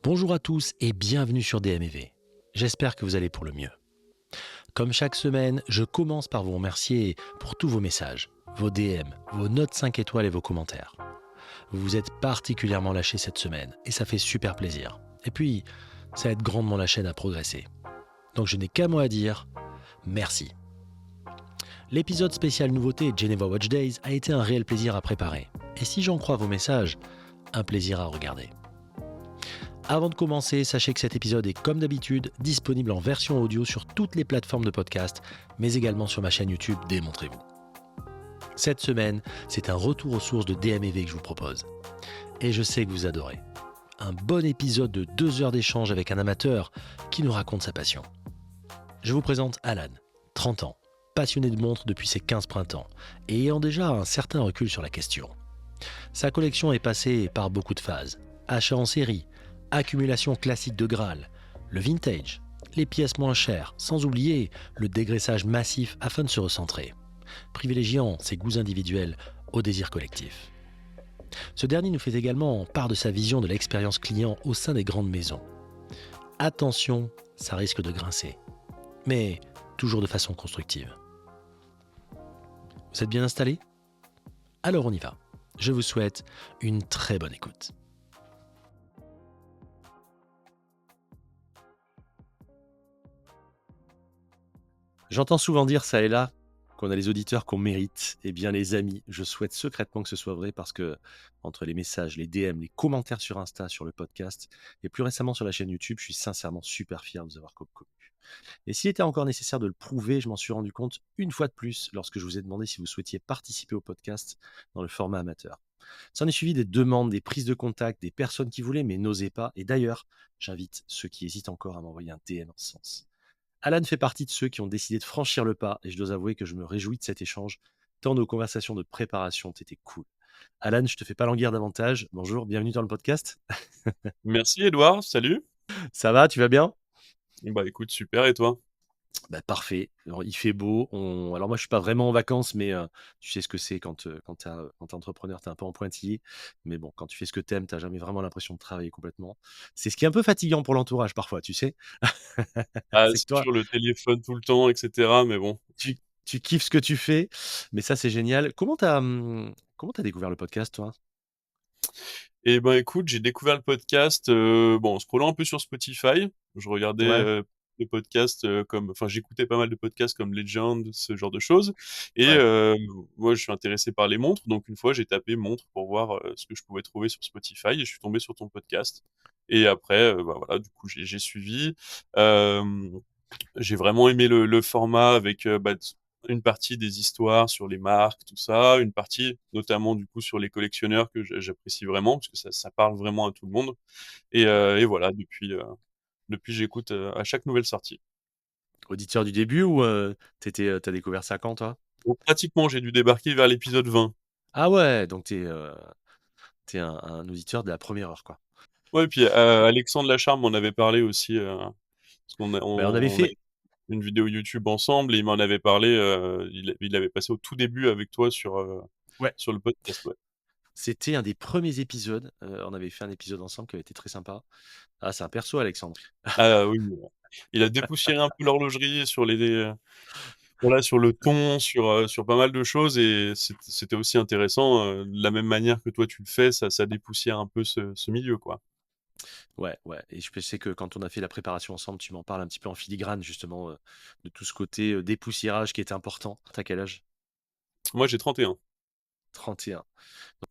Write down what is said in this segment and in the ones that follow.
Bonjour à tous et bienvenue sur DMV. J'espère que vous allez pour le mieux. Comme chaque semaine, je commence par vous remercier pour tous vos messages, vos DM, vos notes 5 étoiles et vos commentaires. Vous vous êtes particulièrement lâchés cette semaine et ça fait super plaisir. Et puis, ça aide grandement la chaîne à progresser. Donc je n'ai qu'un mot à dire, merci. L'épisode spécial nouveauté Geneva Watch Days a été un réel plaisir à préparer. Et si j'en crois vos messages, un plaisir à regarder. Avant de commencer, sachez que cet épisode est comme d'habitude disponible en version audio sur toutes les plateformes de podcast, mais également sur ma chaîne YouTube Démontrez-vous. Cette semaine, c'est un retour aux sources de DMV que je vous propose. Et je sais que vous adorez. Un bon épisode de 2 heures d'échange avec un amateur qui nous raconte sa passion. Je vous présente Alan, 30 ans, passionné de montres depuis ses 15 printemps et ayant déjà un certain recul sur la question. Sa collection est passée par beaucoup de phases. Achat en série, accumulation classique de Graal, le vintage, les pièces moins chères, sans oublier le dégraissage massif afin de se recentrer, privilégiant ses goûts individuels au désir collectif. Ce dernier nous fait également part de sa vision de l'expérience client au sein des grandes maisons. Attention, ça risque de grincer, mais toujours de façon constructive. Vous êtes bien installés ? Alors on y va. Je vous souhaite une très bonne écoute. J'entends souvent dire ça et là qu'on a les auditeurs qu'on mérite. Eh bien les amis, je souhaite secrètement que ce soit vrai parce que entre les messages, les DM, les commentaires sur Insta, sur le podcast et plus récemment sur la chaîne YouTube, je suis sincèrement super fier de vous avoir connu. Et s'il était encore nécessaire de le prouver, je m'en suis rendu compte une fois de plus lorsque je vous ai demandé si vous souhaitiez participer au podcast dans le format amateur. S'en est suivi des demandes, des prises de contact, des personnes qui voulaient mais n'osaient pas. Et d'ailleurs, j'invite ceux qui hésitent encore à m'envoyer un DM en ce sens. Alan fait partie de ceux qui ont décidé de franchir le pas et je dois avouer que je me réjouis de cet échange, tant nos conversations de préparation ont été cool. Alan, je te fais pas languir davantage. Bonjour, bienvenue dans le podcast. Merci Edouard, salut. Ça va, tu vas bien? Bah écoute, super, et toi? Bah, parfait. Alors, il fait beau. Alors moi, je suis pas vraiment en vacances, mais tu sais ce que c'est quand t'es entrepreneur, t'es un peu en pointillé. Mais bon, quand tu fais ce que t'aimes, t'as jamais vraiment l'impression de travailler complètement. C'est ce qui est un peu fatigant pour l'entourage parfois, tu sais. Ah, C'est que c'est toi, sûr, le téléphone tout le temps, et cetera, mais bon. tu kiffes ce que tu fais, mais ça, c'est génial. Comment t'as découvert le podcast, toi? Et ben écoute, j'ai découvert le podcast, bon, en scrollant un peu sur Spotify. Je regardais, Ouais, des podcasts, enfin, j'écoutais pas mal de podcasts comme Legend, ce genre de choses. Et ouais. moi, je suis intéressé par les montres, donc une fois, j'ai tapé montre pour voir, ce que je pouvais trouver sur Spotify et je suis tombé sur ton podcast. Et après, bah, voilà, du coup, j'ai suivi. Hem J'ai vraiment aimé le format avec une partie des histoires sur les marques, tout ça, une partie notamment du coup sur les collectionneurs que j'apprécie vraiment parce que ça parle vraiment à tout le monde. Et voilà, depuis j'écoute à chaque nouvelle sortie. Auditeur du début ou t'as découvert ça quand, toi? Donc pratiquement, j'ai dû débarquer vers l'épisode 20. Ah ouais, donc t'es un auditeur de la première heure, quoi. Ouais, et puis Alexandre Lacharme m'en avait parlé aussi, parce Ben, on avait on a fait, une vidéo YouTube ensemble et il m'en avait parlé. Il l'avait passé au tout début avec toi ouais, sur le podcast, ouais. c'était un des premiers épisodes. On avait fait un épisode ensemble qui avait été très sympa. Ah, c'est un perso, Alexandre. Ah oui, il a dépoussiéré un peu l'horlogerie sur voilà, sur le ton, sur pas mal de choses, et c'était aussi intéressant, de la même manière que toi tu le fais, ça dépoussière un peu ce milieu, quoi. Ouais, ouais. Et je sais que quand on a fait la préparation ensemble, tu m'en parles un petit peu en filigrane, justement, de tout ce côté dépoussiérage qui était important. T'as quel âge? Moi, j'ai 31. 31.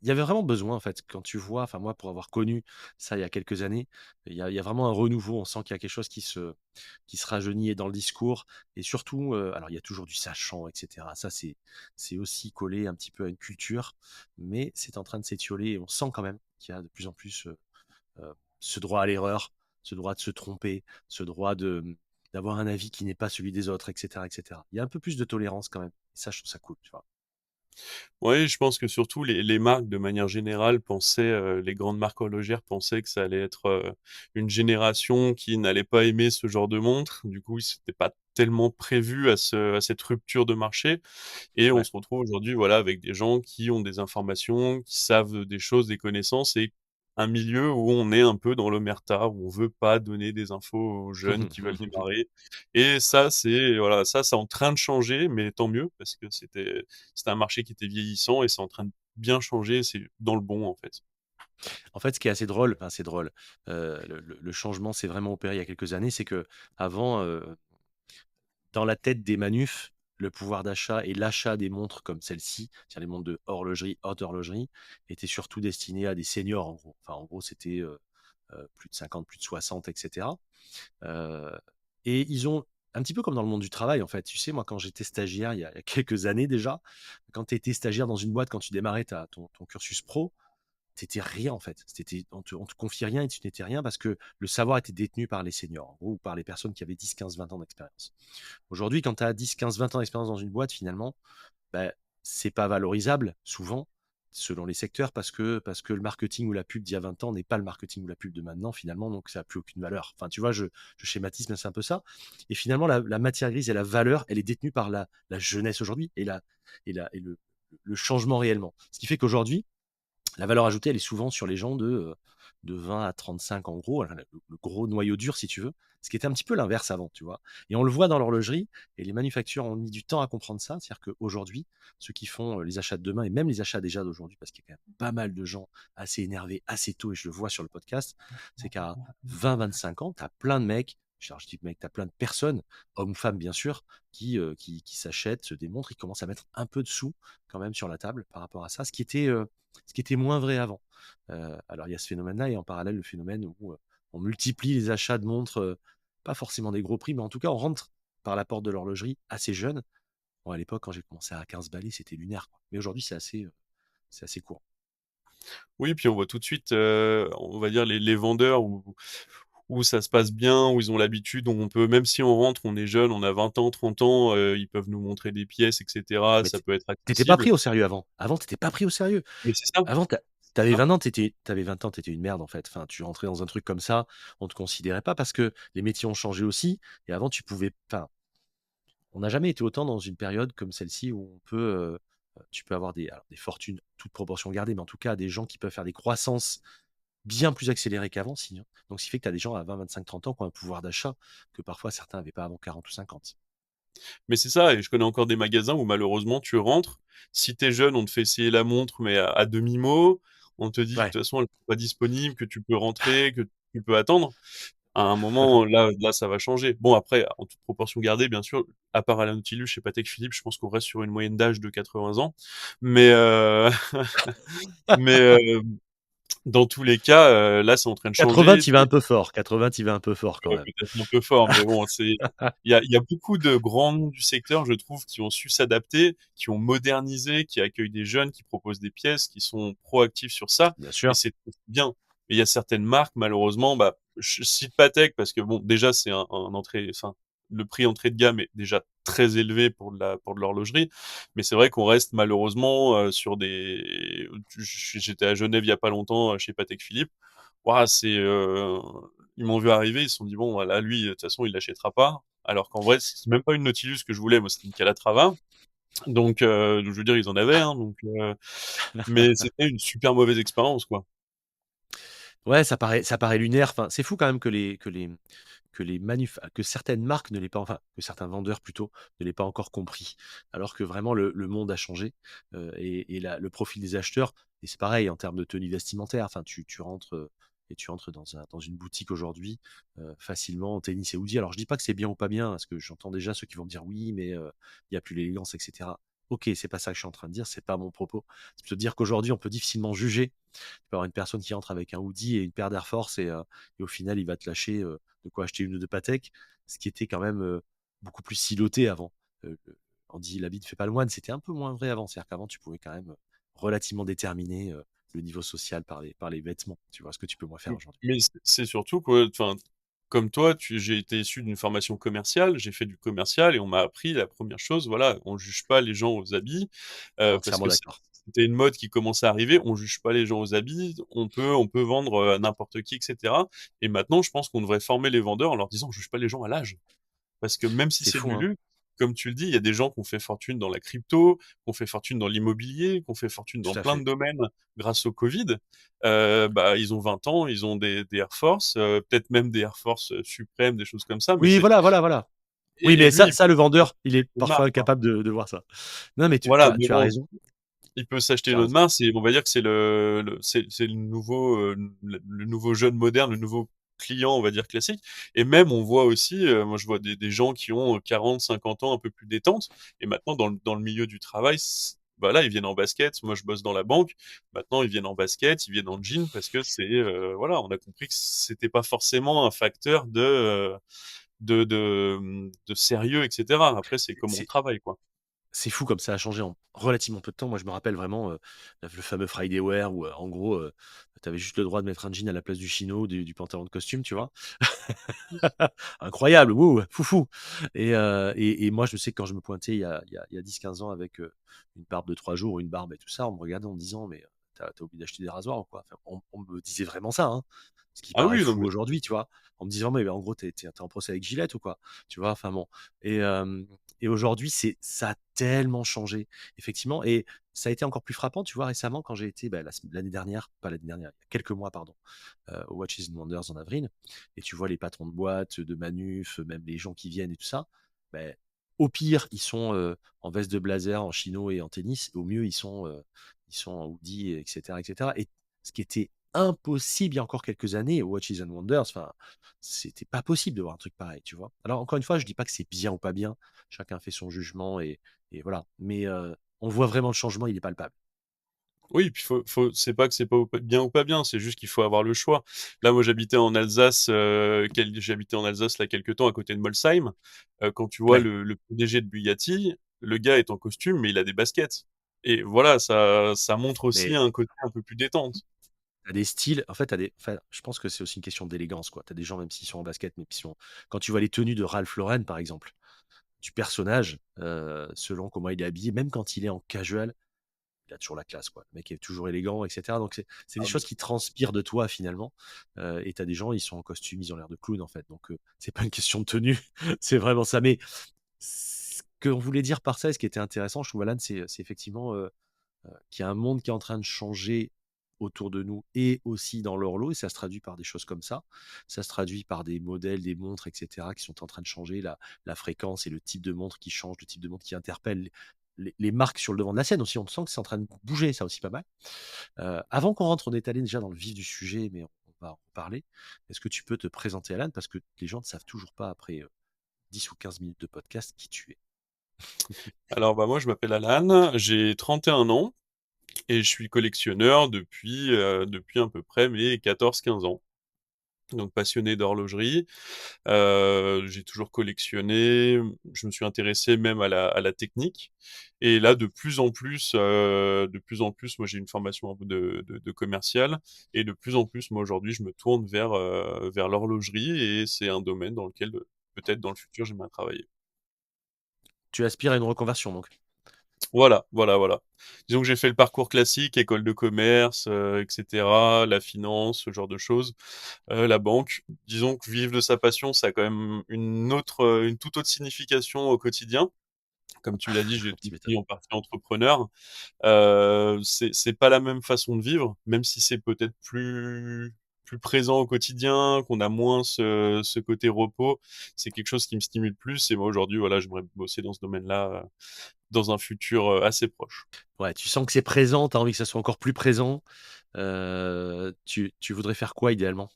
Il y avait vraiment besoin, en fait, quand tu vois, enfin moi, pour avoir connu ça il y a quelques années, il y a vraiment un renouveau. On sent qu'il y a quelque chose qui se rajeunit dans le discours. Et surtout, alors il y a toujours du sachant, etc. Ça, c'est aussi collé un petit peu à une culture, mais c'est en train de s'étioler. Et on sent quand même qu'il y a de plus en plus ce droit à l'erreur, ce droit de se tromper, ce droit d'avoir un avis qui n'est pas celui des autres, etc., etc. Il y a un peu plus de tolérance quand même. Et ça, je trouve ça cool, tu vois. Oui, je pense que surtout les marques de manière générale pensaient, les grandes marques horlogères pensaient que ça allait être, une génération qui n'allait pas aimer ce genre de montre. Du coup, ils s'étaient pas tellement prévus à cette rupture de marché et on Ouais. se retrouve aujourd'hui, voilà, avec des gens qui ont des informations, qui savent des choses, des connaissances et un milieu où on est un peu dans l'omerta, où on veut pas donner des infos aux jeunes qui veulent démarrer et ça, c'est voilà, ça, c'est en train de changer, mais tant mieux parce que c'était un marché qui était vieillissant et c'est en train de bien changer, c'est dans le bon, en fait. En fait, ce qui est assez drôle, enfin, c'est drôle, le changement s'est vraiment opéré il y a quelques années, c'est qu'avant, dans la tête des manufs, le pouvoir d'achat et l'achat des montres comme celle-ci, c'est-à-dire les montres de horlogerie, haute horlogerie, était surtout destiné à des seniors en gros. Enfin, en gros, c'était, plus de 50, plus de 60 et cetera. Heu et ils ont un petit peu comme dans le monde du travail, en fait. Tu sais, moi, quand j'étais stagiaire il y a quelques années déjà, quand tu étais stagiaire dans une boîte, quand tu démarrais ton cursus pro, t'étais rien en fait. On te confiait rien et tu n'étais rien parce que le savoir était détenu par les seniors, en gros, ou par les personnes qui avaient 10, 15, 20 ans d'expérience. Aujourd'hui, quand tu as 10, 15, 20 ans d'expérience dans une boîte, finalement, bah, c'est pas valorisable, souvent, selon les secteurs, parce que le marketing ou la pub d'il y a 20 ans n'est pas le marketing ou la pub de maintenant, finalement, donc ça n'a plus aucune valeur. Enfin, tu vois, je schématise, mais c'est un peu ça. Et finalement, la matière grise et la valeur, elle est détenue par la jeunesse aujourd'hui et le changement réellement. Ce qui fait qu'aujourd'hui, la valeur ajoutée, elle est souvent sur les gens de 20 à 35 en gros, alors le gros noyau dur si tu veux, ce qui était un petit peu l'inverse avant, tu vois. Et on le voit dans l'horlogerie, et les manufactures ont mis du temps à comprendre ça, c'est-à-dire qu'aujourd'hui, ceux qui font les achats de demain, et même les achats déjà d'aujourd'hui, parce qu'il y a quand même pas mal de gens assez énervés assez tôt, et je le vois sur le podcast, c'est qu'à 20-25 ans, tu as plein de mecs, je dis mec, tu as plein de personnes, hommes ou femmes bien sûr, qui s'achètent, se démontrent, ils commencent à mettre un peu de sous quand même sur la table par rapport à ça, ce qui était moins vrai avant. Alors il y a ce phénomène-là et en parallèle le phénomène où on multiplie les achats de montres, pas forcément des gros prix, mais en tout cas on rentre par la porte de l'horlogerie assez jeune. Bon, à l'époque, quand j'ai commencé à 15 balais, c'était lunaire, quoi. Mais aujourd'hui, c'est assez court. Oui, puis on voit tout de suite, on va dire les vendeurs où ça se passe bien, où ils ont l'habitude, où on peut même si on rentre, on est jeune, on a 20 ans, 30 ans, ils peuvent nous montrer des pièces et cetera, Mais ça peut être t'étais pas accessible. pris au sérieux avant. Avant, t'étais pas pris au sérieux. Mais c'est ça, Avant, c'est t'avais ça. 20 ans, t'avais 20 ans, t'étais une merde en fait. Enfin, tu rentrais dans un truc comme ça, on te considérait pas parce que les métiers ont changé aussi. Et avant, tu pouvais, enfin, on n'a jamais été autant dans une période comme celle-ci où tu peux avoir des fortunes, toutes proportions gardées, mais en tout cas des gens qui peuvent faire des croissances bien plus accélérées qu'avant, si, hein. Donc, ce qui fait que tu as des gens à 20, 25, 30 ans qui ont un pouvoir d'achat que parfois certains n'avaient pas avant 40 ou 50. Mais c'est ça et je connais encore des magasins où malheureusement tu rentres, si tu es jeune, on te fait essayer la montre mais à demi-mot, on te dit que de Ouais. toute façon elle est pas disponible, que tu peux rentrer, que tu peux attendre. À un moment, là, ça va changer. Bon, après, en toute proportion gardée, bien sûr, à part Alain Nautilus chez Patek Philippe, je pense qu'on reste sur une moyenne d'âge de 80 ans. Mais, mais, dans tous les cas, là, c'est en train de 80, changer. tu vas un peu fort. 80, tu vas un peu fort quand Ouais, même. peut-être un peu fort, mais bon, il y a beaucoup de grands noms du secteur, je trouve, qui ont su s'adapter, qui ont modernisé, qui accueillent des jeunes, qui proposent des pièces, qui sont proactifs sur ça, Bien et sûr. c'est bien. Mais il y a certaines marques, malheureusement, bah, je cite Patek parce que bon, déjà, c'est un entrée, enfin, le prix entrée de gamme est déjà très élevé pour de l'horlogerie, mais c'est vrai qu'on reste malheureusement sur des. J'étais à Genève il y a pas longtemps chez Patek Philippe. Ouah, ils m'ont vu arriver, ils se sont dit bon, voilà, lui, de toute façon, il l'achètera pas. Alors qu'en vrai, c'est même pas une Nautilus que je voulais, moi, c'était une Calatrava. Donc, je veux dire, ils en avaient, hein, mais c'était une super mauvaise expérience, quoi. Ouais, ça paraît lunaire. Enfin, c'est fou quand même que certaines marques ne l'aient pas, enfin, que certains vendeurs plutôt ne l'aient pas encore compris. Alors que vraiment le monde a changé et le profil des acheteurs. Et c'est pareil en termes de tenue vestimentaire. Enfin, tu rentres et tu entres dans une boutique aujourd'hui facilement en tennis et hoodie. Alors je dis pas que c'est bien ou pas bien, parce que j'entends déjà ceux qui vont me dire oui, mais il y a plus l'élégance, etc. Ok, c'est pas ça que je suis en train de dire, c'est pas mon propos. C'est plutôt de dire qu'aujourd'hui on peut difficilement juger. Tu peux avoir une personne qui entre avec un hoodie et une paire d'Air Force et au final il va te lâcher de quoi acheter une ou deux Patek, ce qui était quand même beaucoup plus siloté avant. On dit l'habit ne fait pas le moine, c'était un peu moins vrai avant. C'est-à-dire qu'avant, tu pouvais quand même relativement déterminer le niveau social par les vêtements. Tu vois ce que tu peux moins faire aujourd'hui. Mais c'est surtout quoi, enfin, comme toi, j'ai été issu d'une formation commerciale, j'ai fait du commercial et on m'a appris la première chose, voilà, on juge pas les gens aux habits, parce Entièrement que d'accord. c'était une mode qui commençait à arriver, on juge pas les gens aux habits, on peut vendre, à n'importe qui et cetera et maintenant je pense qu'on devrait former les vendeurs en leur disant: «On juge pas les gens à l'âge». Parce que même si C'est c'est fou, du hein? luxe, comme tu le dis, il y a des gens qui ont fait fortune dans la crypto, qui ont fait fortune dans l'immobilier, qui ont fait fortune dans Tout à plein de fait. domaines grâce au Covid. Bah, ils ont 20 ans, ils ont des Air Force, peut-être même des Air Force, Suprêmes, des choses comme ça, mais Oui, c'est voilà, voilà, voilà. Oui, et mais lui, ça, le vendeur, il est il une marque, parfois quoi. incapable de voir ça. Non, mais Voilà, mais tu as bon, raison, il peut s'acheter tu une as autre raison. main, c'est on va dire que c'est le nouveau, le nouveau jeune moderne, le nouveau client, on va dire classique et même on voit aussi, moi je vois des gens qui ont 40-50 ans un peu plus détente et maintenant dans le milieu du travail, bah, là, ils viennent en basket. Moi, je bosse dans la banque. Maintenant, ils viennent en basket, ils viennent en jean parce que voilà, on a compris que c'était pas forcément un facteur de sérieux et cetera. Après, c'est comment on C'est travaille, quoi. c'est fou comme ça a changé en relativement peu de temps. Moi, je me rappelle vraiment, le fameux Friday Wear où, en gros, tu avais juste le droit de mettre un jean à la place du chino, du pantalon de costume, tu vois? Incroyable, wouh, foufou et moi, je sais que quand je me pointais il y a 10-15 ans avec, une barbe de 3 jours, une barbe et tout ça, on me regardait en me disant: «Mais, tu oublié d'acheter des rasoirs ou quoi?» Enfin, on me disait vraiment ça, hein, ce qui Ah paraît oui, non, fou mais aujourd'hui, tu vois? En me disant: «Mais en gros, tu es en procès avec Gillette ou quoi?» Tu vois? Enfin bon et aujourd'hui, ça a tellement changé, effectivement et ça a été encore plus frappant, tu vois? Récemment, quand j'ai été, bah, l'année dernière, pas l'année dernière, il y a quelques mois, pardon, au Watches and Wonders en avril et tu vois les patrons de boîtes, de manuf, même les gens qui viennent et tout ça, beh, au pire, ils sont, en veste de blazer, en chino et en tennis. Au mieux, ils sont en hoodie et cetera et cetera et ce qui était impossible il y a encore quelques années au Watches and Wonders, enfin, c'était pas possible de voir un truc pareil, tu vois? Alors encore une fois, je dis pas que c'est bien ou pas bien, chacun fait son jugement et voilà, mais on voit vraiment le changement, il est palpable. oui, puis c'est pas que c'est pas bien ou pas bien, c'est juste qu'il faut avoir le choix. Là, moi, j'habitais en Alsace, là, quelque temps, à côté de Molsheim. Quand tu vois Ouais, le PDG de Bugatti, le gars est en costume, mais il a des baskets et voilà, ça montre aussi mais un côté un peu plus détente. t'as des styles, en fait, enfin, je pense que c'est aussi une question d'élégance, quoi. T'as des gens, même s'ils sont en basket, mais qui sont quand tu vois les tenues de Ralph Lauren, par exemple, du personnage, selon comment il est habillé, même quand il est en casual, il a toujours la classe, quoi. Le mec est toujours élégant et cetera, donc c'est des Ah choses qui transpirent de toi, finalement, et tu des gens, ils sont en costume, ils ont l'air de clown, en fait, donc c'est pas une question de tenue, c'est vraiment ça, mais ce qu'on voulait dire par ça et ce qui était intéressant, je trouve, Alan, c'est effectivement, qu'il y a un monde qui est en train de changer autour de nous et aussi dans l'horloge, et ça se traduit par des choses comme ça. Ça se traduit par des modèles, des montres, et cetera, qui sont en train de changer, la fréquence et le type de montre qui change, le type de montre qui interpelle les marques sur le devant de la scène aussi. On sent que c'est en train de bouger, ça aussi pas mal. Avant qu'on rentre, on est allé déjà dans le vif du sujet, mais on va en parler. Est-ce que tu peux te présenter, Alan, parce que les gens ne savent toujours pas, après 10 ou 15 minutes de podcast, qui tu es. Alors, bah, moi, je m'appelle Alan, j'ai 31 ans et je suis collectionneur depuis à peu près mes 14-15 ans. Donc passionné d'horlogerie. J'ai toujours collectionné, je me suis intéressé même à la technique et là de plus en plus, moi j'ai une formation un peu de commercial et de plus en plus, moi aujourd'hui, je me tourne vers l'horlogerie et c'est un domaine dans lequel, peut-être dans le futur, j'aimerais travailler. Tu aspires à une reconversion, donc. Voilà, voilà, voilà. Disons que j'ai fait le parcours classique, école de commerce, et cetera, la finance, ce genre de choses. La banque, disons que vivre de sa passion, ça a quand même une toute autre signification au quotidien. Comme tu l'as dit, j'ai été Tu m'étonnes. pris en partie entrepreneur. C'est pas la même façon de vivre, même si c'est peut-être plus présent au quotidien, qu'on a moins ce côté repos. C'est quelque chose qui me stimule plus. Et moi aujourd'hui, voilà, j'aimerais bosser dans ce domaine-là, dans un futur assez proche. Ouais, tu sens que c'est présent, tu as envie que ça soit encore plus présent. Tu voudrais faire quoi idéalement?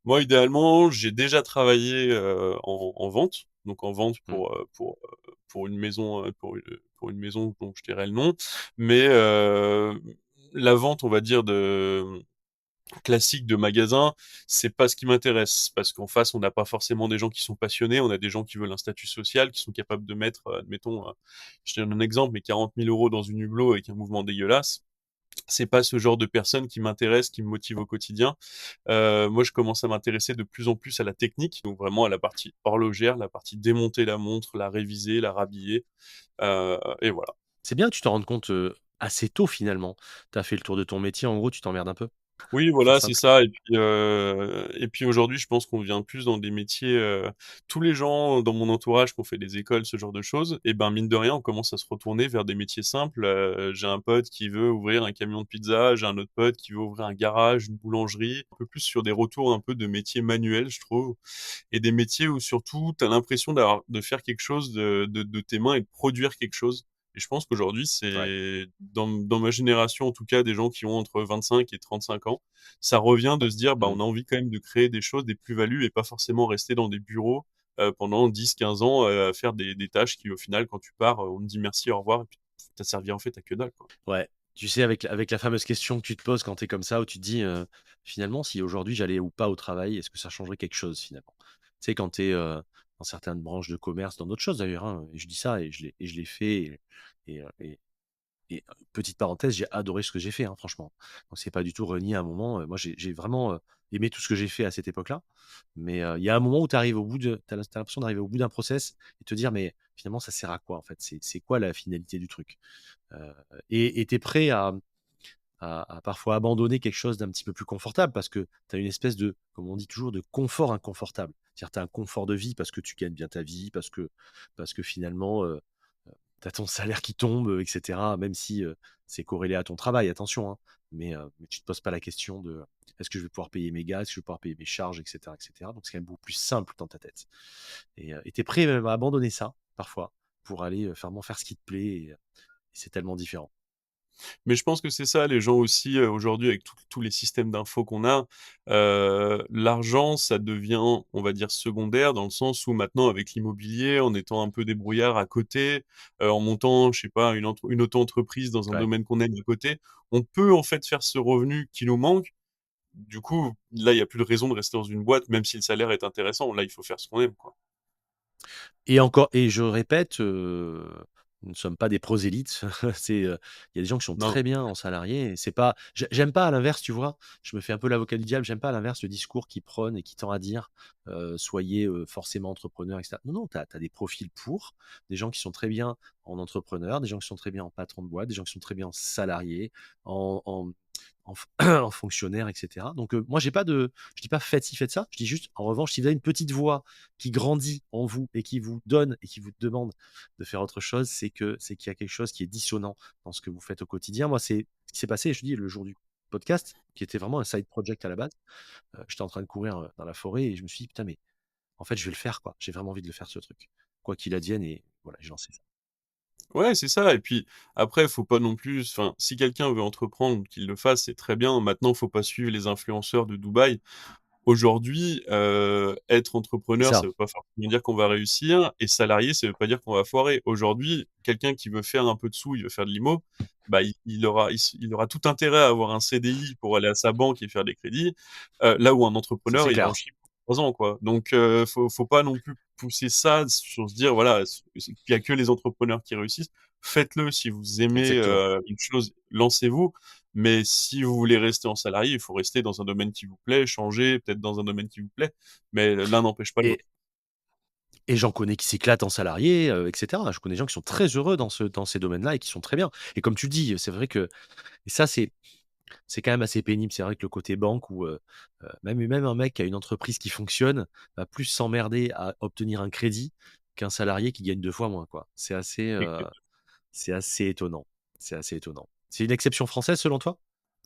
Moi, idéalement, j'ai déjà travaillé en vente, donc en vente Mmh. pour une maison, pour une maison dont je dirais le nom. Mais la vente, on va dire classique de magasin, c'est pas ce qui m'intéresse parce qu'en face, on n'a pas forcément des gens qui sont passionnés, on a des gens qui veulent un statut social, qui sont capables de mettre, admettons, je te donne un exemple, mais 40 000 € dans une hublot avec un mouvement dégueulasse. c'est pas ce genre de personne qui m'intéresse, qui me motive au quotidien. Moi, je commence à m'intéresser de plus en plus à la technique, donc vraiment à la partie horlogère, la partie démonter la montre, la réviser, la rhabiller, et voilà. C'est bien que tu t'en rendes compte, assez tôt finalement. Tu as fait le tour de ton métier, en gros, tu t'emmerdes un peu? Oui, Pour faire voilà, c'est simple. ça et puis aujourd'hui, je pense qu'on vient plus dans des métiers, tous les gens dans mon entourage qui ont fait des écoles, ce genre de choses et ben, mine de rien, on commence à se retourner vers des métiers simples. J'ai un pote qui veut ouvrir un camion de pizza, j'ai un autre pote qui veut ouvrir un garage, une boulangerie, un peu plus sur des retours un peu de métiers manuels, je trouve et des métiers où surtout tu as l'impression de faire quelque chose de tes mains et de produire quelque chose et je pense qu'aujourd'hui, Ouais. c'est dans ma génération, en tout cas, des gens qui ont entre 25 et 35 ans, ça revient de se dire, bah, Mmh. on a envie quand même de créer des choses, des plus-values et pas forcément rester dans des bureaux, pendant 10, 15 ans, à faire des tâches qui, au final, quand tu pars, on te dit: «Merci, au revoir» et puis tu servi, en fait, à que dalle, quoi. Ouais. Tu sais, avec la fameuse question que tu te poses quand tu es comme ça, où tu te dis, «Finalement, si aujourd'hui j'allais ou pas au travail, est-ce que ça changerait quelque chose finalement?» Tu sais, quand tu es, dans certaines branches de commerce, dans d'autres choses d'ailleurs, hein, et je dis ça et je l'ai fait et heu et petite parenthèse, j'ai adoré ce que j'ai fait, hein, franchement. Donc c'est pas du tout renier à un moment, moi j'ai vraiment, aimé tout ce que j'ai fait à cette époque-là. Mais, il y a un moment où tu arrives au bout de tu as l'impression d'arriver au bout d'un process et te dire: «Mais finalement ça sert à quoi en fait? C'est quoi la finalité du truc?» Heu et tu es prêt à parfois abandonner quelque chose d'un petit peu plus confortable parce que tu as une espèce de, comme on dit toujours, de confort inconfortable. C'est-à-dire tu as un confort de vie parce que tu gagnes bien ta vie, parce que finalement, tu as ton salaire qui tombe, et cetera, même si, c'est corrélé à ton travail, attention, hein. Mais tu te poses pas la question de: «Est-ce que je vais pouvoir payer mes gaz? Est-ce que je vais pouvoir payer mes charges?» et cetera. Donc c'est quand même beaucoup plus simple dans ta tête et tu es prêt même à abandonner ça, parfois, pour aller, vraiment faire ce qui te plaît et c'est tellement différent. Mais je pense que c'est ça, les gens aussi, aujourd'hui avec tous les systèmes d'infos qu'on a, l'argent, ça devient, on va dire, secondaire dans le sens où maintenant avec l'immobilier, en étant un peu débrouillard à côté, en montant, je sais pas, une auto-entreprise dans un Ouais. domaine qu'on aime à côté, on peut en fait faire ce revenu qui nous manque. Du coup, là, il y a plus de raison de rester dans une boîte, même si le salaire est intéressant. Là, il faut faire ce qu'on aime, quoi. Et encore et je répète, nous ne sommes pas des prosélytes. Il y a des gens qui sont Non, très bien en salarié et c'est pas j'aime pas à l'inverse, tu vois? Je me fais un peu l'avocat du diable, j'aime pas à l'inverse le discours qui prône et qui tend à dire, «Soyez, forcément entrepreneur» et cetera. Non, non, tu as des profils pour, des gens qui sont très bien en entrepreneur, des gens qui sont très bien en patron de boîte, des gens qui sont très bien en salarié, en f en fonctionnaire et cetera. Donc, moi j'ai pas de je dis pas: «Faites ci, faites ça». Je dis juste, en revanche, si vous avez une petite voix qui grandit en vous et qui vous donne et qui vous demande de faire autre chose, c'est qu'il y a quelque chose qui est dissonant dans ce que vous faites au quotidien. Moi, c'est ce qui s'est passé, je te dis, le jour du podcast, qui était vraiment un side project à la base. J'étais en train de courir, dans la forêt et je me suis dit: «Putain, mais en fait, je vais le faire, quoi. J'ai vraiment envie de le faire, ce truc. Quoi qu'il advienne» et voilà, j'ai lancé ça. ouais, c'est ça et puis après, faut pas non plus enfin, si quelqu'un veut entreprendre, qu'il le fasse, c'est très bien. Maintenant, faut pas suivre les influenceurs de Dubaï. Aujourd'hui, être C'est entrepreneur, ça, ça veut pas forcément dire qu'on va réussir et salarié, ça veut pas dire qu'on va foirer. Aujourd'hui, quelqu'un qui veut faire un peu de sous, il veut faire de l'IMO, bah, il aura tout intérêt à avoir un CDI pour aller à sa banque et faire des crédits, là où un ça entrepreneur, c'est il va en clair. chier pour 3 ans, quoi. Donc faut pas non plus pousser ça sur se dire, voilà, qu'il y a que les entrepreneurs qui réussissent. Faites-le si vous aimez, Exactement. une chose, lancez-vous. Mais si vous voulez rester en salarié, il faut rester dans un domaine qui vous plaît, changer peut-être dans un domaine qui vous plaît, mais l'un n'empêche pas Et l'autre. j'en connais qui s'éclatent en salarié, et cetera. Je connais des gens qui sont très heureux dans ces domaines-là et qui sont très bien. Et comme tu le dis, c'est vrai que et ça, c'est quand même assez pénible. C'est vrai que le côté banque où, même un mec qui a une entreprise qui fonctionne va plus s'emmerder à obtenir un crédit qu'un salarié qui gagne 2 fois moins, quoi. C'est assez étonnant. C'est assez étonnant. C'est une exception française selon toi?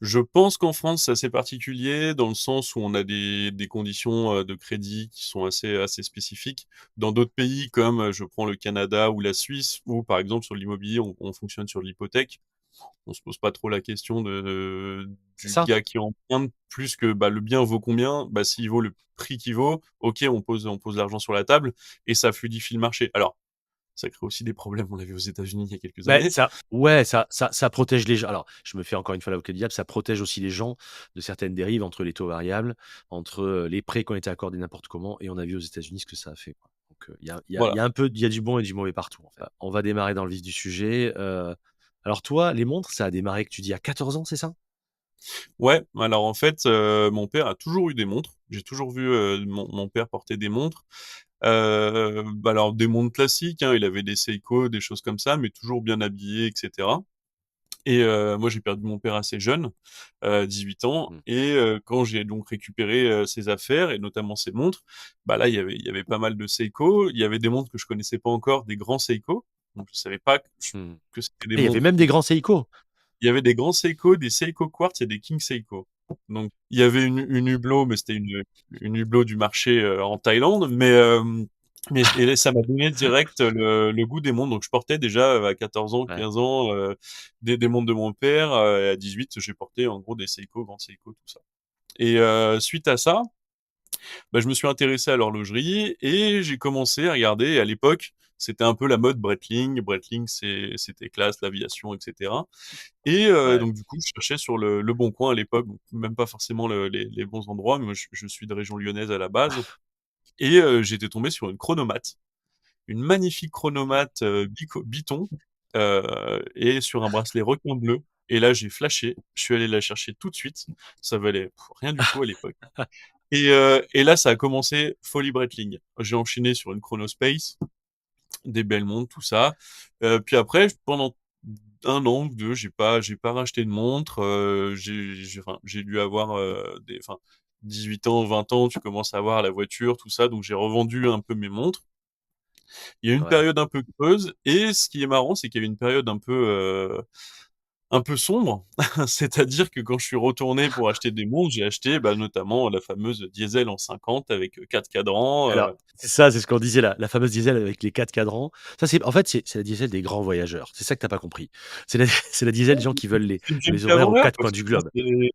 Je pense qu'en France, c'est assez particulier dans le sens où on a des conditions, de crédit qui sont assez spécifiques. Dans d'autres pays comme, je prends le Canada ou la Suisse où, par exemple, sur l'immobilier, on fonctionne sur l'hypothèque. On se pose pas trop la question C'est du ça? gars qui emprunte plus que, bah, le bien vaut combien? Bah, s'il vaut le prix qu'il vaut, OK, on pose l'argent sur la table et ça fluidifie le marché. Alors, ça crée aussi des problèmes, on l'a vu aux États-Unis il y a quelques Beh, années. ça ouais, ça protège les gens. Alors, je me fais encore une fois l'avocat du diable, ça protège aussi les gens de certaines dérives entre les taux variables, entre, les prêts qui ont été accordés n'importe comment et on a vu aux États-Unis ce que ça a fait, quoi. Donc, il y a Voilà. un peu il y a du bon et du mauvais partout, en fait. On va démarrer dans le vif du sujet, Alors toi, les montres, ça a démarré que tu dis à 14 ans, c'est ça? Ouais, alors en fait, mon père a toujours eu des montres. J'ai toujours vu, mon père porter des montres. Bah, alors des montres classiques, hein, il avait des Seiko, des choses comme ça, mais toujours bien habillé et cetera. Et moi, j'ai perdu mon père assez jeune, 18 ans, Mmh. et quand j'ai donc récupéré, ses affaires et notamment ses montres, bah, là, il y avait pas mal de Seiko. Il y avait des montres que je connaissais pas encore, des grands Seiko, donc je savais pas Mmh. que c'était des Et il y avait montres même des aussi. grands Seiko? Il y avait des grands Seiko, des Seiko Quartz et des King Seiko. Donc il y avait une Hublot, mais c'était une Hublot du marché, en Thaïlande, mais et là, ça m'a donné direct le goût des montres. Donc je portais déjà, à 14 ans, Ouais, 15 ans, des montres de mon père, et à 18, j'ai porté en gros des Seiko, grands Seiko, tout ça. Et suite à ça, bah, je me suis intéressé à l'horlogerie et j'ai commencé à regarder. Et à l'époque, c'était un peu la mode Breitling. Breitling, c'était classe, l'aviation, etc. Et ouais, donc du coup, je cherchais sur le Bon Coin à l'époque, donc même pas forcément les bons endroits, mais moi je suis de région lyonnaise à la base, et j'étais tombé sur une chronomate, une magnifique chronomate, Biton, et sur un bracelet requin bleu. Et là, j'ai flashé, je suis allé la chercher tout de suite. Ça valait rien du tout à l'époque. Et là, ça a commencé folie Breitling. J'ai enchaîné sur une Chronospace, des belles montres, tout ça. Puis après, pendant un an ou deux, j'ai pas racheté de montre. Enfin, j'ai dû avoir enfin, 18 ans, 20 ans, tu commences à avoir la voiture, tout ça. Donc j'ai revendu un peu mes montres. Il y a eu une ouais. période un peu creuse. Et ce qui est marrant, c'est qu'il y a eu une période un peu sombre. C'est-à-dire que quand je suis retourné pour acheter des montres, j'ai acheté bah, notamment la fameuse Diesel en 50 avec 4 cadrans. Alors, c'est ça, c'est ce qu'on disait là, la fameuse diesel avec les 4 cadrans. Ça, c'est en fait, c'est la diesel des grands voyageurs. C'est ça que tu as pas compris. C'est la c'est la diesel des gens qui veulent C'est une les GMT horaires avant aux l'heure, 4 quoi. coins du globe. C'est-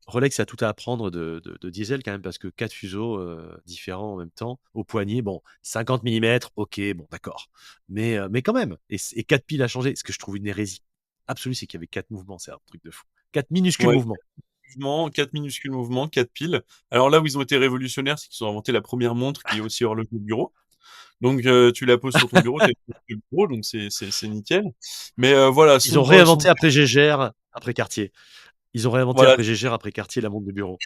Rolex a tout à apprendre de diesel quand même parce que 4 fuseaux, différents en même temps, au poignet, bon, 50 millimètres, OK, bon, d'accord. Mais quand même, et 4 piles à changer. Ce que je trouve une hérésie absolue, c'est qu'il y avait 4 mouvements, c'est un truc de fou. 4 minuscules Ouais, mouvements. mouvements, 4 minuscules mouvements, 4 piles. Alors là où ils ont été révolutionnaires, c'est qu'ils ont inventé la première montre qui est aussi horloge de bureau. Donc tu la poses sur ton bureau, t'as une montre de bureau, donc c'est nickel. Mais voilà, Ils ont sombre, réinventé après Gégère, après Cartier. Ils ont réinventé voilà, après Gégère, après Cartier, la montre de bureau.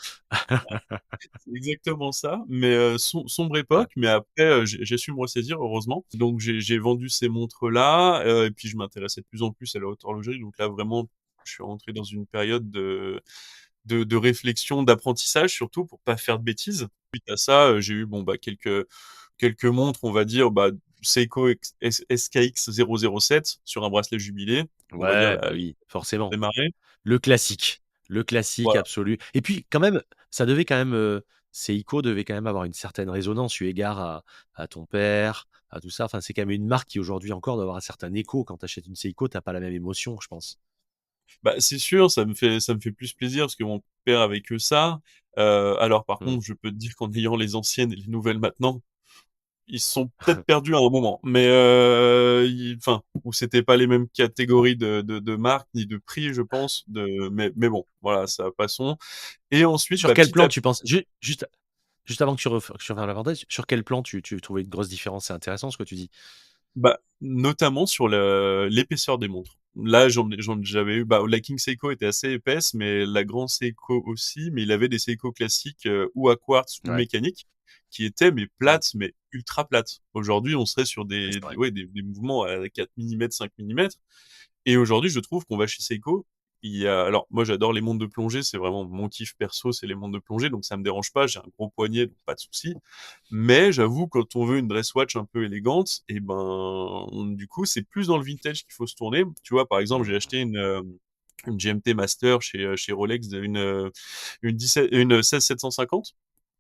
c'est exactement ça. Mais sombre Ouais, époque. Mais après, j'ai su me ressaisir, heureusement. Donc j'ai vendu ces montres-là, et puis je m'intéressais de plus en plus à la haute horlogerie. Donc là, vraiment, je suis rentré dans une période de réflexion, d'apprentissage, surtout pour pas faire de bêtises. Suite à ça, j'ai eu bon bah quelques montres, on va dire, bah, Seiko SKX 007 sur un bracelet jubilé, on va dire ouais, bah la oui, forcément. démarrée. Le classique Voilà. absolu. Et puis quand même, ça devait quand même, Seiko devait quand même avoir une certaine résonance eu égard à ton père, à tout ça. Enfin, c'est quand même une marque qui aujourd'hui encore doit avoir un certain écho. Quand tu achètes une Seiko, tu pas la même émotion, je pense. Bah, c'est sûr, ça me fait plus plaisir parce que mon père avait que ça. Alors par Mmh. contre, je peux te dire qu'en ayant les anciennes et les nouvelles maintenant, ils se sont peut-être perdus à un moment. Mais enfin, où c'était pas les mêmes catégories de marques ni de prix, je pense. Mais bon, voilà, ça passons. Et ensuite, Sur bah, quel petit plan à tu penses juste avant que que tu refermes la parenthèse, sur quel plan tu trouvais une grosse différence? C'est intéressant ce que tu dis. bah, notamment sur l'épaisseur des montres. Là, j'avais eu, bah, la King Seiko était assez épaisse, mais la Grand Seiko aussi, mais il avait des Seiko classiques, ou à quartz ou Ouais. mécaniques, qui étaient, mais Mmh. plates, mais ultra plates. Aujourd'hui, on serait sur Ouais, c'est vrai. ouais, des mouvements à 4 millimètres, 5 millimètres. Et aujourd'hui, je trouve qu'on va chez Seiko. Alors, moi, j'adore les montres de plongée. C'est vraiment mon kiff perso, c'est les montres de plongée. Donc, ça me dérange pas. J'ai un gros poignet, donc pas de souci. Mais j'avoue, quand on veut une dress watch un peu élégante, et ben, du coup, c'est plus dans le vintage qu'il faut se tourner. Tu vois, par exemple, j'ai Mmh. acheté une GMT Master chez Rolex, une 17, une 16750.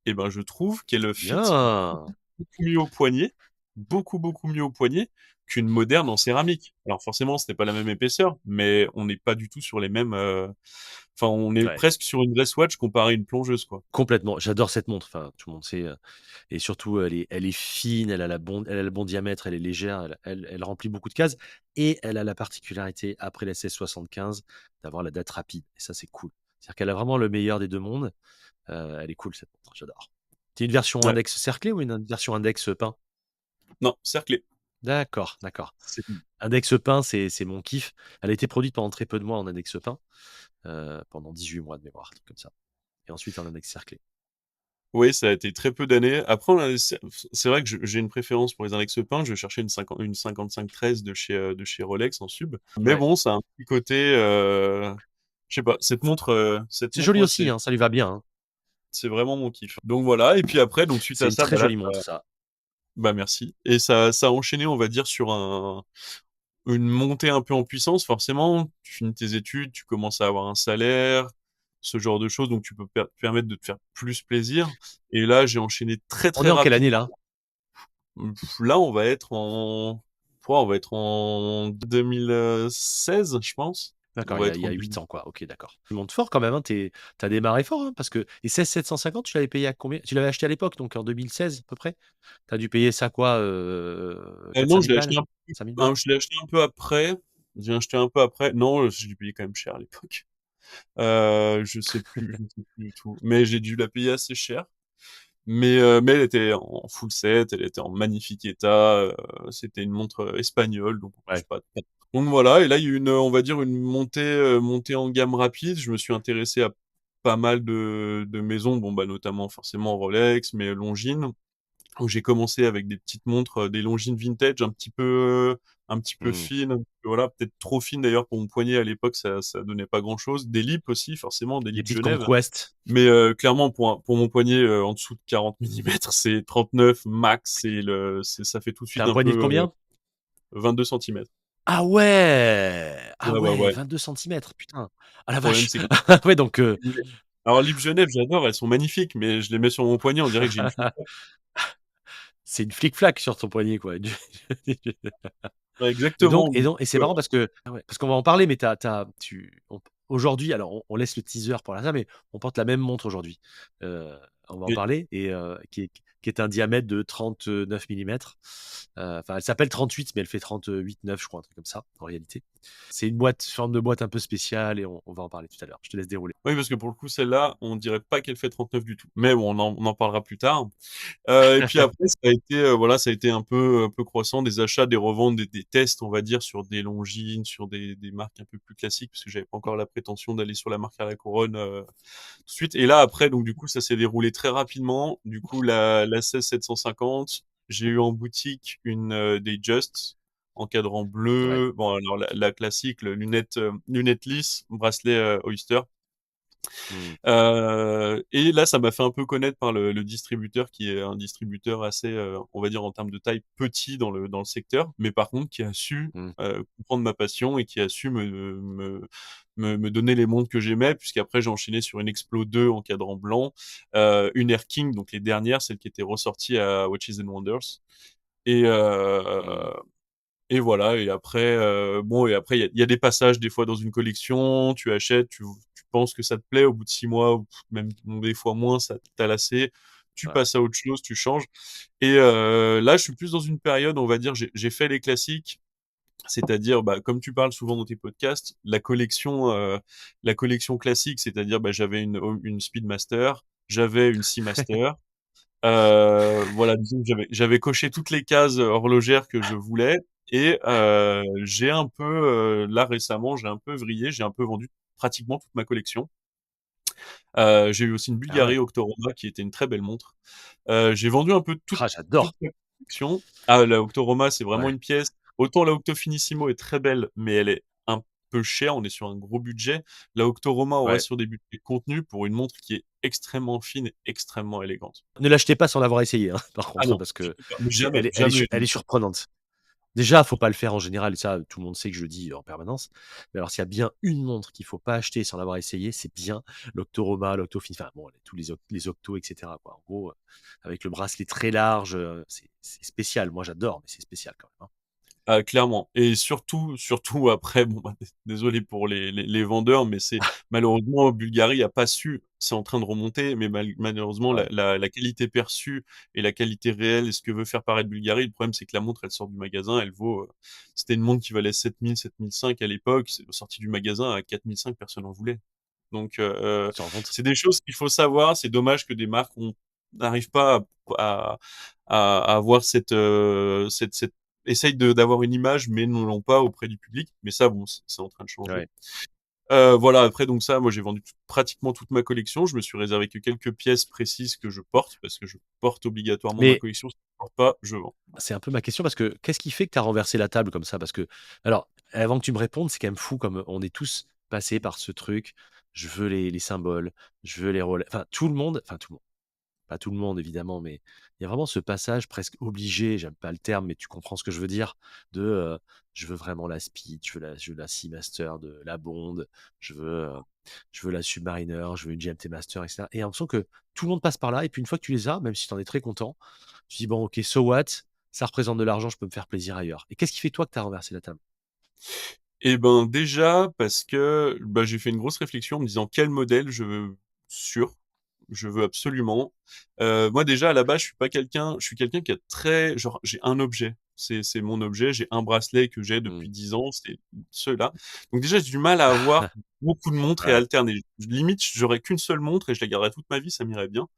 Et ben, je trouve qu'elle fit Bien! beaucoup mieux au poignet, beaucoup, beaucoup mieux au poignet qu'une moderne en céramique. Alors forcément, c'était pas la même épaisseur, mais on n'est pas du tout sur les mêmes. Enfin, on est Ouais. presque sur une dress watch comparée à une plongeuse, quoi. Complètement. J'adore cette montre. Enfin, tout le monde sait, et surtout elle est fine, elle a le bon diamètre, elle est légère, elle remplit beaucoup de cases et elle a la particularité après la 1675 d'avoir la date rapide et ça, c'est cool. C'est-à-dire qu'elle a vraiment le meilleur des 2 mondes, elle est cool cette montre, j'adore. C'est une version Ouais. index cerclé ou une version index peint? Non, cerclé. D'accord, d'accord. C'est Index Pain, c'est mon kiff. Elle a été produite pendant très peu de mois en Index Pain, pendant 18 mois de mémoire, un truc comme ça. Et ensuite en Index Cerclé. Oui, ça a été très peu d'années. Après, c'est vrai que j'ai une préférence pour les index peints. Je vais chercher une 5513 de chez Rolex en sub. Mais Ouais. bon, ça a un petit côté, je sais pas, cette C'est joli montre, aussi, hein, ça lui va bien, hein. c'est vraiment mon kiff. Donc voilà. Et puis après, donc suite C'est à une ça, très bah là, jolie montre, ça. bah merci. Et ça a enchaîné, on va dire, sur une montée un peu en puissance. Forcément, tu finis tes études, tu commences à avoir un salaire, ce genre de choses. Donc tu peux te permettre de te faire plus plaisir. Et là, j'ai enchaîné très On est très en quelle année rapidement. là? Là, on va être en 2016, je pense. On D'accord, va il être y en a 8 ans, quoi. Ok, d'accord. Tu montes fort quand même, hein. T'as démarré fort, hein, parce que les 16 750, tu l'avais payé à combien? Tu l'avais acheté à l'époque, donc en 2016 à peu près. T'as dû payer ça quoi, 4 Non, 5 000 balles? 5 000 balles? je l'ai acheté un peu après. J'ai acheté un peu après. Non, je l'ai payé quand même cher à l'époque. Je sais plus du tout. Mais j'ai dû la payer assez cher. Mais elle était en full set, elle était en magnifique état. C'était une montre espagnole, donc je sais Ouais. pas. Donc voilà, et là il y a eu on va dire une montée en gamme rapide. Je me suis intéressé à pas mal de maisons, bon bah notamment forcément Rolex, mais Longines, où j'ai commencé avec des petites montres, des Longines vintage, un petit peu Hmm. fines, voilà, peut-être trop fines d'ailleurs pour mon poignet à l'époque, ça donnait pas grand-chose. Des Lip aussi, forcément, des Les Lip petites Genève. Conquest. Mais clairement, pour mon poignet, en dessous de 40 millimètres, c'est 39 max et ça fait tout de T'as suite un un poignet de peu combien? 22 centimètres. Ah ouais! Ah Ouais, ouais, ouais, ouais. 22 centimètres, putain. Ah Le la problème, vache! c'est que Ouais, donc alors Lip Genève, j'adore, elles sont magnifiques, mais je les mets sur mon poignet, on dirait que j'ai une fille. c'est une flic-flac sur ton poignet, quoi. Ouais, exactement. Et c'est marrant parce que, ah ouais, parce qu'on va en parler, mais aujourd'hui, alors on laisse le teaser pour la ça, mais on porte la même montre aujourd'hui. Euh, on va en Oui. parler, et qui est un diamètre de 39 millimètres. Enfin, elle s'appelle 38, mais elle fait 38,9, je crois, un truc comme ça, en réalité. C'est une forme de boîte un peu spéciale, et on va en parler tout à l'heure. Je te laisse dérouler. Oui, parce que pour le coup, celle-là, on dirait pas qu'elle fait 39 du tout. Mais bon, on en parlera plus tard. Et puis après, ça a été, voilà, ça a été un peu croissant, des achats, des reventes, des tests, on va dire, sur des Longines, sur des marques un peu plus classiques, parce que j'avais pas encore la prétention d'aller sur la marque à la couronne tout de suite. Et là, après, donc du coup, ça s'est déroulé très rapidement. Du coup, la 16 750, j'ai eu en boutique des Just en cadran Ouais. bleu. Bon, alors la classique, lunettes lisses, bracelet Oyster. Hmm. Et là, ça m'a fait un peu connaître par le distributeur, qui est un distributeur assez, on va dire en termes de taille, petit dans le secteur, mais par contre qui a su Hmm. comprendre ma passion et qui a su me donner les montres que j'aimais, puisqu'après j'ai enchaîné sur une Explo 2 en cadran blanc, une Air King, donc les dernières, celles qui étaient ressorties à Watches and Wonders. Et, Hmm. et voilà, et après, bon, et après, il y a des passages, des fois, dans une collection, tu achètes, tu penses que ça te plaît, au bout de 6 mois, ou même des fois moins, ça t'a lassé, tu Ouais. passes à autre chose, tu changes. Et là, je suis plus dans une période, on va dire, j'ai fait les classiques, c'est-à-dire, bah, comme tu parles souvent dans tes podcasts, la collection classique, c'est-à-dire, bah, j'avais une Speedmaster, j'avais une Seamaster, voilà, disons que j'avais coché toutes les cases horlogères que je voulais, et j'ai un peu, là récemment, j'ai un peu vrillé, j'ai un peu vendu pratiquement toute ma collection. J'ai eu aussi une Ah Bulgari ouais. Octoroma qui était une très belle montre. J'ai vendu un peu Ah, toute j'adore. ma collection. Ah, la Octoroma, c'est vraiment Ouais. une pièce. Autant la Octo Finissimo est très belle, mais elle est un peu chère, on est sur un gros budget. La Octoroma, on reste Ouais. sur des budgets contenus pour une montre qui est extrêmement fine et extrêmement élégante. Ne l'achetez pas sans l'avoir essayé, hein, par Ah contre, hein, non, parce que surtout pas. Mais jamais, jamais. elle est surprenante. Déjà, faut pas le faire en général, et ça, tout le monde sait que je le dis en permanence. Mais alors, s'il y a bien une montre qu'il faut pas acheter sans l'avoir essayé, c'est bien l'Octoroma, l'Octofin, enfin bon, tous les Octos, etc., quoi. En gros, avec le bracelet très large, c'est spécial. Moi, j'adore, mais c'est spécial quand même, hein. Ah, clairement. Et surtout après, bon, bah, désolé pour les vendeurs, mais c'est malheureusement, Bulgari a pas su, c'est en train de remonter, mais malheureusement, Ouais. la qualité perçue et la qualité réelle et ce que veut faire paraître Bulgari, le problème, c'est que la montre, elle sort du magasin, elle vaut, c'était une montre qui valait 7000, 7005 à l'époque, c'est sorti du magasin à 4005, personne en voulait. Donc, Sans vente. c'est des choses qu'il faut savoir. C'est dommage que des marques n'arrivent pas à avoir essayent d'avoir une image, mais ne l'ont pas auprès du public. Mais ça, bon, c'est en train de changer. Ouais. Voilà, après, donc ça, moi, j'ai vendu pratiquement toute ma collection. Je me suis réservé que quelques pièces précises que je porte, parce que je porte obligatoirement ma Mais collection. Si je ne porte pas, je vends. c'est un peu ma question parce que qu'est-ce qui fait que tu as renversé la table comme ça? Parce que alors, avant que tu me répondes, c'est quand même fou comme on est tous passés par ce truc. Je veux les symboles, je veux les relais. Enfin tout le monde, pas tout le monde évidemment, mais il y a vraiment ce passage presque obligé, j'aime pas le terme, mais tu comprends ce que je veux dire, de je veux vraiment la Speed, je veux la Seamaster de la Bond, je veux, euh, je veux la Submariner, je veux une GMT Master, etc. Et j'ai l'impression que tout le monde passe par là, et puis une fois que tu les as, même si tu en es très content, tu dis bon, ok, so what, ça représente de l'argent, je peux me faire plaisir ailleurs. Et qu'est-ce qui fait toi que tu as renversé la table? Eh ben, déjà, parce que bah, j'ai fait une grosse réflexion en me disant quel modèle je veux sûr, je veux absolument. Moi, déjà, à la base, je suis quelqu'un qui a très, genre, j'ai un objet. C'est mon objet. J'ai un bracelet que j'ai depuis Hmm. 10 ans. C'est ceux-là. Donc, déjà, j'ai du mal à avoir beaucoup de montres et à Ouais. alterner. Limite, j'aurais qu'une seule montre et je la garderais toute ma vie. Ça m'irait bien.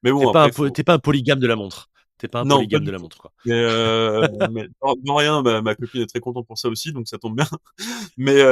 Mais bon, après, faut, T'es pas un polygame de la montre. T'es pas un non, pas polygame de du la tout. montre, quoi. Mais non, rien, ma copine est très contente pour ça aussi, donc ça tombe bien. Mais,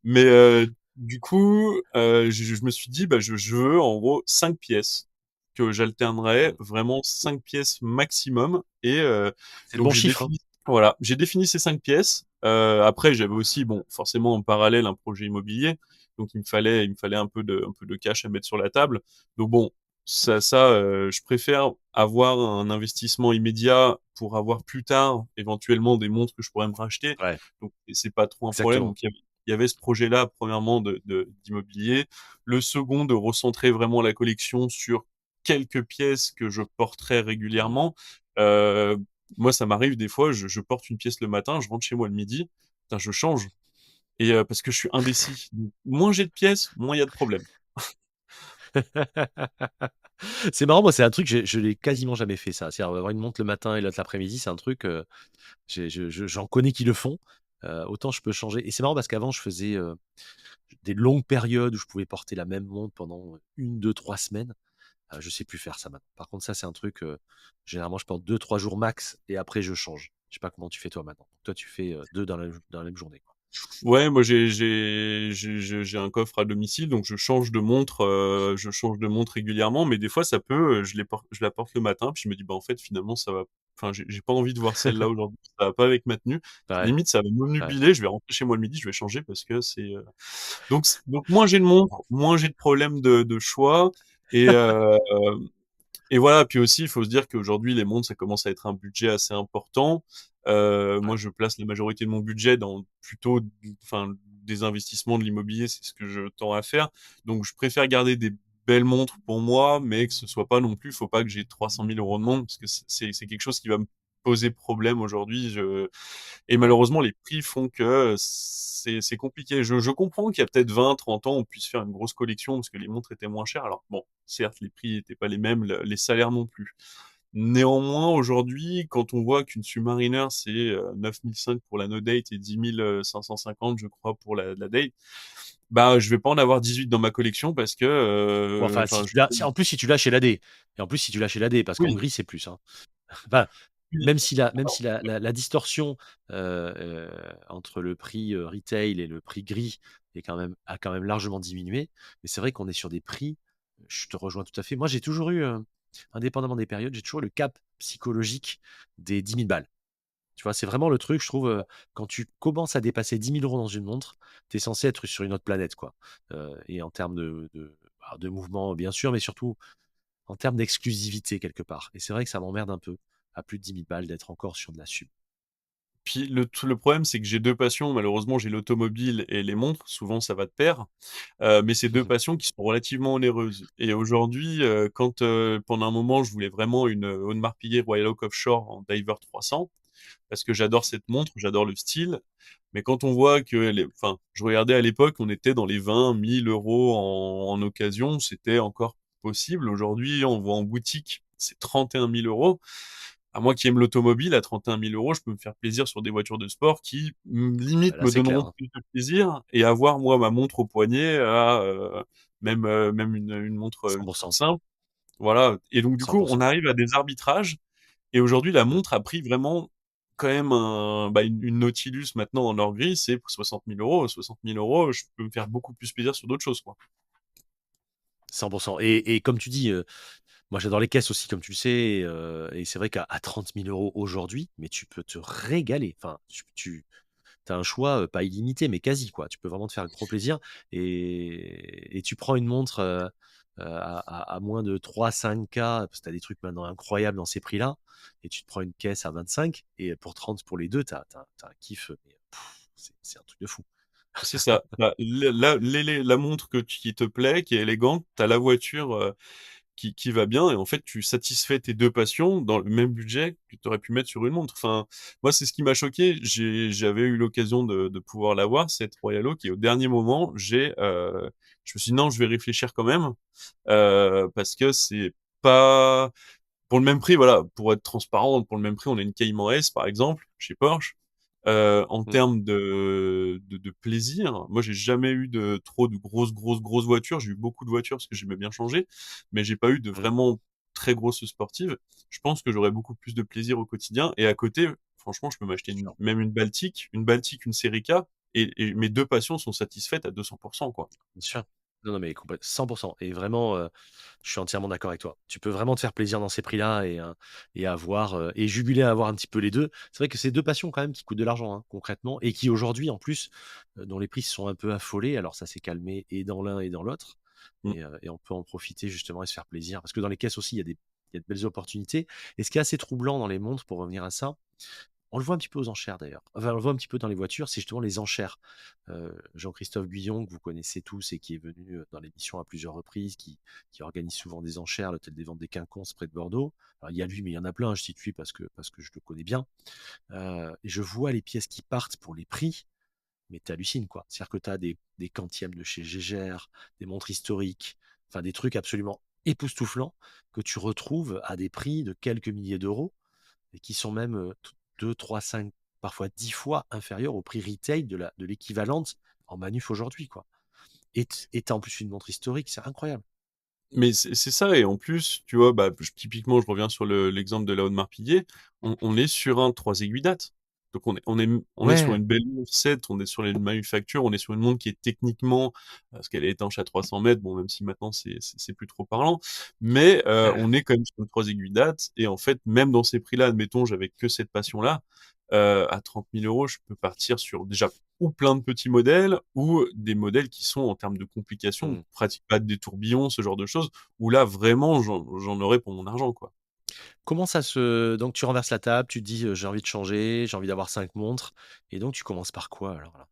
Mais du coup, je me suis dit, bah, je veux en gros 5 pièces que j'alternerai, Hmm. vraiment 5 pièces maximum. Et C'est le donc bon chiffre, hein. voilà, j'ai défini ces 5 pièces. Après, j'avais aussi, bon, forcément en parallèle un projet immobilier, donc il me fallait un peu de cash à mettre sur la table. Donc bon, je préfère avoir un investissement immédiat pour avoir plus tard éventuellement des montres que je pourrais me racheter. Ouais, Donc c'est pas trop un problème. exactement. Donc il y avait ce projet-là, premièrement, d'immobilier. Le second, de recentrer vraiment la collection sur quelques pièces que je porterai Hmm. régulièrement. Euh, Moi, ça m'arrive des fois, je porte une pièce le matin, je rentre chez moi le midi, putain, je change. Et parce que je suis indécis. Donc, moins j'ai de pièces, moins il y a de problèmes. C'est marrant, moi, c'est un truc, je l'ai quasiment jamais fait ça. C'est-à-dire avoir une montre le matin et l'autre l'après-midi, c'est un truc, j'en connais qui le font. Autant je peux changer. Et c'est marrant parce qu'avant, je faisais des longues périodes où je pouvais porter la même montre pendant une, deux, 3 semaines. Je sais plus faire ça maintenant. Par contre, ça, c'est un truc, généralement, je porte 2, 3 jours max et après, je change. Je sais pas comment tu fais toi maintenant. Toi, tu fais deux dans la même journée, quoi. Ouais, moi j'ai un coffre à domicile, donc je change de montre régulièrement, mais des fois ça peut, je la porte le matin, puis je me dis bah en fait finalement ça va, enfin j'ai pas envie de voir celle-là aujourd'hui, ça va pas avec ma tenue, Ouais, limite ça va ouais. m'obnubiler, je vais rentrer chez moi le midi, je vais changer parce que donc moins j'ai de montres, moins j'ai de problèmes de choix et et voilà, puis aussi, il faut se dire qu'aujourd'hui, les montres, ça commence à être un budget assez important. Moi, je place la majorité de mon budget dans plutôt, enfin, des investissements de l'immobilier, c'est ce que je tends à faire. Donc, je préfère garder des belles montres pour moi, mais que ce soit pas non plus, faut pas que j'ai 300 000 euros de montre, parce que c'est quelque chose qui va me poser problème aujourd'hui. Et Ouais. malheureusement, les prix font que c'est compliqué. Je comprends qu'il y a peut-être 20, 30 ans, on puisse faire une grosse collection parce que les montres étaient moins chères. Alors bon, certes, les prix n'étaient pas les mêmes, les salaires non plus. Néanmoins, aujourd'hui, quand on voit qu'une Submariner, c'est 9 500 pour la no date et 10 550, je crois, pour la date, bah, je vais pas en avoir 18 dans ma collection parce que, Bon, enfin, enfin, en plus, si tu l'as chez l'AD. Et en plus, si tu l'as chez l'AD, parce qu'en oui, gris, c'est plus, hein. Enfin, oui. même si la distorsion entre le prix retail et le prix gris a quand même largement diminué, mais c'est vrai qu'on est sur des prix, je te rejoins tout à fait. Moi, j'ai toujours eu, indépendamment des périodes, j'ai toujours eu le cap psychologique des 10 000 balles. Tu vois, c'est vraiment le truc, je trouve, quand tu commences à dépasser 10 000 € dans une montre, tu es censé être sur une autre planète, quoi. Et en termes de mouvement, bien sûr, mais surtout en termes d'exclusivité quelque part. Et c'est vrai que ça m'emmerde un peu, à plus de 10 000 balles, d'être encore sur de la sub. Puis le problème, c'est que j'ai deux passions. Malheureusement, j'ai l'automobile et les montres. Souvent, ça va de pair. Mais c'est deux passions qui sont relativement onéreuses. Et aujourd'hui, quand pendant un moment, je voulais vraiment une Audemars Piguet Royal Oak Offshore en Diver 300, parce que j'adore cette montre, j'adore le style. Mais quand on voit que, enfin, je regardais à l'époque, on était dans les 20 000 € en occasion, c'était encore possible. Aujourd'hui, on voit en boutique, c'est 31 000 €. À moi qui aime l'automobile, à 31 000 €, je peux me faire plaisir sur des voitures de sport qui, limite, Là, me c'est clair, donneront hein. plus de plaisir et avoir, moi, ma montre au poignet à, même une montre toute 100%. simple. Voilà. Et donc, du coup, on 100%. arrive à des arbitrages. Et aujourd'hui, la Mm. montre a pris vraiment. quand même une Nautilus maintenant en or gris, c'est pour 60 000 euros. 60 000 euros, je peux me faire beaucoup plus plaisir sur d'autres choses, quoi. 100%. Et comme tu dis, moi j'adore les caisses aussi, comme tu le sais, et c'est vrai qu'à 30 000 euros aujourd'hui, mais tu peux te régaler. Enfin, tu as un choix, pas illimité, mais quasi, quoi. Tu peux vraiment te faire un gros plaisir et tu prends une montre à moins de 3-5K, parce que tu as des trucs maintenant incroyables dans ces prix-là, et tu te prends une caisse à 25, et pour 30 pour les deux, tu as un kiff, mais c'est un truc de fou. C'est ça. Bah, la montre qui te plaît, qui est élégante, t'as la voiture qui va bien, et en fait, tu satisfais tes deux passions dans le même budget que tu aurais pu mettre sur une montre. Enfin, moi, c'est ce qui m'a choqué. J'avais eu l'occasion de pouvoir l'avoir, cette Royal Oak, et au dernier moment, je me suis dit non, je vais réfléchir quand même, parce que c'est pas pour le même prix, voilà, pour être transparent, pour le même prix, on a une Cayman S, par exemple, chez Porsche. En Mm, termes de plaisir, moi, j'ai jamais eu trop de grosses voitures. J'ai eu beaucoup de voitures parce que j'aimais bien changer, mais j'ai pas eu de mm, vraiment très grosses sportives. Je pense que j'aurais beaucoup plus de plaisir au quotidien. Et à côté, franchement, je peux m'acheter sûr. même une Série K, et mes deux passions sont satisfaites à 200%, quoi. Bien sûr. Non, non, mais 100%. Et vraiment, je suis entièrement d'accord avec toi. Tu peux vraiment te faire plaisir dans ces prix-là et avoir et jubiler à avoir un petit peu les deux. C'est vrai que c'est deux passions quand même qui coûtent de l'argent, hein, concrètement, et qui aujourd'hui, en plus, dont les prix se sont un peu affolés. Alors ça s'est calmé et dans l'un et dans l'autre. Mm. Et on peut en profiter justement et se faire plaisir. Parce que dans les caisses aussi, il y a de belles opportunités. Et ce qui est assez troublant dans les montres, pour revenir à ça, on le voit un petit peu aux enchères d'ailleurs. Enfin, on le voit un petit peu dans les voitures, c'est justement les enchères. Jean-Christophe Guyon, que vous connaissez tous et qui est venu dans l'émission à plusieurs reprises, qui organise souvent des enchères, l'hôtel des ventes des Quinconces près de Bordeaux. Alors, il y a lui, mais il y en a plein, je cite lui parce que je le connais bien. Et je vois les pièces qui partent pour les prix, mais tu hallucines quoi. C'est-à-dire que tu as des quantièmes de chez Gégère, des montres historiques, enfin des trucs absolument époustouflants que tu retrouves à des prix de quelques milliers d'euros et qui sont même 2, 3, 5, parfois 10 fois inférieurs au prix retail de l'équivalente en manuf aujourd'hui, quoi. Et t'as en plus une montre historique, c'est incroyable. Mais c'est ça, et en plus, tu vois, bah, typiquement, je reviens sur l'exemple de la Audemars Piguet, on est sur un 3 aiguilles date. Donc on est sur Ouais. une belle montre 7, on est sur les manufactures, on est sur une montre qui est techniquement, parce qu'elle est étanche à 300 mètres, bon, même si maintenant c'est plus trop parlant, mais on est quand même sur une 3 aiguilles date, et en fait, même dans ces prix-là, admettons, j'avais que cette passion-là, à 30 000 euros, je peux partir sur déjà ou plein de petits modèles, ou des modèles qui sont en termes de complications, Hmm. pratiquent pas des tourbillons, ce genre de choses, où là vraiment j'en aurais pour mon argent, quoi. Comment ça se... Donc tu renverses la table, tu te dis j'ai envie de changer, j'ai envie d'avoir 5 montres, et donc tu commences par quoi alors là?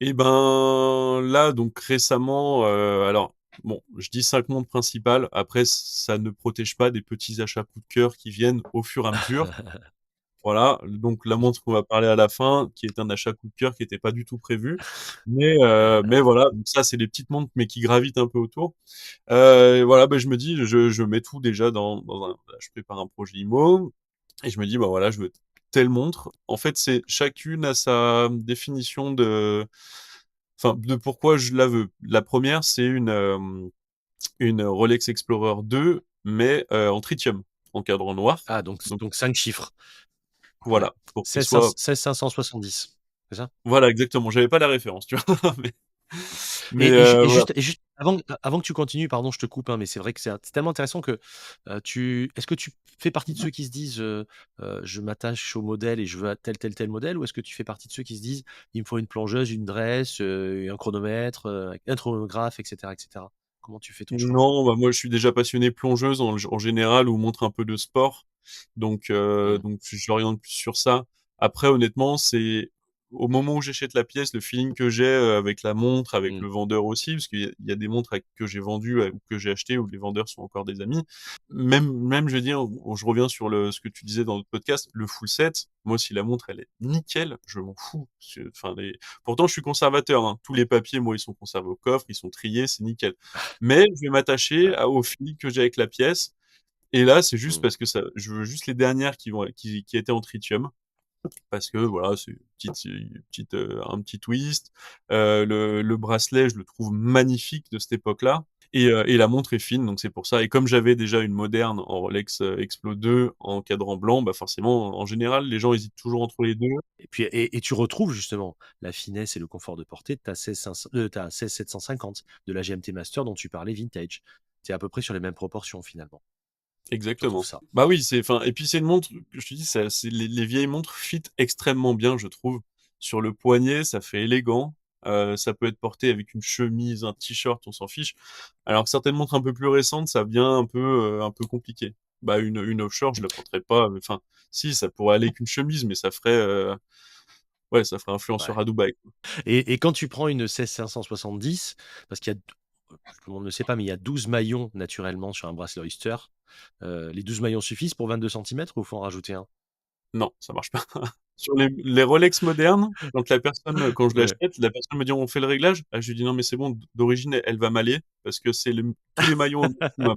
Et ben là, donc récemment, alors bon, je dis 5 montres principales, après ça ne protège pas des petits achats coup de cœur qui viennent au fur et à mesure. Voilà, donc la montre qu'on va parler à la fin, qui est un achat coup de cœur qui était pas du tout prévu, mais voilà, donc ça c'est des petites montres mais qui gravitent un peu autour. Voilà, bah, je me dis, je mets tout déjà je prépare un projet IMO, et je me dis, bah voilà, je veux telle montre. En fait, c'est chacune a sa définition de pourquoi je la veux. La première, c'est une Rolex Explorer 2, mais en tritium, en cadre noir. Ah, Donc donc 5 chiffres. Ouais. voilà, pour qu'il soit, 16 570. C'est ça? voilà, exactement. J'avais pas la référence, tu vois, mais voilà. Et juste avant que tu continues, pardon, je te coupe, hein, mais c'est vrai que c'est tellement intéressant que est-ce que tu fais partie de ceux qui se disent je m'attache au modèle et je veux tel modèle, ou est-ce que tu fais partie de ceux qui se disent il me faut une plongeuse, une dresse, un chronomètre, un chronographe, etc., etc. Comment tu fais ton choix? Non, bah moi je suis déjà passionné plongeuse en général, ou montre un peu de sport, Hmm, donc j'oriente plus sur ça. Après, honnêtement, c'est au moment où j'achète la pièce, le feeling que j'ai avec la montre, avec hmm, le vendeur aussi, parce qu'il y a des montres que j'ai vendues ou que j'ai achetées où les vendeurs sont encore des amis. Même, je veux dire, je reviens sur ce que tu disais dans notre podcast, le full set. Moi, si la montre elle est nickel, je m'en fous. Enfin, pourtant, je suis conservateur, hein. Tous les papiers, moi, ils sont conservés au coffre, ils sont triés, c'est nickel. Mais je vais m'attacher ouais, au feeling que j'ai avec la pièce. Et là, c'est juste hmm. parce que je veux juste les dernières qui étaient en tritium. Parce que voilà, c'est un petit twist. Le bracelet, je le trouve magnifique de cette époque-là. Et la montre est fine, donc c'est pour ça. Et comme j'avais déjà une moderne en Rolex Explo 2 en cadran blanc, bah forcément, en général, les gens hésitent toujours entre les deux. Et puis, tu retrouves justement la finesse et le confort de portée de ta 16, ta 16 750, de la GMT Master dont tu parlais vintage. C'est à peu près sur les mêmes proportions finalement. Tu retrouves Exactement. ça. Bah oui, enfin, et puis c'est une montre, que je te dis, les vieilles montres fit extrêmement bien, je trouve. Sur le poignet, ça fait élégant. Ça peut être porté avec une chemise, un t-shirt, on s'en fiche. Alors que certaines montres un peu plus récentes, ça devient un peu compliqué. Bah une offshore, je la porterais pas. Enfin, si, ça pourrait aller avec une chemise, mais ça ferait, ouais, ça ferait influenceur Ouais. à Dubaï. Et quand tu prends une 16 570, parce qu'il y a, tout le monde ne le sait pas, mais il y a 12 maillons naturellement sur un bracelet Oyster. Les 12 maillons suffisent pour 22 centimètres ou faut en rajouter un? Non, ça marche pas. Sur les Rolex modernes, quand je Ouais. l'achète, la personne me dit: «On fait le réglage?» Ah, je lui dis: «Non, mais c'est bon, d'origine, elle va m'aller parce que c'est tous les maillons au maximum.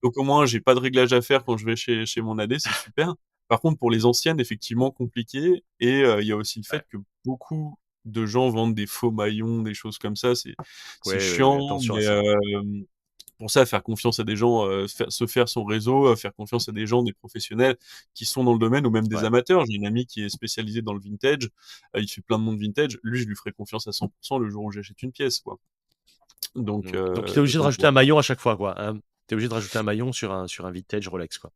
Donc au moins, j'ai pas de réglage à faire quand je vais chez mon AD, c'est super. Par contre, pour les anciennes, effectivement, compliqué. Et il y a aussi le Ouais. fait que beaucoup de gens vendent des faux maillons, des choses comme ça. C'est Ouais, ouais, ouais, chiant, attention à mais ça. pour ça, faire confiance à des gens, se faire son réseau, faire confiance à des gens, des professionnels qui sont dans le domaine ou même des Ouais. amateurs. J'ai une amie qui est spécialisée dans le vintage, il fait plein de monde vintage. Lui, je lui ferai confiance à 100% le jour où j'achète une pièce, quoi. Donc Donc tu es obligé de rajouter un voilà. maillon à chaque fois, quoi, hein? Tu es obligé de rajouter un maillon sur un vintage Rolex, quoi.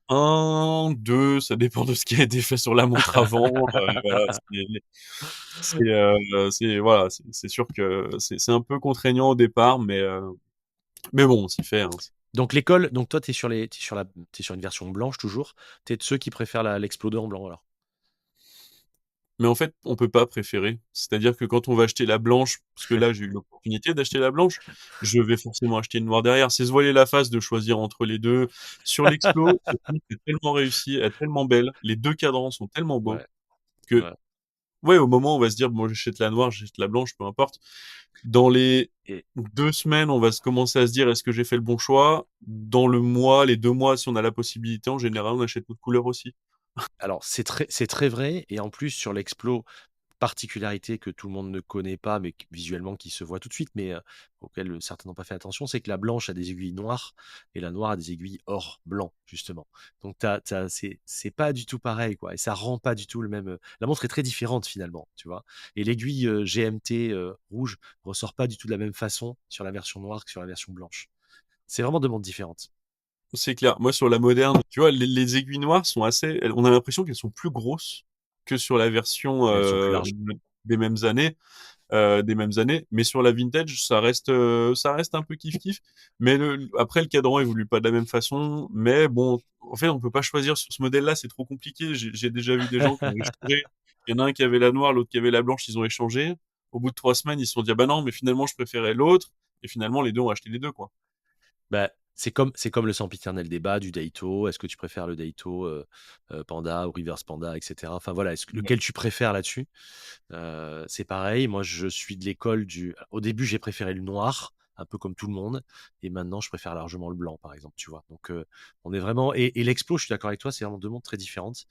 1, 2, ça dépend de ce qui a été fait sur la montre avant, voilà, voilà, c'est sûr que c'est un peu contraignant au départ, mais bon, on s'y fait, hein. Donc toi, t'es sur une version blanche toujours. Tu es de ceux qui préfèrent l'Exploder en blanc alors? Mais en fait, on peut pas préférer. C'est-à-dire que quand on va acheter la blanche, parce que là, j'ai eu l'opportunité d'acheter la blanche, je vais forcément acheter une noire derrière. C'est se voiler la face de choisir entre les 2. Sur l'Explo, cette montre est tellement réussie, elle est tellement belle, les 2 cadrans sont tellement beaux Ouais, que, ouais. ouais, au moment où on va se dire: «Bon, j'achète la noire, j'achète la blanche, peu importe». Dans les Et 2 semaines, on va se commencer à se dire: «Est-ce que j'ai fait le bon choix?» Dans le mois, les 2 mois, si on a la possibilité, en général, on achète notre couleur aussi. alors c'est très vrai et en plus sur l'Explo, particularité que tout le monde ne connaît pas, mais visuellement qui se voit tout de suite, mais auquel certains n'ont pas fait attention, c'est que la blanche a des aiguilles noires et la noire a des aiguilles or blanc, justement. Donc c'est pas du tout pareil, quoi. Et ça rend pas du tout le même. La montre est très différente finalement, tu vois. Et l'aiguille GMT rouge ressort pas du tout de la même façon sur la version noire que sur la version blanche. C'est vraiment deux montres différentes. C'est clair. Moi, sur la moderne, tu vois, les aiguilles noires sont on a l'impression qu'elles sont plus grosses que sur la version Et elles sont plus larges. des mêmes années, Mais sur la vintage, ça reste un peu kiff kiff. Mais après, le cadran évolue pas de la même façon. Mais bon, en fait, on peut pas choisir sur ce modèle-là, c'est trop compliqué. J'ai déjà vu des gens qui ont échangé. Il y en a un qui avait la noire, l'autre qui avait la blanche. Ils ont échangé. Au bout de 3 semaines, ils se sont dit, ah bah non, mais finalement, je préférais l'autre. Et finalement, les deux ont acheté les deux, quoi. Bah, c'est comme le sempiternel débat du Daito. Est-ce que tu préfères le Daito Panda ou Reverse Panda, etc. Enfin voilà, lequel tu préfères là-dessus? C'est pareil, moi je suis de l'école du. Au début, j'ai préféré le noir, un peu comme tout le monde, et maintenant je préfère largement le blanc, par exemple, tu vois. Donc on est vraiment. Et l'Explo, je suis d'accord avec toi, c'est vraiment deux mondes très différentes.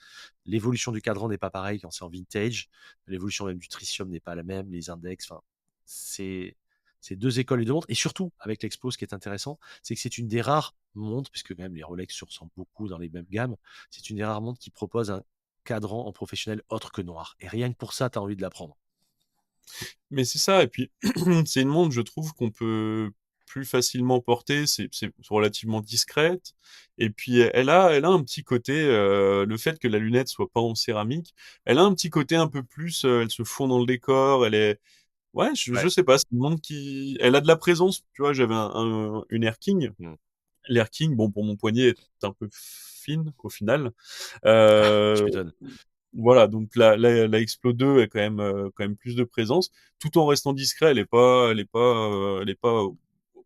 L'évolution du cadran n'est pas pareille quand c'est en vintage. L'évolution même du tritium n'est pas la même, les index, enfin, c'est. C'est deux écoles et deux montres. Et surtout, avec l'Explo, ce qui est intéressant, c'est que c'est une des rares montres, puisque quand même les Rolex se ressemblent beaucoup dans les mêmes gammes, c'est une des rares montres qui propose un cadran en professionnel autre que noir. Et rien que pour ça, tu as envie de la prendre. Mais c'est ça, et puis c'est une montre, je trouve, qu'on peut plus facilement porter, c'est relativement discrète, et puis elle a un petit côté, le fait que la lunette soit pas en céramique, elle a un petit côté un peu plus, elle se fond dans le décor, ouais, je Ouais. sais pas, c'est une montre elle a de la présence, tu vois, j'avais une Air King. Mm. L'Air King, bon, pour mon poignet, est un peu fine au final. Tu Euh, m'étonnes. voilà, donc la Explo 2 a quand même plus de présence, tout en restant discret. Elle est pas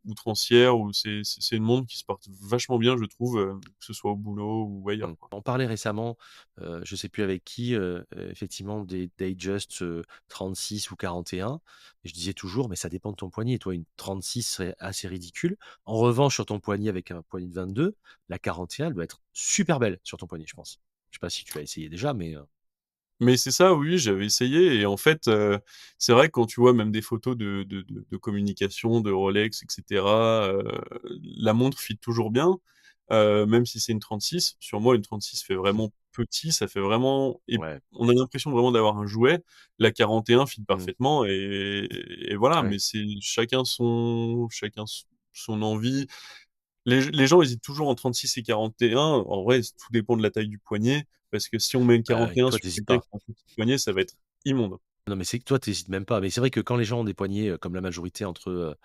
outrancière, ou c'est une montre qui se porte vachement bien, je trouve, que ce soit au boulot ou ailleurs, Mm. quoi. On parlait récemment, je sais plus avec qui, effectivement, des Datejust 36 ou 41. Et je disais toujours, mais ça dépend de ton poignet. Toi, une 36 serait assez ridicule. En revanche, sur ton poignet avec un poignet de 22, la 41, elle doit être super belle sur ton poignet, je pense. Je sais pas si tu l'as essayé déjà, mais. Mais c'est ça, oui, j'avais essayé et en fait, c'est vrai que quand tu vois même des photos de communication, de Rolex et cetera, la montre fit toujours bien, même si c'est une 36. Sur moi, une 36 fait vraiment petit, ça fait vraiment et Ouais. on a l'impression vraiment d'avoir un jouet. La 41 fit Mmh. parfaitement et voilà, Ouais. mais c'est chacun son envie. Les gens hésitent toujours en 36 et 41. En vrai, tout dépend de la taille du poignet, parce que si on met une Bah, 41 toi, sur tu quelqu'un pas. qui a un petit poignet, ça va être immonde. Non, mais c'est que toi, tu même pas. Mais c'est vrai que quand les gens ont des poignets, comme la majorité entre,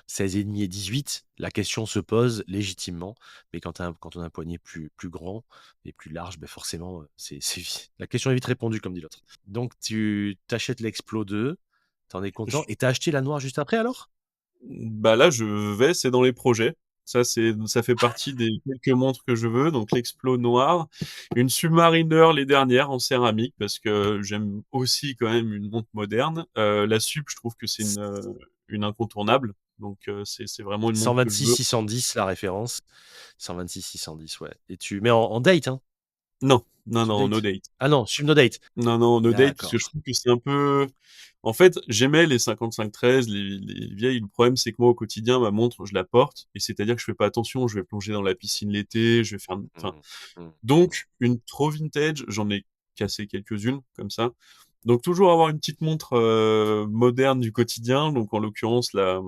16,5 et 18, la question se pose légitimement. Mais quand on a un poignet plus grand et plus large, beh, forcément, c'est la question est vite répondue, comme dit l'autre. Donc tu t'achètes l'Explo 2, tu en es content Je et tu as acheté la noire juste après alors? Bah, là, c'est dans les projets. Ça fait partie des quelques montres que je veux, donc l'Explo noir, une Submariner les dernières en céramique parce que j'aime aussi quand même une montre moderne. La Sub, je trouve que c'est une incontournable, donc c'est vraiment une montre que je veux. 126-610 la référence. 126-610, ouais. Et tu mets en date, hein? Non, non, non, no Subdate? date. Ah non, Sub No Date. Non, non, no date, parce que je D'accord. trouve que c'est un peu. En fait, j'aimais les 55-13, les vieilles. Le problème, c'est que moi, au quotidien, ma montre, je la porte, et c'est-à-dire que je fais pas attention. Je vais plonger dans la piscine l'été, je vais faire. Enfin, Mmh. Mmh. Mmh. donc, une trop vintage, j'en ai cassé quelques-unes, comme ça. Donc, toujours avoir une petite montre moderne du quotidien. Donc, en l'occurrence, la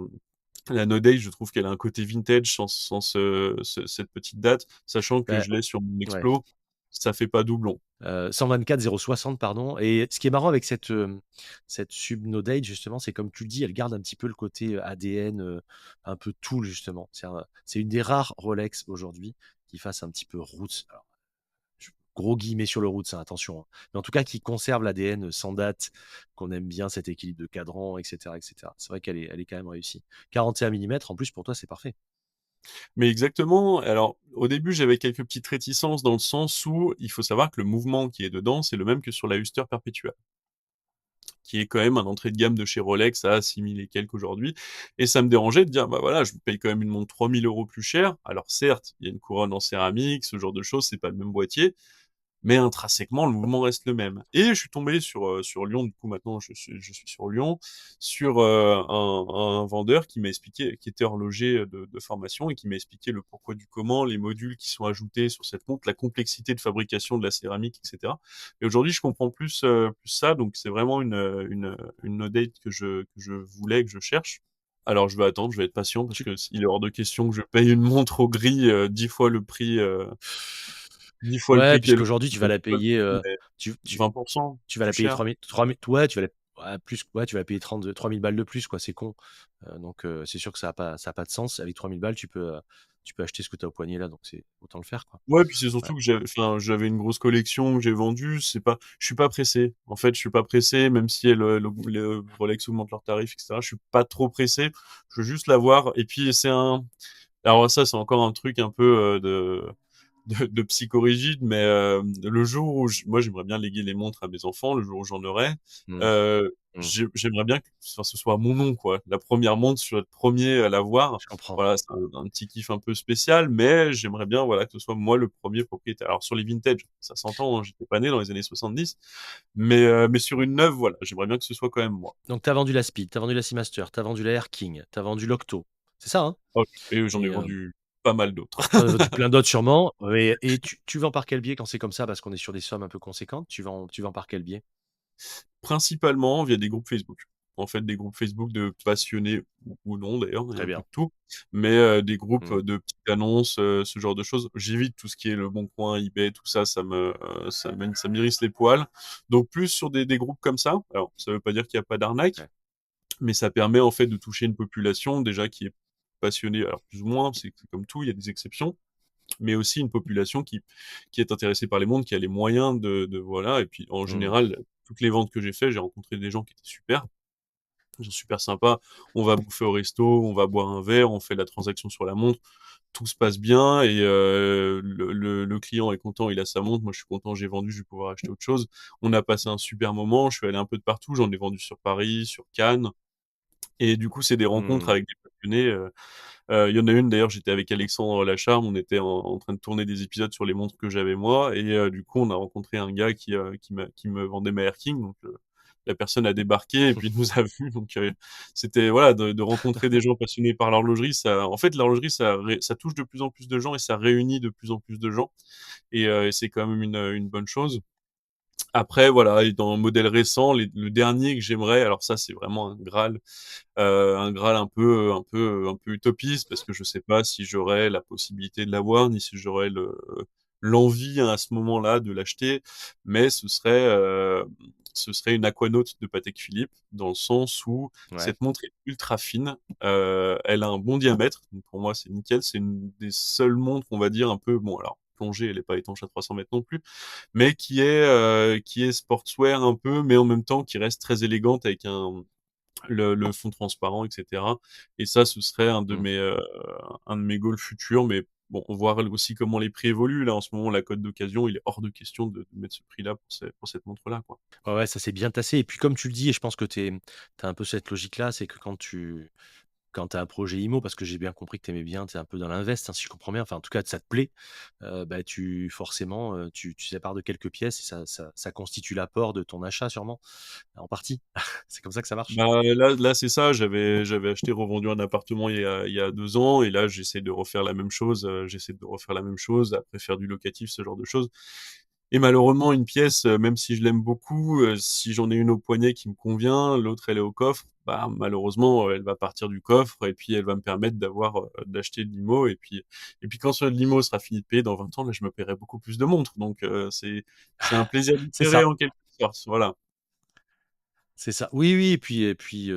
No Date, je trouve qu'elle a un côté vintage sans cette petite date, sachant que Bah, je l'ai sur mon ouais. Explo, ça fait pas doublon. 124 060 pardon. Et ce qui est marrant avec cette Sub No Date justement, c'est comme tu le dis, elle garde un petit peu le côté, ADN, un peu tool justement. C'est une des rares Rolex aujourd'hui qui fasse un petit peu roots. Alors, gros guillemets sur le roots, hein, attention, hein. Mais en tout cas qui conserve l'ADN sans date, qu'on aime bien cet équilibre de cadran et cetera et cetera. C'est vrai elle est quand même réussie. 41 millimètres en plus pour toi, c'est parfait. Mais exactement. Alors, au début, j'avais quelques petites réticences dans le sens où il faut savoir que le mouvement qui est dedans, c'est le même que sur la Huster Perpetual, qui est quand même un entrée de gamme de chez Rolex à 6 000 et quelques aujourd'hui. Et ça me dérangeait de dire, bah voilà, je paye quand même une montre 3 000 € plus cher. Alors certes, il y a une couronne en céramique, ce genre de choses, c'est pas le même boîtier, mais intrinsèquement, le mouvement reste le même. Et je suis tombé sur Lyon, du coup maintenant je suis sur Lyon, sur un vendeur qui m'a expliqué, qui était horloger de formation et qui m'a expliqué le pourquoi du comment, les modules qui sont ajoutés sur cette montre, la complexité de fabrication de la céramique, etc. Et aujourd'hui, je comprends plus ça, donc c'est vraiment une no-date que je voulais, que je cherche. Alors je vais attendre, je vais être patient parce Tu que il est hors de question que je paye une montre au gris 10 fois le prix. 10 fois le Ouais, prix qu'elle puisqu'aujourd'hui tu vas enfin, 10 la fois le payer, prix, mais tu tu 20% tu vas plus la payer cher. 3 000 ouais, tu vas la payer 3 000 balles de plus, quoi, c'est con. Donc c'est sûr que ça a pas de sens. Avec 3 000 balles, tu peux acheter ce que tu as au poignet là, donc c'est autant le faire, quoi. Ouais, puis c'est Ouais. surtout que j'avais une grosse collection que j'ai vendue, je suis pas pressé. En fait, je suis pas pressé, même si le Rolex augmente leurs tarifs, etc. Je suis pas trop pressé. Je veux juste l'avoir. Et puis, alors ça, c'est encore un truc un peu de psychorigide, mais le jour où moi j'aimerais bien léguer les montres à mes enfants, le jour où j'en aurai, Mmh. euh, Mmh. j'aimerais bien que enfin, ce soit mon nom, quoi. La première montre, je suis le premier à l'avoir. Je comprends. Voilà, c'est un petit kiff un peu spécial, mais j'aimerais bien voilà, que ce soit moi le premier propriétaire. Alors sur les vintage, ça s'entend, hein, j'étais pas né dans les années 70, mais sur une neuve, voilà, j'aimerais bien que ce soit quand même moi. Donc tu as vendu la Speed, tu as vendu la Seamaster, tu as vendu la Air King, tu as vendu l'Octo. C'est ça, hein? Oh, et j'en ai Et vendu pas mal d'autres. tu en as vendu plein d'autres sûrement. Et tu vends par quel biais quand c'est comme ça? Parce qu'on est sur des sommes un peu conséquentes. Tu vends par quel biais? Principalement via des groupes Facebook. En fait, des groupes Facebook de passionnés ou non d'ailleurs, il y a Très un peu bien. de tout, mais des groupes Mmh. de petites annonces, ce genre de choses. J'évite tout ce qui est Le Bon Coin, eBay, tout ça, ça m'irrisse les poils. Donc plus sur des groupes comme ça. Alors, ça veut pas dire qu'il n'y a pas d'arnaque, Ouais. mais ça permet en fait de toucher une population déjà qui est passionnée, alors plus ou moins, c'est comme tout, il y a des exceptions, mais aussi une population qui est intéressée par les montres, qui a les moyens voilà. Et puis en Mmh. général, toutes les ventes que j'ai fait, j'ai rencontré des gens qui étaient super, ils sont super sympas. On va bouffer au resto, on va boire un verre, on fait la transaction sur la montre, tout se passe bien et le client est content, il a sa montre, moi je suis content, j'ai vendu, je vais pouvoir acheter autre chose. On a passé un super moment, je suis allé un peu de partout, j'en ai vendu sur Paris, sur Cannes, et du coup c'est des rencontres Mmh. avec des passionnés. Il y en a une d'ailleurs, j'étais avec Alexandre Lacharme, on était en train de tourner des épisodes sur les montres que j'avais moi, et du coup on a rencontré un gars qui me vendait ma Air King, donc la personne a débarqué et puis nous a vus, donc c'était voilà de rencontrer des gens passionnés par l'horlogerie. Ça, en fait, l'horlogerie ça touche de plus en plus de gens et ça réunit de plus en plus de gens, et c'est quand même une bonne chose. Après, voilà, et dans le modèle récent, le dernier que j'aimerais, alors ça, c'est vraiment un Graal un peu utopiste, parce que je sais pas si j'aurais la possibilité de l'avoir, ni si j'aurais l'envie, hein, à ce moment-là de l'acheter, mais ce serait une Aquanaut de Patek Philippe, dans le sens où Ouais. cette montre est ultra fine, elle a un bon diamètre, donc pour moi c'est nickel, c'est une des seules montres, on va dire, un peu, bon alors, plongée, elle est pas étanche à 300 mètres non plus, mais qui est sportswear un peu, mais en même temps qui reste très élégante avec le fond transparent, etc. Et ça, ce serait Mm. un de mes goals futurs, mais bon, on voit aussi comment les prix évoluent. Là, en ce moment, la cote d'occasion, il est hors de question de mettre ce prix-là pour cette montre-là, quoi. Ouais, ouais, ça s'est bien tassé. Et puis, comme tu le dis, et je pense que tu as un peu cette logique-là, c'est que quand tu as un projet IMO, parce que j'ai bien compris que tu aimais bien, tu es un peu dans l'invest, hein, si je comprends bien, enfin, en tout cas, ça te plaît, bah, forcément, tu sépares de quelques pièces et ça constitue l'apport de ton achat, sûrement, en partie. C'est comme ça que ça marche. Bah, là, c'est ça. J'avais acheté, revendu un appartement il y a 2 ans, et là, j'essaie de refaire la même chose. J'essaie de refaire la même chose, après faire du locatif, ce genre de choses. Et malheureusement, une pièce, même si je l'aime beaucoup, si j'en ai une au poignet qui me convient, l'autre elle est au coffre, bah malheureusement, elle va partir du coffre et puis elle va me permettre d'acheter de l'IMO, et puis quand ce l'IMO sera fini de payer dans 20 ans, là je me paierai beaucoup plus de montres. Donc c'est un plaisir C'est différé ça. en quelque sorte. Voilà. C'est ça. Oui, oui, et puis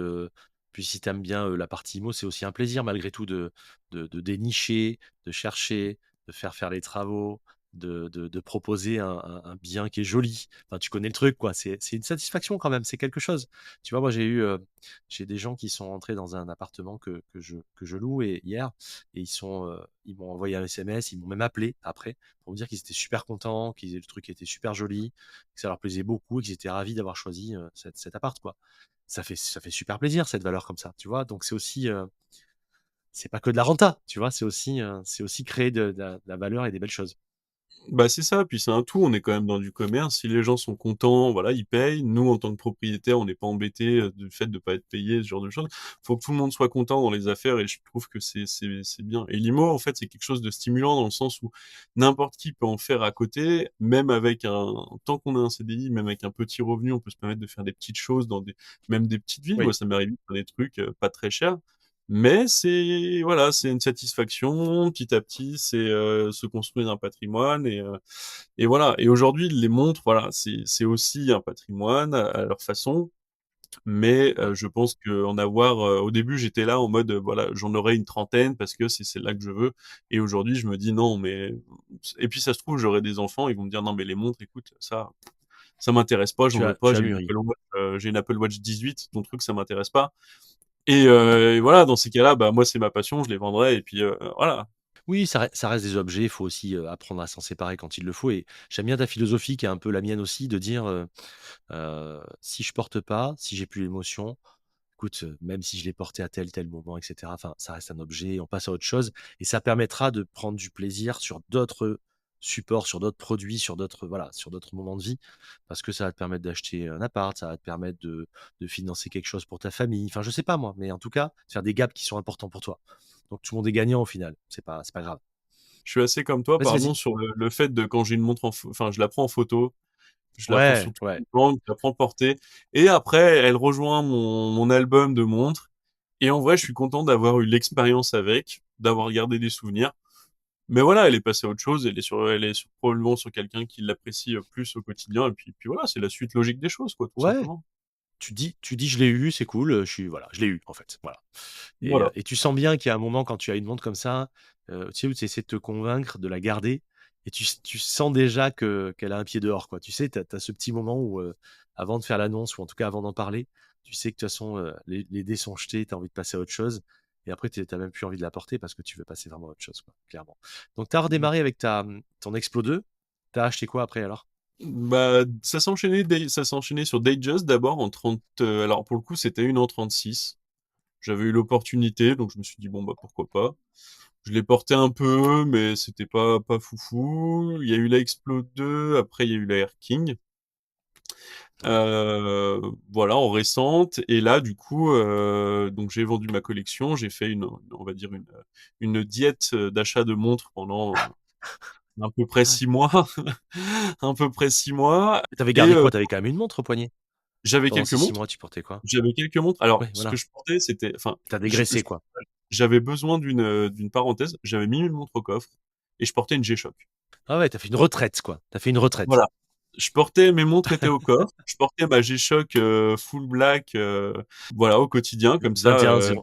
si tu aimes bien, la partie IMO, c'est aussi un plaisir malgré tout de dénicher, de chercher, de faire les travaux, de proposer un bien qui est joli. Enfin, tu connais le truc, quoi. C'est une satisfaction quand même, c'est quelque chose. Tu vois, moi, j'ai des gens qui sont rentrés dans un appartement que je loue hier, et ils m'ont envoyé un SMS, ils m'ont même appelé après pour me dire qu'ils étaient super contents, le truc était super joli, que ça leur plaisait beaucoup et qu'ils étaient ravis d'avoir choisi cet appart, quoi. Ça fait super plaisir, cette valeur comme ça, tu vois. Donc c'est pas que de la renta, tu vois. C'est aussi créer de la valeur et des belles choses. Bah, c'est ça, puis c'est un tout, on est quand même dans du commerce. Si les gens sont contents, voilà, ils payent. Nous, en tant que propriétaire, on n'est pas embêté du fait de pas être payé, ce genre de choses. Faut que tout le monde soit content dans les affaires, et je trouve que c'est bien. Et l'IMO, en fait, c'est quelque chose de stimulant, dans le sens où n'importe qui peut en faire à côté, même avec tant qu'on a un CDI, même avec un petit revenu, on peut se permettre de faire des petites choses même des petites villes. Moi, Oui. ça m'arrive de faire des trucs pas très chers. Mais voilà, c'est une satisfaction. Petit à petit, c'est se construire un patrimoine, et voilà. Et aujourd'hui, les montres, voilà, c'est aussi un patrimoine à leur façon. Mais Mm. je pense qu'en avoir, au début, j'étais là en mode, voilà, j'en aurai une trentaine parce que c'est celle-là que je veux. Et aujourd'hui, je me dis non, mais et puis ça se trouve, j'aurai des enfants, ils vont me dire non, mais les montres, écoute, ça m'intéresse pas, j'en Tu veux as, pas. tu as mûri. J'ai une Apple Watch 18, ton truc, ça m'intéresse pas. Et voilà, dans ces cas-là, bah moi, c'est ma passion, je les vendrai, et puis voilà. Oui, ça reste des objets, il faut aussi apprendre à s'en séparer quand il le faut. Et j'aime bien ta philosophie, qui est un peu la mienne aussi, de dire si je porte pas, si j'ai plus l'émotion, écoute, même si je l'ai porté à tel moment, etc., enfin, ça reste un objet, on passe à autre chose. Et ça permettra de prendre du plaisir sur d'autres supports, sur d'autres produits, voilà, sur d'autres moments de vie, parce que ça va te permettre d'acheter un appart, ça va te permettre de financer quelque chose pour ta famille. Enfin, je sais pas moi, mais en tout cas, faire des gaps qui sont importants pour toi. Donc tout le monde est gagnant au final. C'est pas grave. Je suis assez comme toi, Vas-y, pardon, vas-y. sur le fait de quand j'ai une montre enfin, je la prends en photo, je la pose Ouais, sur tout ouais. le plan, je la prends portée, et après, elle rejoint mon album de montres. Et en vrai, je suis content d'avoir eu l'expérience avec, d'avoir gardé des souvenirs. Mais voilà, elle est passée à autre chose, probablement sur quelqu'un qui l'apprécie plus au quotidien, et puis voilà, c'est la suite logique des choses, quoi, tout Ouais. simplement. Tu dis je l'ai eu, c'est cool, voilà, je l'ai eu en fait, voilà. Et, Voilà. et tu sens bien qu'il y a un moment quand tu as une montre comme ça, tu sais, où tu essaies de te convaincre de la garder, et tu sens déjà qu'elle a un pied dehors, quoi. Tu sais, tu as ce petit moment où, avant de faire l'annonce, ou en tout cas avant d'en parler, tu sais que de toute façon, les dés sont jetés, tu as envie de passer à autre chose, et après, tu n'as même plus envie de la porter parce que tu veux passer vraiment à autre chose, quoi, clairement. Donc, tu as redémarré avec ton Explo 2, tu as acheté quoi après alors? Bah, ça s'est enchaîné sur Datejust d'abord en 30, alors pour le coup, c'était une en 36. J'avais eu l'opportunité, donc je me suis dit: «Bon, bah, pourquoi pas?» Je l'ai porté un peu, mais c'était pas foufou. Il y a eu la Explo 2, après il y a eu la Air King. Ouais. Voilà, en récente. Et là, du coup, donc j'ai vendu ma collection. J'ai fait on va dire une diète d'achat de montres pendant à peu près 6 mois. À peu près 6 mois. Et tu avais Et gardé quoi? Tu avais quand même une montre au poignet? j'avais Pendant quelques ces 6 montres. mois, tu portais quoi? J'avais quelques montres. Alors, Oui, ce que voilà. je portais, c'était, enfin, Tu as dégraissé, quoi. j'avais besoin d'une parenthèse. J'avais mis une montre au coffre et je portais une G-Shock. Ah ouais, tu as fait une retraite, quoi. Tu as fait une retraite. Voilà. Mes montres étaient au coffre. Je portais ma G-Shock full black, voilà, au quotidien, comme Une ça. 21-0.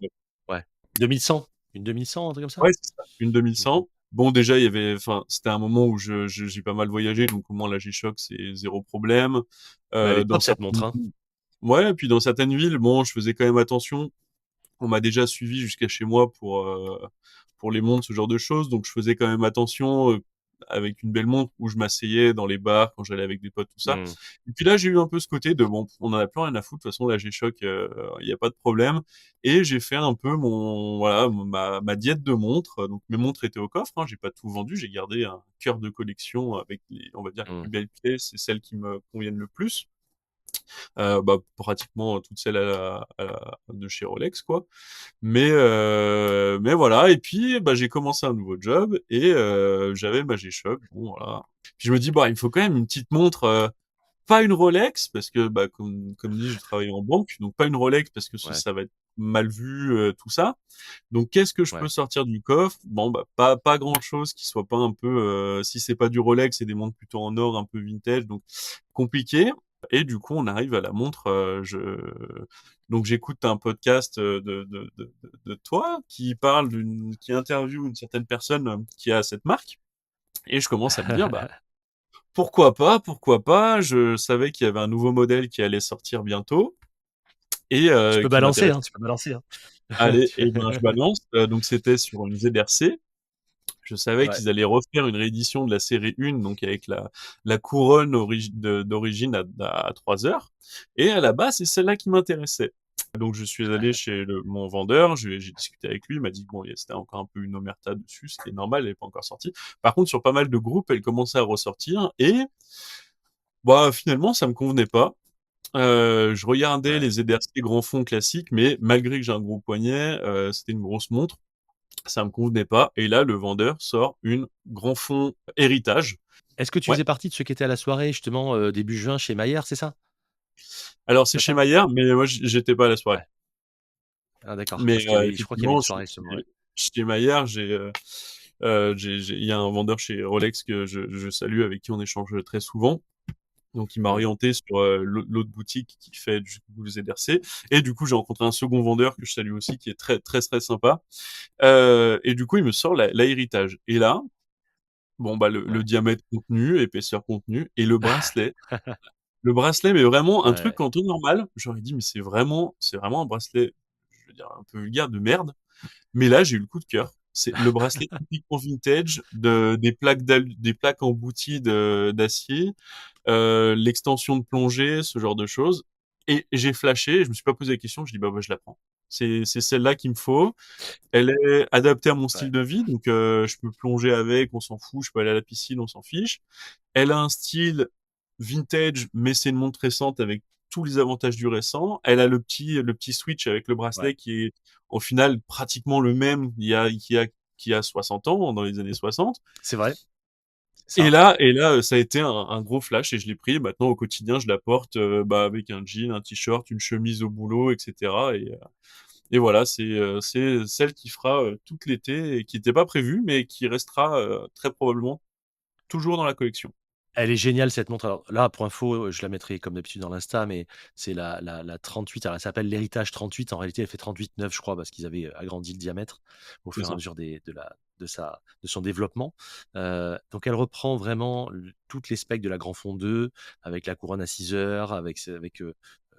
Ouais. 2100? Une 2100, un truc comme ça? Ouais, c'est ça, une Mmh. 2100. Bon, déjà, enfin, c'était un moment où j'ai pas mal voyagé, donc au moins la G-Shock, c'est zéro problème. Mais elle est Dans top cette certaines montre, hein. Ouais, et puis dans certaines villes, bon, je faisais quand même attention. On m'a déjà suivi jusqu'à chez moi pour les montres, ce genre de choses. Donc, je faisais quand même attention avec une belle montre où je m'asseyais dans les bars quand j'allais avec des potes, tout ça. Mmh. Et puis là, j'ai eu un peu ce côté de bon, on en a plus rien à foutre. De toute façon, la G-Shock, il n'y a pas de problème. Et j'ai fait un peu ma diète de montres. Donc, mes montres étaient au coffre, hein. J'ai pas tout vendu. J'ai gardé un cœur de collection avec on va dire, les Mmh. plus belles pièces et celles qui me conviennent le plus. Bah, pratiquement toutes celles de chez Rolex, quoi. Mais voilà. Et puis, bah, j'ai commencé un nouveau job et j'avais ma G-Shock. Bon, voilà. Puis je me dis, bah, il me faut quand même une petite montre, pas une Rolex, parce que, bah, comme dit, je travaille en banque, donc pas une Rolex parce que Ouais, ça va être mal vu, tout ça. Donc, qu'est-ce que je peux ouais. sortir du coffre? Bon, bah, pas grand-chose qui soit pas un peu, si c'est pas du Rolex, c'est des montres plutôt en or, un peu vintage, donc compliqué. Et du coup, on arrive à la montre. Donc, j'écoute un podcast de toi qui interviewe une certaine personne qui a cette marque. Et je commence à me dire, bah, pourquoi pas, pourquoi pas. Je savais qu'il y avait un nouveau modèle qui allait sortir bientôt et Tu peux qui balancer, m'intéressait. hein, tu peux balancer, hein. Allez, Tu et ben, je balance. Donc, c'était sur une ZRC. Je savais Ouais. qu'ils allaient refaire une réédition de la série 1, donc avec la couronne d'origine à 3 heures. Et à la base, c'est celle-là qui m'intéressait. Donc je suis allé chez mon vendeur, j'ai discuté avec lui, il m'a dit que bon, c'était encore un peu une omerta dessus, ce qui est normal, elle n'est pas encore sortie. Par contre, sur pas mal de groupes, elle commençait à ressortir et bah finalement, ça me convenait pas. Je regardais Ouais. les ZRC grand fond classiques, mais malgré que j'ai un gros poignet, c'était une grosse montre. Ça me convenait pas. Et là, le vendeur sort une grand fond héritage. Est-ce que tu Ouais. faisais partie de ceux qui étaient à la soirée justement, début juin chez Mayer, c'est ça? Alors, C'est c'est pas chez ça? Maillard, mais moi, j'étais pas à la soirée. Ouais. Ah d'accord, Mais parce qu'il y avait je crois qu'il y avait une effectivement, soirée justement, ouais. chez Maillard, il y a un vendeur chez Rolex que je salue, avec qui on échange très souvent. Donc, il m'a Mmh. orienté sur l'autre boutique qui fait du coup le ZRC. Et du coup, j'ai rencontré un second vendeur que je salue aussi, qui est très très très sympa. Et du coup, il me sort la héritage. Et là, bon, bah, le Ouais. diamètre contenu, épaisseur contenue, et le bracelet. Le bracelet, mais vraiment un truc Ouais. en temps normal, j'aurais dit: «Mais c'est vraiment un bracelet, je veux dire, un peu vulgaire, de merde». Mais là, j'ai eu le coup de cœur. C'est le bracelet typiquement vintage, des plaques embouties d'acier, l'extension de plongée, ce genre de choses. Et j'ai flashé, je me suis pas posé la question, je dis: «Bah, je la prends». C'est celle-là qu'il me faut. Elle est adaptée à mon style Ouais. de vie, donc je peux plonger avec, on s'en fout, je peux aller à la piscine, on s'en fiche. Elle a un style vintage, mais c'est une montre récente avec tous les avantages du récent. Elle a le petit switch avec le Ouais. bracelet qui est au final pratiquement le même qu'il y a 60 ans, dans les années 60. C'est vrai, c'est Et ça. là, ça a été un gros flash et je l'ai pris. Maintenant, au quotidien, je la porte bah, avec un jean, un t-shirt, une chemise au boulot, etc. Et voilà, c'est celle qui fera tout l'été et qui n'était pas prévue, mais qui restera très probablement toujours dans la collection. Elle est géniale cette montre. Alors là, pour info, je la mettrai comme d'habitude dans l'Insta, mais c'est la 38. Alors elle s'appelle l'Héritage 38. En réalité, elle fait 38,9 je crois, parce qu'ils avaient agrandi le diamètre au C'est fur et à ça. mesure de son développement. Donc elle reprend vraiment toutes les specs de la Grand Fond 2, avec la couronne à 6 heures, avec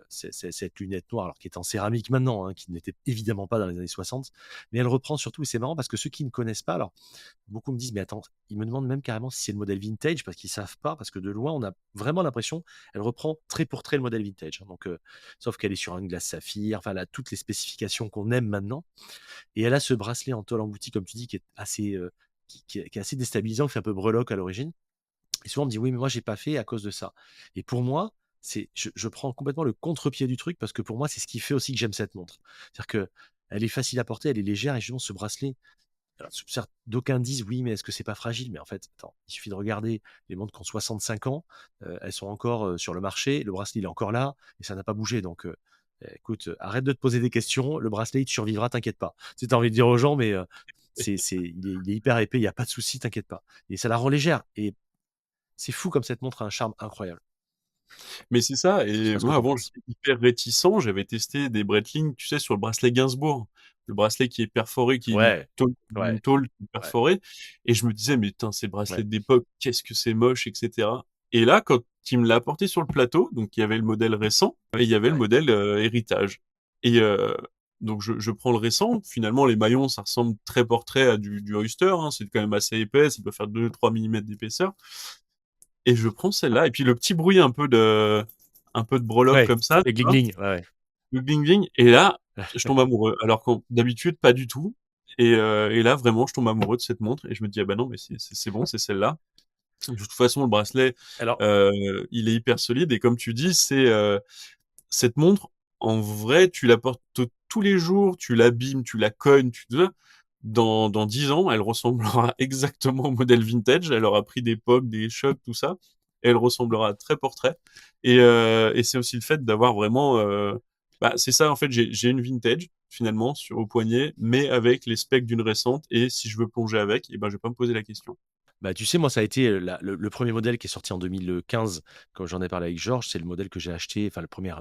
cette lunette noire, alors qui est en céramique maintenant, hein, qui n'était évidemment pas dans les années 60, mais elle reprend surtout, et c'est marrant parce que ceux qui ne connaissent pas, alors beaucoup me disent, mais attends, ils me demandent même carrément si c'est le modèle vintage parce qu'ils savent pas, parce que de loin, on a vraiment l'impression, elle reprend trait pour trait le modèle vintage, hein. Donc, sauf qu'elle est sur une glace saphir, enfin, elle a toutes les spécifications qu'on aime maintenant. Et elle a ce bracelet en tôle englouti, comme tu dis, qui est assez, qui est assez déstabilisant, qui fait un peu breloque à l'origine. Et souvent, on me dit, oui, mais moi, j'ai pas fait à cause de ça. Et pour moi, je prends complètement le contre-pied du truc parce que pour moi, c'est ce qui fait aussi que j'aime cette montre. C'est-à-dire que elle est facile à porter, elle est légère et justement, ce bracelet, alors, certes, d'aucuns disent oui, mais est-ce que c'est pas fragile? Mais en fait, attends, il suffit de regarder les montres qui ont 65 ans, elles sont encore sur le marché, le bracelet il est encore là et ça n'a pas bougé. Donc, écoute, arrête de te poser des questions, le bracelet il te survivra, t'inquiète pas. Tu as envie de dire aux gens, mais il est hyper épais, il n'y a pas de souci, t'inquiète pas. Et ça la rend légère. Et c'est fou comme cette montre a un charme incroyable. Mais c'est ça, Je sais et pas ce que moi t'en avant penses. j'étais hyper réticent, j'avais testé des Breitling, tu sais, sur le bracelet Gainsbourg, le bracelet qui est perforé, qui est Ouais, une ouais, tôle ouais, perforée, et je me disais: «Mais putain, ces ouais, bracelets d'époque, qu'est-ce que c'est moche» et cetera. Et là, quand il me l'a apporté sur le plateau, donc il y avait le modèle récent et il y avait le ouais, modèle, héritage, et donc je prends le récent, finalement les maillons, ça ressemble très portrait à du Oyster, hein, c'est quand même assez épais, ça doit faire 2-3 millimètres d'épaisseur, et je prends celle-là, et puis le petit bruit un peu de breloque ouais. comme ça, Les tu vois, gling-gling, ouais, le bling bling, et là, je ouais. tombe amoureux. Alors que d'habitude, pas du tout. Et là, vraiment, je tombe amoureux de cette montre et je me dis, ah bah non, mais c'est bon, c'est celle-là. De toute façon, le bracelet, Alors, il est hyper solide, et comme tu dis, cette montre, en vrai, tu la portes tous les jours, tu l'abîmes, tu la cognes, dans 10 ans, elle ressemblera exactement au modèle vintage. Elle aura pris d'époque, des chocs, tout ça. Et elle ressemblera très portrait. Et c'est aussi le fait d'avoir vraiment, bah, c'est ça, en fait, j'ai une vintage, finalement, au poignet, mais avec les specs d'une récente. Et si je veux plonger avec, eh ben, je vais pas me poser la question. bah, tu sais, moi, ça a été le premier modèle qui est sorti en 2015, quand j'en ai parlé avec Georges. C'est le modèle que j'ai acheté, enfin, le premier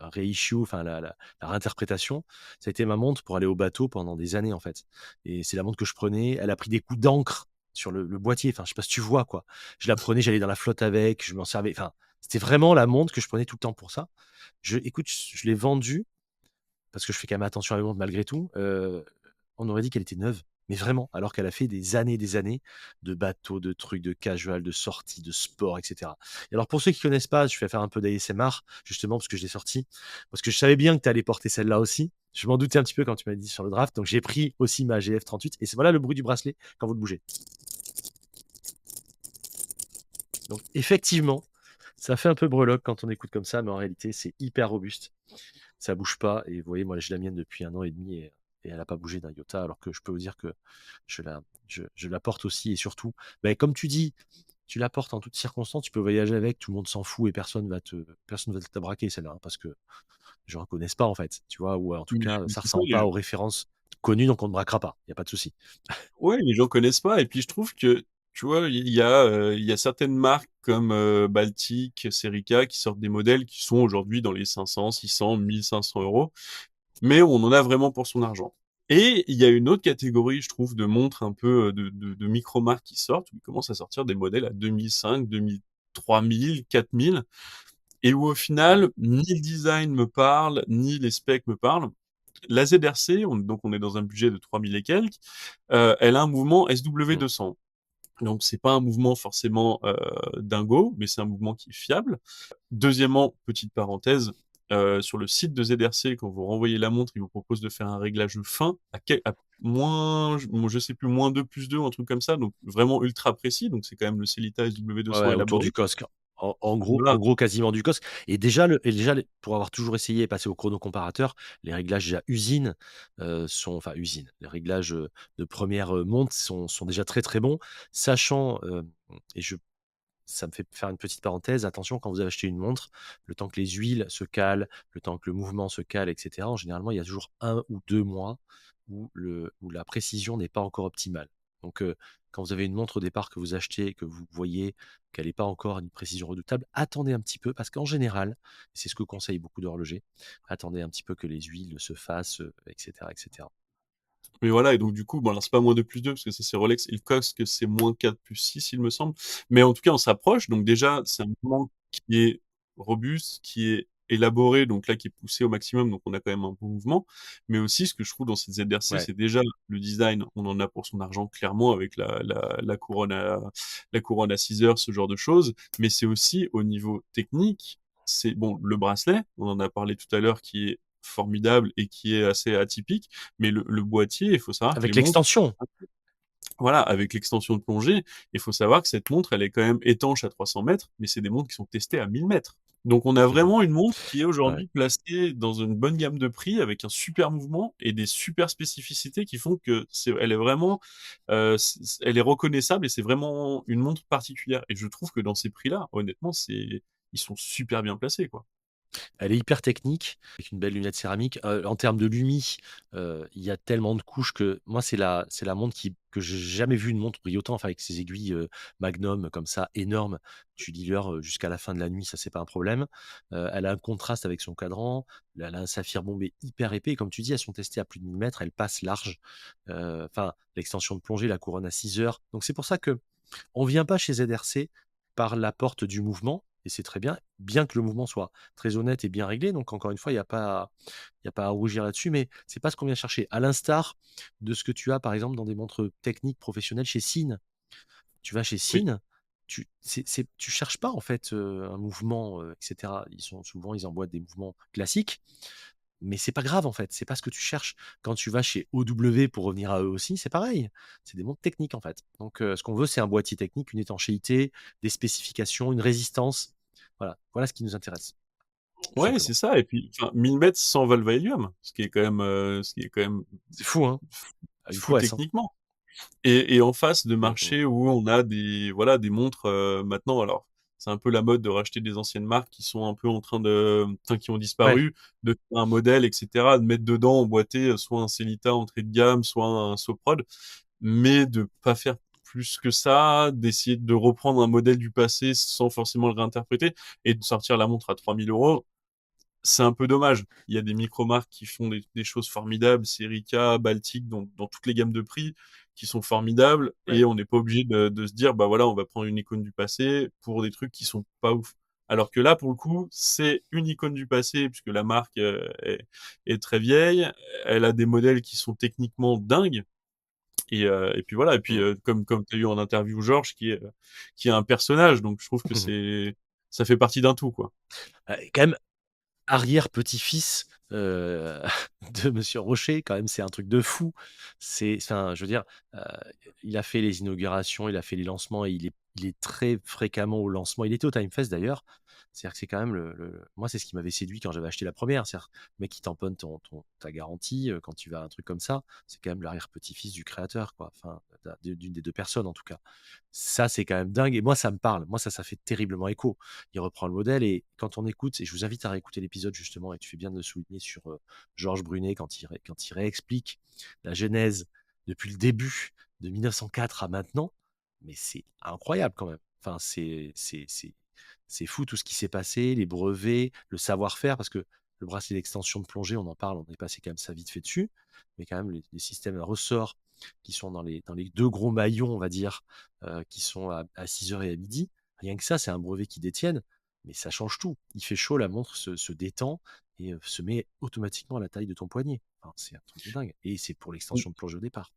reissue, enfin, la réinterprétation. Ça a été ma montre pour aller au bateau pendant des années, en fait. Et c'est la montre que je prenais. Elle a pris des coups d'encre sur le boîtier. Enfin, je sais pas si tu vois, quoi. Je la prenais, j'allais dans la flotte avec, je m'en servais. Enfin, c'était vraiment la montre que je prenais tout le temps pour ça. Écoute, je l'ai vendue parce que je fais quand même attention à mes montres malgré tout. On aurait dit qu'elle était neuve, mais vraiment, alors qu'elle a fait des années de bateaux, de trucs, de casual, de sorties, de sport, etc. Et alors, pour ceux qui connaissent pas, je vais faire un peu d'ASMR, justement, parce que je l'ai sorti, parce que je savais bien que tu allais porter celle-là aussi. Je m'en doutais un petit peu quand tu m'as dit sur le draft, donc j'ai pris aussi ma GF38, et c'est voilà le bruit du bracelet quand vous le bougez. Donc, effectivement, ça fait un peu breloque quand on écoute comme ça, mais en réalité, c'est hyper robuste. Ça bouge pas. Et vous voyez, moi, j'ai la mienne depuis 1 an et demi et elle n'a pas bougé d'un iota, alors que je peux vous dire que je la porte aussi. Et surtout, ben, comme tu dis, tu la portes en toutes circonstances, tu peux voyager avec, tout le monde s'en fout et personne va te braquer celle-là, hein, parce que les gens ne connaissent pas en fait, tu vois, ou en tout Mais, cas, mais ça c'est ça, ressemble pas aux références connues, donc on ne braquera pas, il n'y a pas de souci. ouais, les gens connaissent pas. Et puis je trouve que, tu vois, il y a certaines marques comme Baltic, Serica, qui sortent des modèles qui sont aujourd'hui dans les 500, 600, 1 500 euros, mais on en a vraiment pour son argent. Et il y a une autre catégorie, je trouve, de montres un peu de micro-marques qui sortent, où ils commencent à sortir des modèles à 2005, 2000, 3000, 4000, et où au final, ni le design me parle, ni les specs me parlent. La ZRC, donc on est dans un budget de 3000 et quelques, elle a un mouvement Mm. SW200. Donc c'est pas un mouvement forcément dingo, mais c'est un mouvement qui est fiable. Deuxièmement, petite parenthèse, sur le site de ZRC, quand vous renvoyez la montre, il vous propose de faire un réglage fin à moins, je sais plus, -2, +2, un truc comme ça, donc vraiment ultra précis. Donc c'est quand même le Cellita SW200 Ouais, autour élaboré. du COSC. Voilà. En gros, quasiment du COSC. Et déjà, pour avoir toujours essayé et passé au chrono comparateur, les réglages déjà usine enfin usine, les réglages de première montre sont déjà très très bons, sachant, et ça me fait faire une petite parenthèse, attention quand vous avez acheté une montre, le temps que les huiles se calent, le temps que le mouvement se cale, etc. Généralement, il y a toujours 1 ou 2 mois où la précision n'est pas encore optimale. Donc, quand vous avez une montre au départ que vous achetez et que vous voyez qu'elle n'est pas encore à une précision redoutable, attendez un petit peu parce qu'en général, c'est ce que conseillent beaucoup d'horlogers, attendez un petit peu que les huiles se fassent, etc., etc. Mais voilà, et donc du coup, bon, alors c'est pas -2 +2, parce que ça c'est Rolex, et le COSC c'est -4 +6, il me semble. Mais en tout cas, on s'approche. Donc déjà, c'est un mouvement qui est robuste, qui est élaboré, donc là qui est poussé au maximum, donc on a quand même un bon mouvement. Mais aussi ce que je trouve dans cette ZRC, Ouais. c'est déjà le design, on en a pour son argent clairement avec la couronne à 6 heures, ce genre de choses. Mais c'est aussi au niveau technique, c'est bon, le bracelet, on en a parlé tout à l'heure, qui est formidable et qui est assez atypique, mais le boîtier, il faut savoir que les Avec montres, l'extension. voilà, avec l'extension de plongée, il faut savoir que cette montre, elle est quand même étanche à 300 mètres, mais c'est des montres qui sont testées à 1000 mètres. Donc on a vraiment une montre qui est Ouais. aujourd'hui placée dans une bonne gamme de prix avec un super mouvement et des super spécificités qui font que elle est vraiment, elle est reconnaissable et c'est vraiment une montre particulière. Et je trouve que dans ces prix-là, honnêtement, ils sont super bien placés, quoi. Elle est hyper technique, avec une belle lunette céramique. En termes de lumi, il y a tellement de couches que moi, c'est la montre que j'ai jamais vu une montre briller autant, enfin avec ses aiguilles, Magnum comme ça, énormes. Tu lis l'heure, jusqu'à la fin de la nuit, ça, c'est pas un problème. Elle a un contraste avec son cadran. Elle a un saphir bombé hyper épais. Comme tu dis, elles sont testées à plus de 1000 mètres, elles passent large. Enfin, l'extension de plongée, la couronne à 6 heures. Donc c'est pour ça que on vient pas chez ZRC par la porte du mouvement, et c'est très bien que le mouvement soit très honnête et bien réglé. Donc, encore une fois, il y a pas à rougir là-dessus, mais c'est pas ce qu'on vient chercher. À l'instar de ce que tu as, par exemple, dans des montres techniques professionnelles chez Sinn. Tu vas chez Oui. Sinn, tu cherches pas, en fait, un mouvement, etc. Souvent, ils emboîtent des mouvements classiques. Mais c'est pas grave en fait, c'est pas ce que tu cherches. Quand tu vas chez OW pour revenir à eux aussi, c'est pareil. C'est des montres techniques en fait. Donc ce qu'on veut, c'est un boîtier technique, une étanchéité, des spécifications, une résistance. Voilà ce qui nous intéresse, tout Ouais, simplement. c'est ça. Et puis, enfin, 1000 mètres sans valve à hélium, ce qui est quand même C'est fou, hein? Une fou prouesse, hein. techniquement. Et en face de Mmh mh. marché où on a voilà, des montres, maintenant, alors, c'est un peu la mode de racheter des anciennes marques qui sont un peu en train enfin, qui ont Ouais, disparu, de faire un modèle, etc., de mettre dedans emboîté, soit un Cellita entrée de gamme, soit un Soprod, mais de pas faire plus que ça, d'essayer de reprendre un modèle du passé sans forcément le réinterpréter et de sortir la montre à 3000 euros. C'est un peu dommage. Il y a des micro-marques qui font des choses formidables, Serica, Baltic, dans toutes les gammes de prix, qui sont formidables, ouais. et on n'est pas obligé de se dire, bah voilà, on va prendre une icône du passé pour des trucs qui sont pas ouf. Alors que là, pour le coup, c'est une icône du passé, puisque la marque est très vieille, elle a des modèles qui sont techniquement dingues, et puis voilà, et puis Mmh. comme tu as eu en interview Georges, qui est un personnage, donc je trouve que ça fait partie d'un tout, quoi. Quand même arrière-petit-fils, de monsieur Rocher, quand même, c'est un truc de fou. Enfin, je veux dire, heu, il a fait les inaugurations, il a fait les lancements et il est très fréquemment au lancement. Il était au Timefest d'ailleurs. C'est-à-dire que c'est quand même moi, c'est ce qui m'avait séduit quand j'avais acheté la première. C'est-à-dire, le mec qui tamponne ta garantie, quand tu vas à un truc comme ça, c'est quand même l'arrière-petit-fils du créateur, quoi. Enfin, d'une des 2 personnes, en tout cas. Ça, c'est quand même dingue et moi, ça me parle. Moi, ça fait terriblement écho. Il reprend le modèle et quand on écoute, et je vous invite à réécouter l'épisode justement, et tu fais bien de le souligner sur Georges Brunet quand il réexplique la genèse depuis le début de 1904 à maintenant, mais c'est incroyable quand même. Enfin, c'est fou tout ce qui s'est passé, les brevets, le savoir-faire, parce que le bracelet d'extension de plongée, on en parle, on est passé quand même ça vite fait dessus, mais quand même les systèmes à ressort qui sont dans les deux gros maillons, on va dire, qui sont à 6 heures et à midi, rien que ça, c'est un brevet qu'ils détiennent, mais ça change tout. Il fait chaud, la montre se détend et se met automatiquement à la taille de ton poignet. Enfin, c'est un truc de dingue. Et c'est pour l'extension de plongée au départ.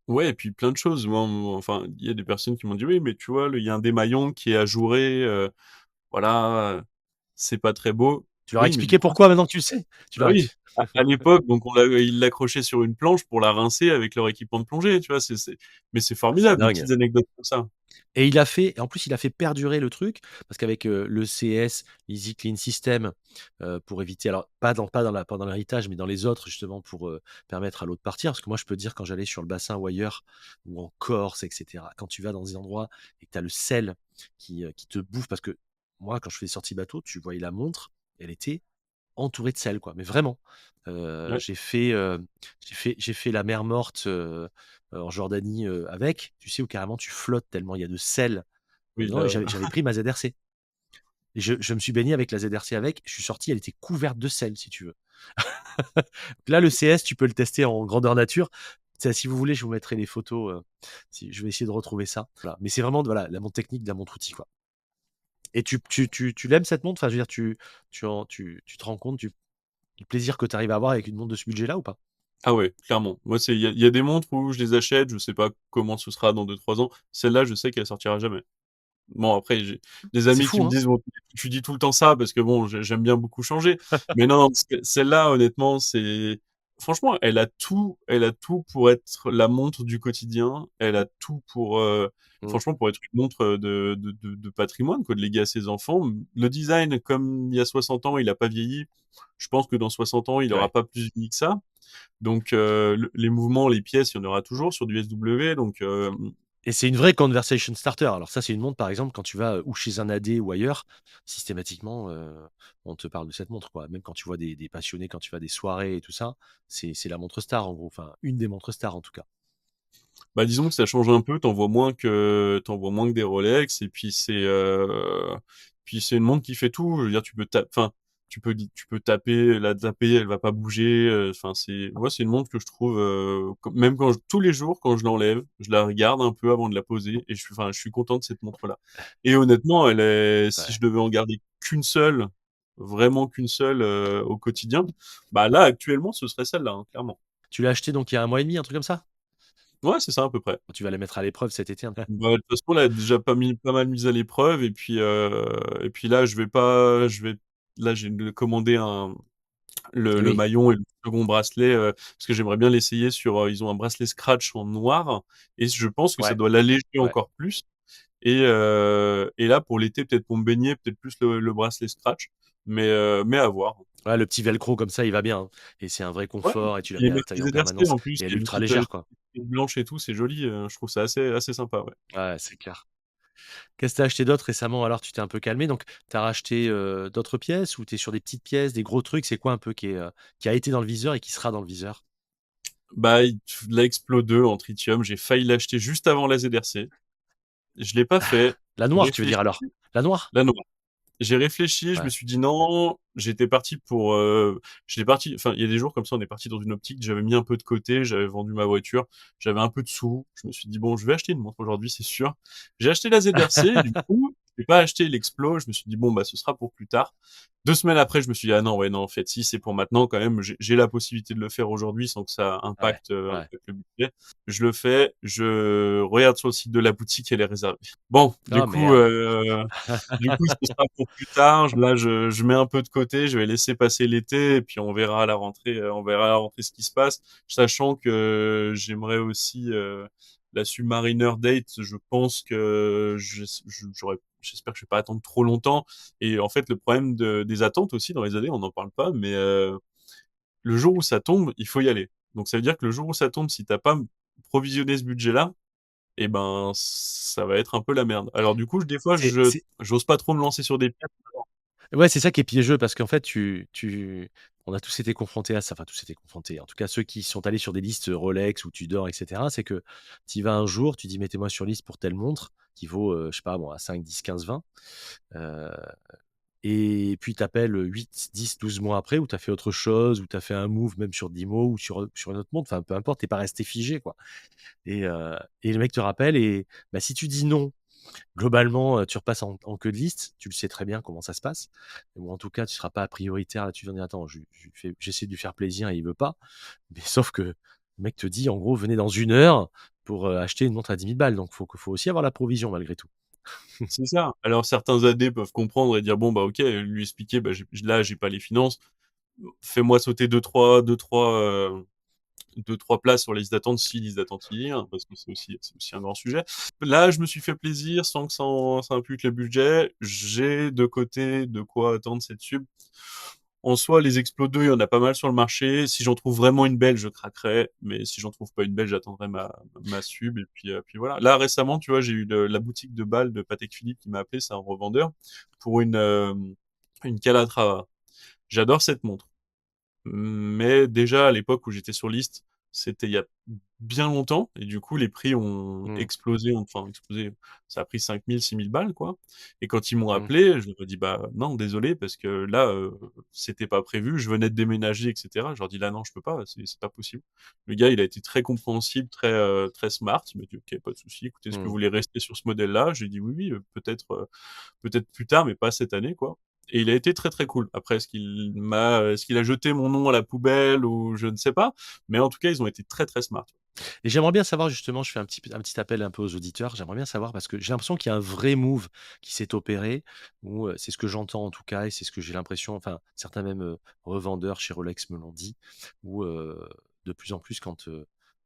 Ouais, et puis plein de choses. Enfin, il y a des personnes qui m'ont dit, oui, mais tu vois, il y a un démaillon qui est ajouré, voilà, c'est pas très beau. Tu leur as Oui, mais du expliqué coup, pourquoi maintenant que tu le sais. Tu bah leur as oui, à l'époque, donc ils l'accrochaient sur une planche pour la rincer avec leur équipement de plongée, tu vois, mais c'est c'est formidable, des dingue. petites anecdotes comme ça. Et en plus, il a fait perdurer le truc, parce qu'avec le CS, l'Easy Clean System, pour éviter, alors pas dans l'héritage, mais dans les autres, justement, pour permettre à l'eau de partir. Parce que moi, je peux te dire, quand j'allais sur le bassin ou ailleurs, ou en Corse, etc., quand tu vas dans des endroits et que tu as le sel qui te bouffe, parce que moi, quand je fais des sorties bateau, tu voyais la montre, elle était entourée de sel, quoi, mais vraiment. Ouais, J'ai fait la mer Morte, en Jordanie, avec, tu sais, où carrément tu flottes tellement il y a de sel oui, dedans, et là, j'avais pris ma ZRC et je me suis baigné avec la ZRC avec, je suis sorti, elle était couverte de sel, si tu veux. Là, le CS, tu peux le tester en grandeur nature. Si vous voulez, je vous mettrai les photos, je vais essayer de retrouver ça. Voilà. Mais c'est vraiment, voilà, la montre technique de la montre outil, quoi. Et tu l'aimes cette montre? Enfin, je veux dire, tu te rends compte du plaisir que tu arrives à avoir avec une montre de ce budget-là ou pas? Ah ouais, clairement. Moi, il y a des montres où je les achète, je sais pas comment ce sera dans 2-3 ans. Celle-là, je sais qu'elle sortira jamais. Bon, après, j'ai des C'est amis qui fou, me hein? disent: «Bon, tu dis tout le temps ça», parce que bon, j'aime bien beaucoup changer. Mais non, non, celle-là, honnêtement, c'est franchement, elle a tout pour être la montre du quotidien. Elle a tout pour, Mmh. franchement, pour être une montre, de patrimoine, quoi, de léguer à ses enfants. Le design, comme il y a 60 ans, il a pas vieilli. Je pense que dans 60 ans, il aura Ouais. pas plus vieilli que ça. Donc, les mouvements, les pièces, il y en aura toujours sur du SW. Donc, Et c'est une vraie conversation starter. Alors ça, c'est une montre, par exemple, quand tu vas, ou chez un AD ou ailleurs, systématiquement, on te parle de cette montre, quoi. Même quand tu vois des passionnés, quand tu vas à des soirées et tout ça, c'est la montre star, en gros. Enfin, une des montres stars, en tout cas. bah, disons que ça change un peu, t'en vois moins que des Rolex, et puis c'est une montre qui fait tout. Je veux dire, enfin, tu peux taper, elle va pas bouger. Enfin, c'est une montre que je trouve, même tous les jours, quand je l'enlève, je la regarde un peu avant de la poser, et je suis content de cette montre-là. Et honnêtement, si Ouais. je devais en garder qu'une seule, vraiment qu'une seule, au quotidien, bah là, actuellement, ce serait celle-là, hein, clairement. Tu l'as acheté donc il y a un mois et demi, un truc comme ça? Ouais, c'est ça à peu près. Tu vas la mettre à l'épreuve cet été, un peu? Bah, de toute façon, elle a déjà pas mal mise à l'épreuve, et puis là, là, j'ai commandé Eh le oui, maillon et le second bracelet, parce que j'aimerais bien l'essayer ils ont un bracelet scratch en noir, et je pense que ça ouais, doit l'alléger ouais. encore plus. Et là, pour l'été, peut-être pour me baigner, peut-être plus le bracelet scratch, mais à voir. Ouais, le petit velcro comme ça, il va bien, hein. Et c'est un vrai Ouais, confort et tu la il est mets à l'intérieur en maîtrisé d'Hercé permanence en plus, et elle il est y a une ultra petite, légère, quoi. blanche et tout, c'est joli. Je trouve ça assez sympa, ouais. Ouais, c'est clair. Qu'est-ce que tu as acheté d'autre récemment alors? Tu t'es un peu calmé, donc tu as racheté, d'autres pièces ou tu es sur des petites pièces, des gros trucs? C'est quoi un peu qui a été dans le viseur et qui sera dans le viseur? Bah, la Explo 2 en tritium, j'ai failli l'acheter juste avant la ZRC. Je l'ai pas fait. La J'ai noire, tu veux dire réfléchi. alors? La noire? La noire. J'ai réfléchi, je me Ouais. suis dit non. J'étais parti. Enfin, il y a des jours comme ça, on est parti dans une optique. J'avais mis un peu de côté, j'avais vendu ma voiture, j'avais un peu de sous. Je me suis dit bon, je vais acheter une montre aujourd'hui, c'est sûr. J'ai acheté la ZRC, et du coup, j'ai pas acheté l'Explo. Je me suis dit bon, bah, ce sera pour plus tard. 2 semaines après, je me suis dit ah non, ouais, non, en fait, si c'est pour maintenant, quand même, j'ai la possibilité de le faire aujourd'hui sans que ça Ouais, ouais. impacte le budget. Je le fais, je regarde sur le site de la boutique, elle est réservée. Bon, du Ah coup, merde! ce sera pour plus tard. Là, je mets un peu de côté, je vais laisser passer l'été, et puis on verra à la rentrée ce qui se passe, sachant que j'aimerais aussi, la Submariner Date. Je pense que j'espère que je vais pas attendre trop longtemps. Et en fait, le problème des attentes aussi dans les années, on n'en parle pas, mais le jour où ça tombe, il faut y aller. Donc ça veut dire que le jour où ça tombe, si t'as pas provisionné ce budget-là, et ben ça va être un peu la merde. Alors du coup, des fois, C'est c'est j'ose pas trop me lancer sur des pièces. Ouais, c'est ça qui est piégeux parce qu'en fait, on a tous été confrontés à ça, enfin tous été confrontés, en tout cas ceux qui sont allés sur des listes Rolex où tu dors et cetera, c'est que tu y vas un jour, tu dis: «Mettez-moi sur liste pour telle montre», qui vaut, je sais pas moi, 5, 10, 15, 20, heu et puis tu appelles, 8, 10, 12 mois après où tu as fait autre chose, où tu as fait un move même sur Dimo ou sur une autre montre, enfin peu importe, tu es pas resté figé, quoi. Et le mec te rappelle et bah, si tu dis non, globalement, tu repasses en queue de liste, tu le sais très bien comment ça se passe, ou en tout cas, tu seras pas prioritaire là, tu vas dire: «Attends, j'essaie de lui faire plaisir et il veut pas». Mais sauf que le mec te dit, en gros: «Venez dans 1 heure pour, acheter une montre à 10 000 balles», donc faut aussi avoir la provision malgré tout. C'est ça. Alors certains AD peuvent comprendre et dire bon bah OK, lui expliquer bah j'ai pas les finances. Fais-moi sauter deux trois places sur la liste d'attente, si liste d'attente il y a, hein, parce que c'est aussi un grand sujet. Là, je me suis fait plaisir sans que ça impute le budget. J'ai de côté de quoi attendre cette sub. En soi, les Explo 2, il y en a pas mal sur le marché. Si j'en trouve vraiment une belle, je craquerai. Mais si j'en trouve pas une belle, j'attendrai ma sub. Et puis voilà. Là, récemment, tu vois, j'ai eu la boutique de Bâle de Patek Philippe qui m'a appelé, c'est un revendeur, pour une Calatrava. J'adore cette montre. Mais déjà, à l'époque où j'étais sur liste, c'était il y a bien longtemps et du coup, les prix ont Mmh. explosé, enfin explosé, ça a pris 5 000, 6 000 balles, quoi. Et quand ils m'ont Mmh. appelé, je leur ai dit: «Bah non, désolé parce que là, c'était pas prévu, je venais de déménager et cetera». Je leur dis: «Là, non, je peux pas, c'est pas possible». Le gars, il a été très compréhensible, très smart. Il m'a dit: «OK, pas de souci. Écoutez, est-ce que vous Mmh. voulez rester sur ce modèle-là?» J'ai dit: «Oui, oui, peut-être plus tard, mais pas cette année, quoi». Et il a été très, très cool. Après, est-ce qu'il a jeté mon nom à la poubelle ou je ne sais pas, mais en tout cas, ils ont été très, très smart. Et j'aimerais bien savoir justement, je fais un petit appel un peu aux auditeurs, j'aimerais bien savoir parce que j'ai l'impression qu'il y a un vrai move qui s'est opéré ou c'est ce que j'entends en tout cas et c'est ce que j'ai l'impression, enfin certains même, revendeurs chez Rolex me l'ont dit, où, de plus en plus quand,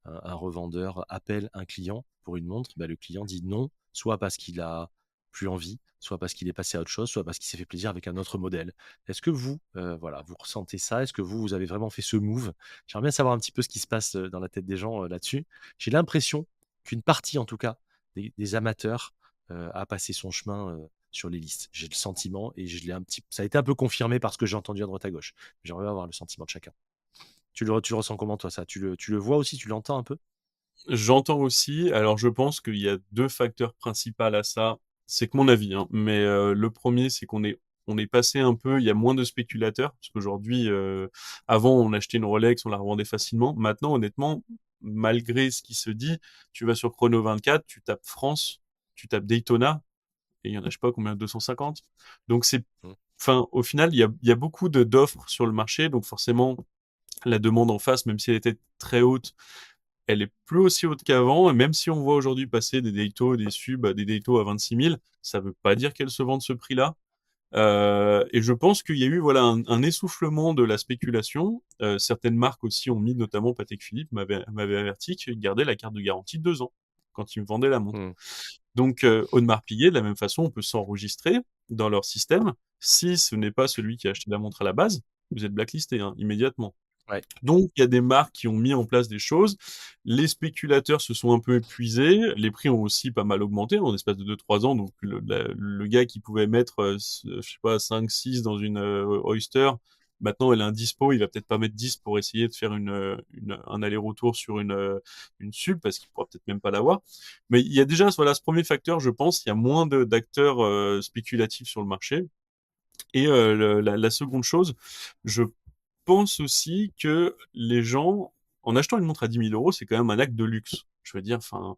un revendeur appelle un client pour une montre, bah, le client dit non, soit parce qu'il a plus envie, soit parce qu'il est passé à autre chose, soit parce qu'il s'est fait plaisir avec un autre modèle. Est-ce que vous, voilà, vous ressentez ça? Est-ce que vous avez vraiment fait ce move? J'aimerais bien savoir un petit peu ce qui se passe, dans la tête des gens, là-dessus. J'ai l'impression qu'une partie, en tout cas, des amateurs, a passé son chemin, sur les listes. J'ai le sentiment et je l'ai un petit ça a été un peu confirmé par ce que j'ai entendu à droite à gauche. J'aimerais avoir le sentiment de chacun. Tu le ressens comment toi ça? Tu le vois aussi? Tu l'entends un peu? J'entends aussi. Alors, je pense qu'il y a 2 facteurs principaux à ça. C'est que mon avis, hein, mais le premier, c'est qu'on est passé un peu, il y a moins de spéculateurs parce qu'aujourd'hui, avant, on achetait une Rolex, on la revendait facilement. Maintenant, honnêtement, malgré ce qui se dit, tu vas sur Chrono24, tu tapes France, tu tapes Daytona et il y en a, je sais pas combien, 250. Donc Mmh. enfin, au final, il y a beaucoup d'offres sur le marché, donc forcément, la demande en face, même si elle était très haute, elle est plus aussi haute qu'avant. Et même si on voit aujourd'hui passer des Daito, des Sub, des Daito à 26 000, ça veut pas dire qu'elles se vendent ce prix-là. Et je pense qu'il y a eu voilà un essoufflement de la spéculation. Certaines marques aussi ont mis, notamment Patek Philippe m'avait averti qu'ils gardaient la carte de garantie 2 ans quand ils me vendaient la montre. Mmh. Donc, Audemars Piguet, de la même façon, on peut s'enregistrer dans leur système. Si ce n'est pas celui qui a acheté la montre à la base, vous êtes blacklisté, hein, immédiatement. Ouais. Donc, il y a des marques qui ont mis en place des choses. Les spéculateurs se sont un peu épuisés. Les prix ont aussi pas mal augmenté en l'espace de 2, 3 ans. Donc, le gars qui pouvait mettre, je sais pas, 5, 6 dans une Oyster, maintenant, elle a un dispo. Il va peut-être pas mettre 10 pour essayer de faire un aller-retour sur une sub parce qu'il pourra peut-être même pas l'avoir. Mais il y a déjà, voilà, ce premier facteur, je pense. Il y a moins d'acteurs spéculatifs sur le marché. Et la seconde chose, je pense aussi que les gens, en achetant une montre à 10 000 euros, c'est quand même un acte de luxe. Je veux dire, enfin,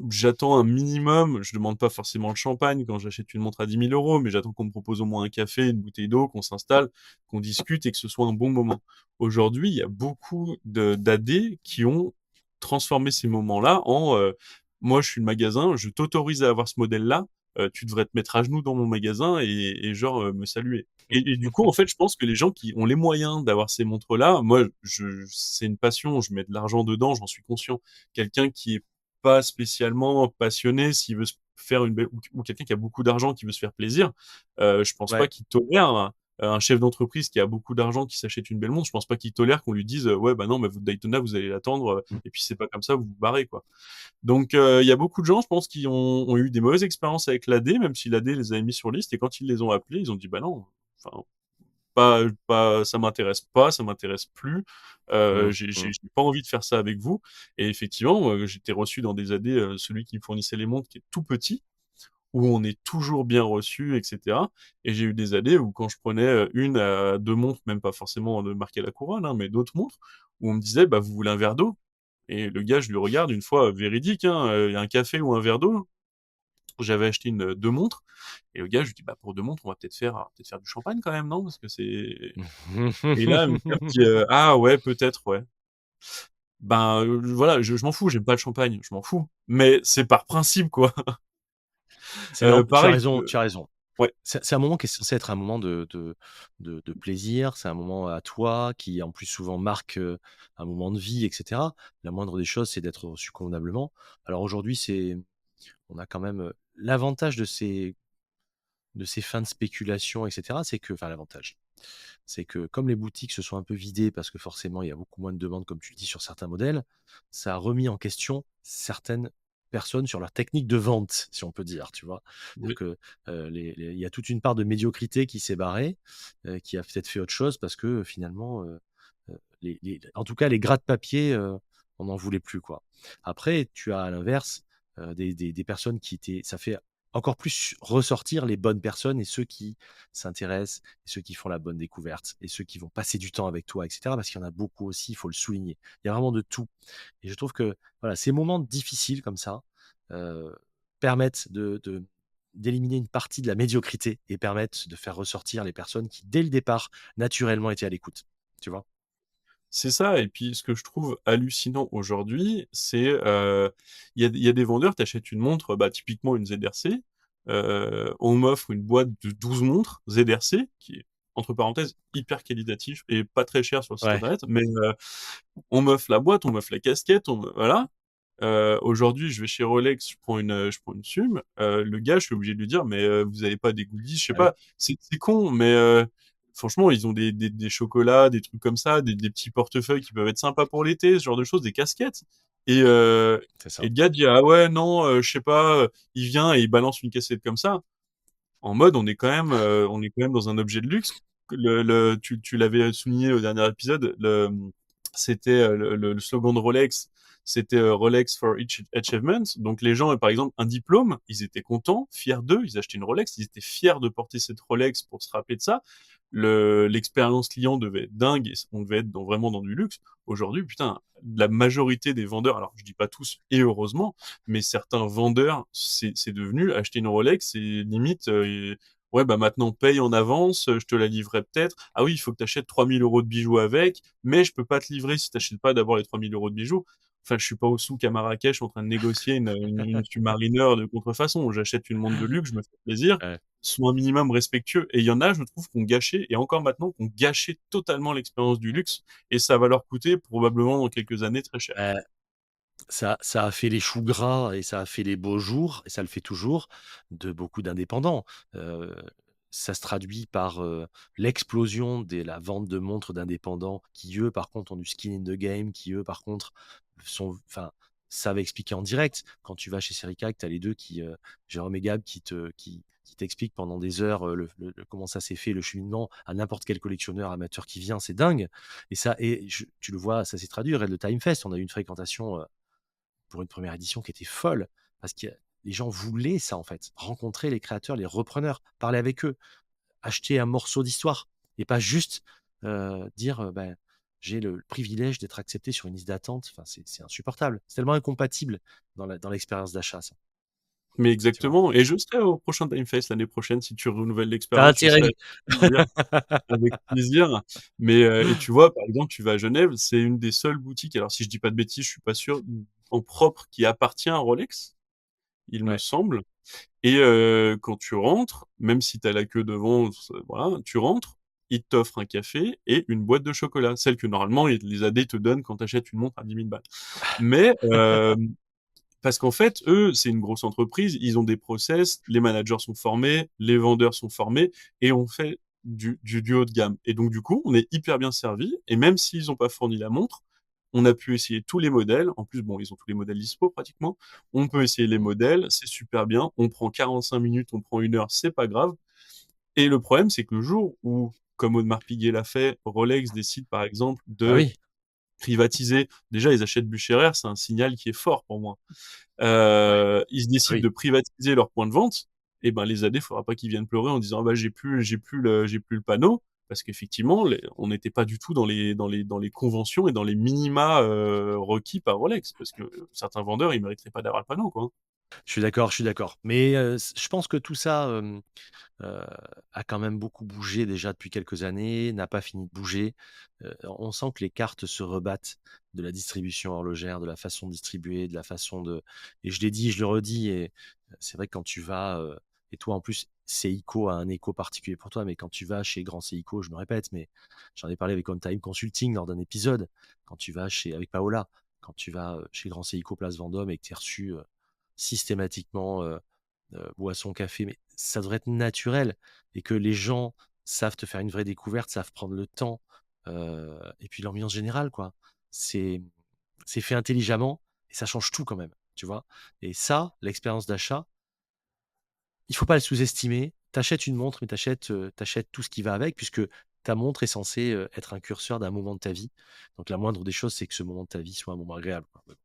j'attends un minimum. Je demande pas forcément le champagne quand j'achète une montre à 10 000 euros, mais j'attends qu'on me propose au moins un café, une bouteille d'eau, qu'on s'installe, qu'on discute et que ce soit un bon moment. Aujourd'hui, il y a beaucoup d'AD qui ont transformé ces moments-là en moi, je suis le magasin, je t'autorise à avoir ce modèle-là. Tu devrais te mettre à genoux dans mon magasin et genre me saluer. Et du coup, en fait, je pense que les gens qui ont les moyens d'avoir ces montres-là, moi, c'est une passion, je mets de l'argent dedans, j'en suis conscient. Quelqu'un qui est pas spécialement passionné, s'il veut se faire une belle, ou quelqu'un qui a beaucoup d'argent qui veut se faire plaisir, je pense pas Ouais. qu'il tolère un chef d'entreprise qui a beaucoup d'argent qui s'achète une belle montre. Je pense pas qu'il tolère qu'on lui dise ouais bah non mais votre Daytona vous allez l'attendre et puis c'est pas comme ça vous vous barrez quoi. Donc il y a beaucoup de gens je pense qui ont eu des mauvaises expériences avec l'AD même si l'AD les a mis sur liste et quand ils les ont appelés ils ont dit bah non enfin pas, ça m'intéresse pas, ça m'intéresse plus. Mmh. J'ai Mmh. pas envie de faire ça avec vous. Et effectivement, j'étais reçu dans des AD, celui qui me fournissait les montres qui est tout petit, où on est toujours bien reçu, etc. Et j'ai eu des AD où quand je prenais une à deux montres, même pas forcément de marquer la couronne, hein, mais d'autres montres, où on me disait, bah, vous voulez un verre d'eau? Et le gars, je lui regarde une fois, véridique, hein, un café ou un verre d'eau. J'avais acheté deux montres et le gars je lui dis bah pour deux montres on va peut-être faire du champagne quand même non parce que c'est et là il me dit ah ouais peut-être ouais ben voilà je m'en fous j'aime pas le champagne je m'en fous mais c'est par principe quoi. Tu as Pareil raison, tu as raison. ouais C'est un moment qui est censé être un moment de plaisir, c'est un moment à toi qui, en plus, souvent marque, un moment de vie et cetera. La moindre des choses, c'est d'être reçu convenablement. Alors aujourd'hui, on a quand même, l'avantage de ces fins de spéculation et cetera, c'est que enfin l'avantage, c'est que comme les boutiques se sont un peu vidées parce que forcément il y a beaucoup moins de demandes comme tu le dis sur certains modèles, ça a remis en question certaines personnes sur leur technique de vente, si on peut dire, tu vois? C'est-à-dire oui que, il y a toute une part de médiocrité qui s'est barrée, qui a peut-être fait autre chose parce que, finalement, les en tout cas les gras de papier, on n'en voulait plus, quoi. Après, tu as à l'inverse des personnes qui étaient. Ça fait encore plus ressortir les bonnes personnes et ceux qui s'intéressent, et ceux qui font la bonne découverte, et ceux qui vont passer du temps avec toi, etc. Parce qu'il y en a beaucoup aussi, il faut le souligner. Il y a vraiment de tout. Et je trouve que voilà, ces moments difficiles comme ça euh, permettent d'éliminer une partie de la médiocrité et permettent de faire ressortir les personnes qui, dès le départ, naturellement étaient à l'écoute. Tu vois? C'est ça, et puis ce que je trouve hallucinant aujourd'hui, c'est il y a des vendeurs, tu achètes une montre, bah, typiquement une ZRC, on m'offre une boîte de 12 montres ZRC, qui est, entre parenthèses, hyper qualitatif et pas très cher sur le site Ouais. internet, mais on m'offre la boîte, on m'offre la casquette, voilà. Aujourd'hui, je vais chez Rolex, je prends une SUM. Le gars, je suis obligé de lui dire, mais vous avez pas des goodies, je sais Ah oui, pas. C'est con, mais franchement, ils ont des chocolats, des trucs comme ça, des petits portefeuilles qui peuvent être sympas pour l'été, ce genre de choses, des casquettes. Et, euh, c'est et ça. le gars dit, ah ouais, non, je sais pas. Il vient et il balance une cassette comme ça. En mode, on est quand même dans un objet de luxe. Tu l'avais souligné au dernier épisode, c'était le slogan de Rolex, c'était Rolex for each achievement. Donc les gens, par exemple, un diplôme, ils étaient contents, fiers d'eux, ils achetaient une Rolex, ils étaient fiers de porter cette Rolex pour se rappeler de ça. L'expérience client devait être dingue et on devait être vraiment dans du luxe. Aujourd'hui, putain, la majorité des vendeurs, alors je dis pas tous et heureusement, mais certains vendeurs, c'est devenu acheter une Rolex, c'est limite, ouais, bah maintenant paye en avance, je te la livrerai peut-être. Ah oui, il faut que tu achètes 3 000 € de bijoux avec, mais je peux pas te livrer si tu n'achètes pas d'abord les 3 000 € de bijoux. Enfin, je suis pas au souk à Marrakech en train de négocier une Submariner de contrefaçon. J'achète une montre de luxe, je me fais plaisir. Ouais. Sois un minimum respectueux. Et il y en a, je trouve, qu'on gâché, et encore maintenant, qu'on gâché totalement l'expérience du luxe, et ça va leur coûter probablement dans quelques années très cher. Euh, ça a fait les choux gras et ça a fait les beaux jours, et ça le fait toujours, de beaucoup d'indépendants. Heu, Ça se traduit par, l'explosion de la vente de montres d'indépendants qui, eux, par contre, ont du skin in the game, qui, eux, par contre, enfin, savent expliquer en direct. Quand tu vas chez Serica, que tu as les 2 qui, Jérôme et Gab, qui t'expliquent pendant des heures, comment ça s'est fait, le cheminement, à n'importe quel collectionneur amateur qui vient, c'est dingue. Et ça, tu le vois, ça s'est traduit. Regarde le Time Fest, on a eu une fréquentation, pour une première édition qui était folle, parce que les gens voulaient ça, en fait, rencontrer les créateurs, les repreneurs, parler avec eux, acheter un morceau d'histoire, et pas juste dire ben, j'ai le privilège d'être accepté sur une liste d'attente. Enfin, c'est insupportable. C'est tellement incompatible dans l'expérience d'achat, ça. Mais Tu vois. exactement. Et je serai au prochain Time Fest l'année prochaine. Si tu renouvelles T'as l'expérience, je serai intérêt. avec plaisir. Avec plaisir. Mais et tu vois, par exemple, tu vas à Genève, c'est une des seules boutiques. Alors si je dis pas de bêtises, je suis pas sûr, en propre, qui appartient à Rolex, il me Ouais. semble. Et quand tu rentres, même si tu as la queue devant, voilà, tu rentres, ils t'offrent un café et une boîte de chocolat, celle que normalement les AD te donnent quand tu achètes une montre à 10 000 balles. Mais parce qu'en fait, eux, c'est une grosse entreprise, ils ont des process, les managers sont formés, les vendeurs sont formés, et on fait du haut de gamme. Et donc, du coup, on est hyper bien servi, et même s'ils n'ont pas fourni la montre, on a pu essayer tous les modèles. En plus, bon, ils ont tous les modèles dispo pratiquement. On peut essayer les Mm. modèles, c'est super bien. On prend 45 minutes, on prend 1 heure, c'est pas grave. Et le problème, c'est que le jour où, comme Audemars Piguet l'a fait, Rolex décide par exemple Bah de oui, privatiser, déjà ils achètent Bucherer, c'est un signal qui est fort pour moi. ouais, Ils bah décident oui. de privatiser leur point de vente, et ben les AD, faudra pas qu'ils viennent pleurer en disant ah bah j'ai plus le panneau, parce qu'effectivement on n'était pas du tout dans les conventions et dans les minima requis par Rolex, parce que certains vendeurs ils mériteraient pas d'avoir le panneau, quoi. Je suis d'accord, je suis d'accord. Mais je pense que tout ça heu, a quand même beaucoup bougé déjà depuis quelques années, n'a pas fini de bouger. On sent que les cartes se rebattent de la distribution horlogère, de la façon de distribuer, de la façon de. Et je l'ai dit, je le redis, et c'est vrai que quand tu vas, et toi en plus, Seiko a un écho particulier pour toi, mais quand tu vas chez Grand Seiko, je me répète, mais j'en ai parlé avec On Time Consulting lors d'un épisode, quand tu vas avec Paola, quand tu vas, chez Grand Seiko Place Vendôme et que tu es reçu, systématiquement, boisson, café, mais ça devrait être naturel, et que les gens savent te faire une vraie découverte, savent prendre le temps, et puis l'ambiance générale, quoi. C'est c'est fait intelligemment et ça change tout quand même, tu vois? Et ça, l'expérience d'achat, il faut pas le sous-estimer. T'achètes une montre, mais t'achètes tout ce qui va avec, puisque ta montre est censée être un curseur d'un moment de ta vie. Donc la moindre des choses, c'est que ce moment de ta vie soit un moment agréable, quoi. Mais bon,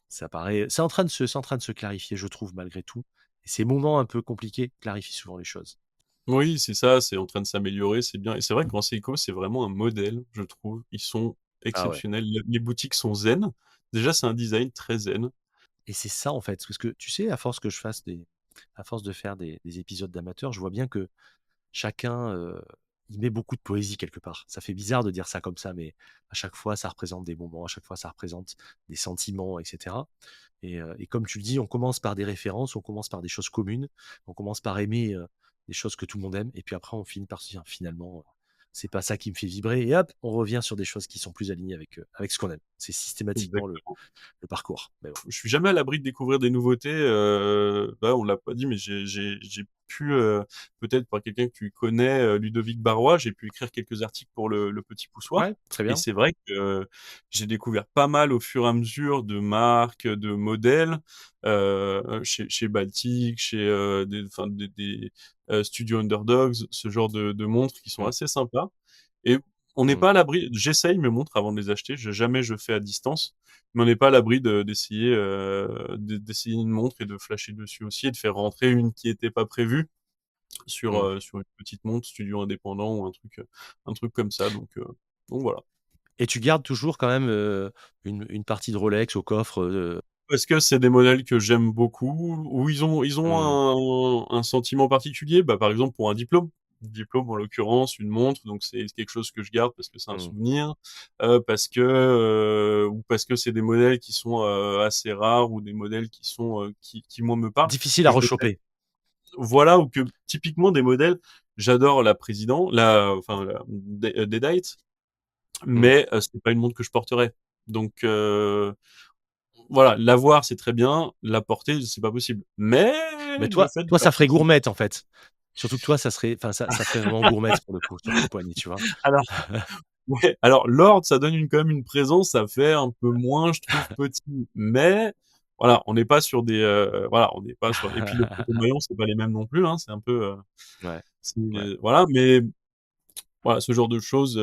ça paraît, c'est en train de se clarifier, je trouve, malgré tout. Et ces moments un peu compliqués clarifient souvent les choses. Oui, c'est ça, c'est en train de s'améliorer, c'est bien et c'est vrai que Seiko, c'est vraiment un modèle, je trouve. Ils sont Ah ouais. exceptionnels. Les boutiques sont zen. Déjà, c'est un design très zen. Et c'est ça, en fait. Parce que tu sais, à force de faire des épisodes d'amateurs, je vois bien que chacun il met beaucoup de poésie quelque part. Ça fait bizarre de dire ça comme ça, mais à chaque fois, ça représente des moments, à chaque fois, ça représente des sentiments, etc. Et comme tu le dis, on commence par des références, on commence par des choses communes, on commence par aimer des choses que tout le monde aime, et puis après, on finit par se dire finalement, c'est pas ça qui me fait vibrer, et hop, on revient sur des choses qui sont plus alignées avec ce qu'on aime. C'est systématiquement Exactement. le parcours. Mais ouais. Je suis jamais à l'abri de découvrir des nouveautés. Bah, on l'a pas dit, mais j'ai pu, peut-être par quelqu'un que tu connais, Ludovic Barrois, j'ai pu écrire quelques articles pour le Petit Poussoir. Ouais, très Et bien. c'est vrai que j'ai découvert pas mal au fur et à mesure de marques, de modèles, chez Baltic, chez enfin, Studio Underdogs, ce genre de montres qui sont Mm, assez sympas. Et on n'est mm, pas à l'abri. J'essaye mes montres avant de les acheter. Jamais je fais à distance, mais on n'est pas à l'abri d'essayer une montre et de flasher dessus aussi et de faire rentrer une qui n'était pas prévue mm. sur une petite montre studio indépendant ou un truc comme ça. Donc voilà. Et tu gardes toujours quand même une partie de Rolex au coffre. Parce que c'est des modèles que j'aime beaucoup, où ils Mm, ont un sentiment particulier. Bah, par exemple, pour un diplôme. Un diplôme, en l'occurrence, une montre, donc c'est quelque chose que je garde parce que c'est un mm, souvenir, ou parce que c'est des modèles qui sont assez rares ou des modèles qui sont qui moi me parlent, difficile à que je mettrais. rechoper. Voilà, ou que typiquement des modèles, j'adore la Deadite, Mm. mais c'est pas une montre que je porterais. Donc voilà, l'avoir, c'est très bien, la porter, c'est pas possible. Mais Mais le toi, fait de toi, ça l'avoir, ferait c'est gourmette en fait. Surtout que toi, ça ferait vraiment gourmette pour le coup sur tes poignets, tu vois. alors ouais, alors l'ordre, ça donne quand même une présence, ça fait un peu moins, je trouve, petit. Mais voilà, on n'est pas sur voilà, on n'est pas sur. Et puis le maillon, c'est pas les mêmes non plus, hein. C'est un peu, Ouais, ouais. voilà, mais voilà, ce genre de choses,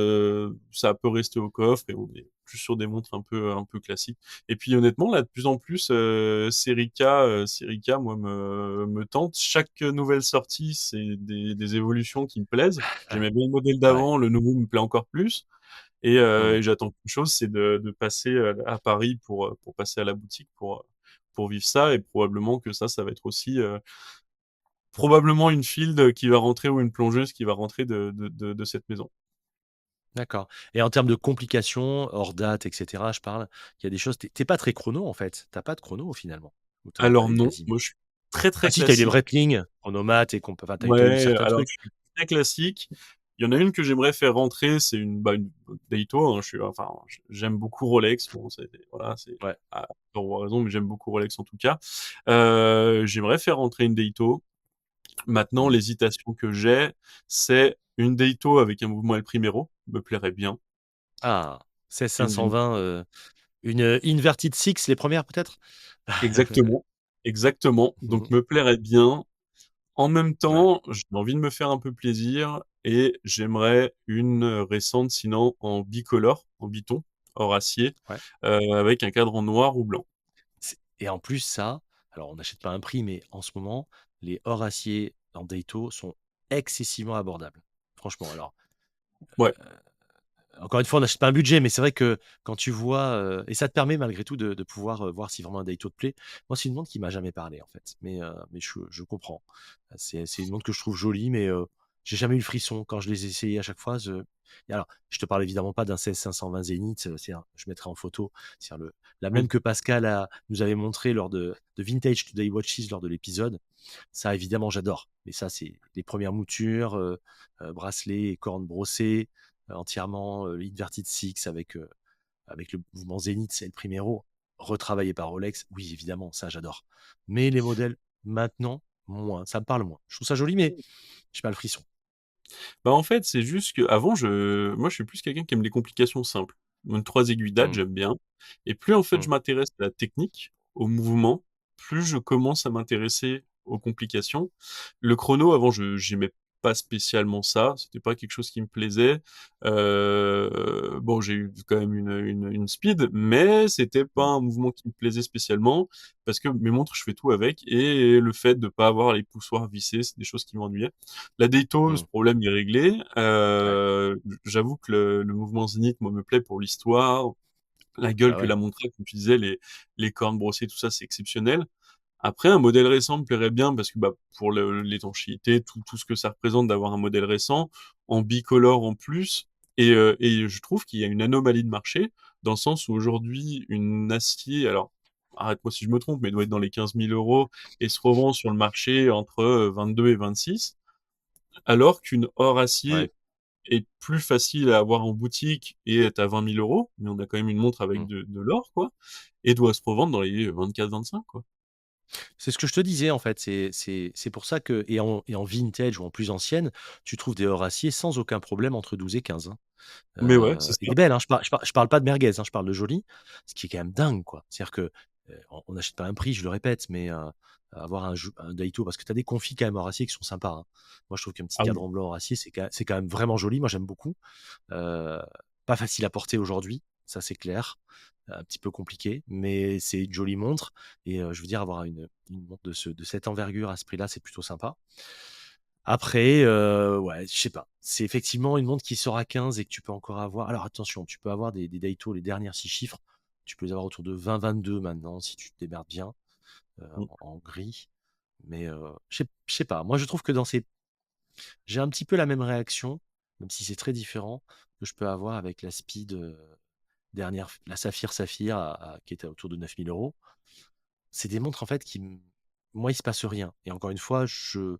ça peut rester au coffre et on est plus sur des montres un peu classiques. Et puis honnêtement, là, de plus en plus, Serica, moi, me tente. Chaque nouvelle sortie, c'est des évolutions qui me plaisent. J'aimais bien le modèle Ouais. d'avant, le nouveau me plaît encore plus. Mm. Et j'attends qu'une chose, c'est de passer à Paris pour passer à la boutique pour vivre ça. Et probablement que ça va être aussi probablement une field qui va rentrer ou une plongeuse qui va rentrer de cette maison. D'accord. Et en termes de complications, hors date, etc., je parle, il y a des choses. T'es pas très chrono en fait. T'as pas de chrono finalement. Ou t'en as Alors eu non, quasiment. moi je suis très Ah très si, t'as eu les classique. Breitling, chronomate et enfin, t'as eu Ouais, certains alors trucs. je suis très classique. Il y en a une que j'aimerais faire rentrer, c'est une Daito, hein. J'aime beaucoup Rolex. Bon, voilà, c'est Ouais. pour avoir raison, mais j'aime beaucoup Rolex en tout cas. J'aimerais faire rentrer une Daito. Maintenant, Mm. l'hésitation que j'ai, c'est une Daito avec un mouvement El Primero, me plairait bien. Ah, Une 16520, une Inverted Six, les premières peut-être. Exactement, exactement. Donc me plairait bien. En même Ouais, temps, j'ai envie de me faire un peu plaisir et j'aimerais une récente, sinon en bicolore, en biton, hors acier, ouais. avec un cadre en noir ou blanc. Et en plus, ça, alors on n'achète pas un prix, mais en ce moment, les hors acier en Daito sont excessivement abordables. Franchement, alors, Ouais, encore une fois, on n'achète pas un budget, mais c'est vrai que quand tu vois, et ça te permet malgré tout de pouvoir voir si vraiment un Daito te plaît. Moi, c'est une montre qui m'a jamais parlé, en fait, mais je comprends. C'est une montre que je trouve jolie, mais j'ai jamais eu le frisson quand je les ai essayées à chaque fois. Et alors, je te parle évidemment pas d'un 16-520 Zénith, je mettrai en photo, c'est la même oui. que Pascal nous avait montré lors de Vintage Today Watches lors de l'épisode. Ça, évidemment, j'adore. Mais ça, c'est les premières moutures, bracelets et cornes brossées, entièrement Inverted Six avec le mouvement Zénith, c'est le Primero, retravaillé par Rolex. Oui, évidemment, ça, j'adore. Mais les modèles, maintenant, moins. Ça me parle moins. Je trouve ça joli, mais j'ai pas le frisson. Bah en fait, c'est juste que avant, moi, je suis plus quelqu'un qui aime les complications simples. Une 3 aiguilles date, Mm, j'aime bien. Et plus en fait je mm, m'intéresse à la technique, au mouvement, plus je commence à m'intéresser aux complications. Le chrono, avant, j'aimais pas spécialement ça, c'était pas quelque chose qui me plaisait. Bon, j'ai eu quand même une Speed, mais c'était pas Mmh. un mouvement qui me plaisait spécialement parce que mes montres, je fais tout avec et le fait de pas avoir les poussoirs vissés, c'est des choses qui m'ennuyaient. La Daito, ce Mmh. problème est réglé. Ouais. J'avoue que le mouvement Zénith, moi, me plaît pour l'histoire, la gueule Bah que ouais. la montre a, comme tu disais, les cornes brossées, tout ça, c'est exceptionnel. Après, un modèle récent me plairait bien parce que bah, pour l'étanchéité, tout ce que ça représente d'avoir un modèle récent, en bicolore en plus, et je trouve qu'il y a une anomalie de marché, dans le sens où aujourd'hui, une acier, alors arrête-moi si je me trompe, mais doit être dans les 15 000 euros, et se revend sur le marché entre 22 et 26, alors qu'une or Ouais. acier est plus facile à avoir en boutique et est à 20 000 euros, mais on a quand même une montre avec Mmh. de l'or, quoi, et doit se revendre dans les 24-25, quoi. C'est ce que je te disais en fait, c'est pour ça que et en vintage ou en plus ancienne, tu trouves des Horacier sans aucun problème entre 12 et 15, hein. Mais ouais, c'est Et ça. des belles, hein, je parle pas de merguez, hein, je parle de jolies, ce qui est quand même dingue, quoi. C'est-à-dire que, on n'achète pas un prix, je le répète, mais avoir un Daito parce que tu as des confis quand même Horacier qui sont sympas, hein. Moi, je trouve qu'un petit Ah oui. cadran blanc Horacier, c'est quand même vraiment joli. Moi, j'aime beaucoup. Heu, Pas facile à porter aujourd'hui, ça c'est clair. Un petit peu compliqué, mais c'est une jolie montre et je veux dire avoir une montre de cette envergure à ce prix-là, c'est plutôt sympa. Après, ouais, je sais pas. C'est effectivement une montre qui sort à 15 et que tu peux encore avoir alors attention, tu peux avoir des Daito, les dernières 6 chiffres, tu peux les avoir autour de 20-22 maintenant si tu te démerdes bien, Mmh. en gris. Mais, je sais pas. Moi, je trouve que j'ai un petit peu la même réaction, même si c'est très différent, que je peux avoir avec la Speed, dernière la Saphir qui était autour de 9 000 euros. C'est des montres en fait moi il se passe rien et encore une fois, je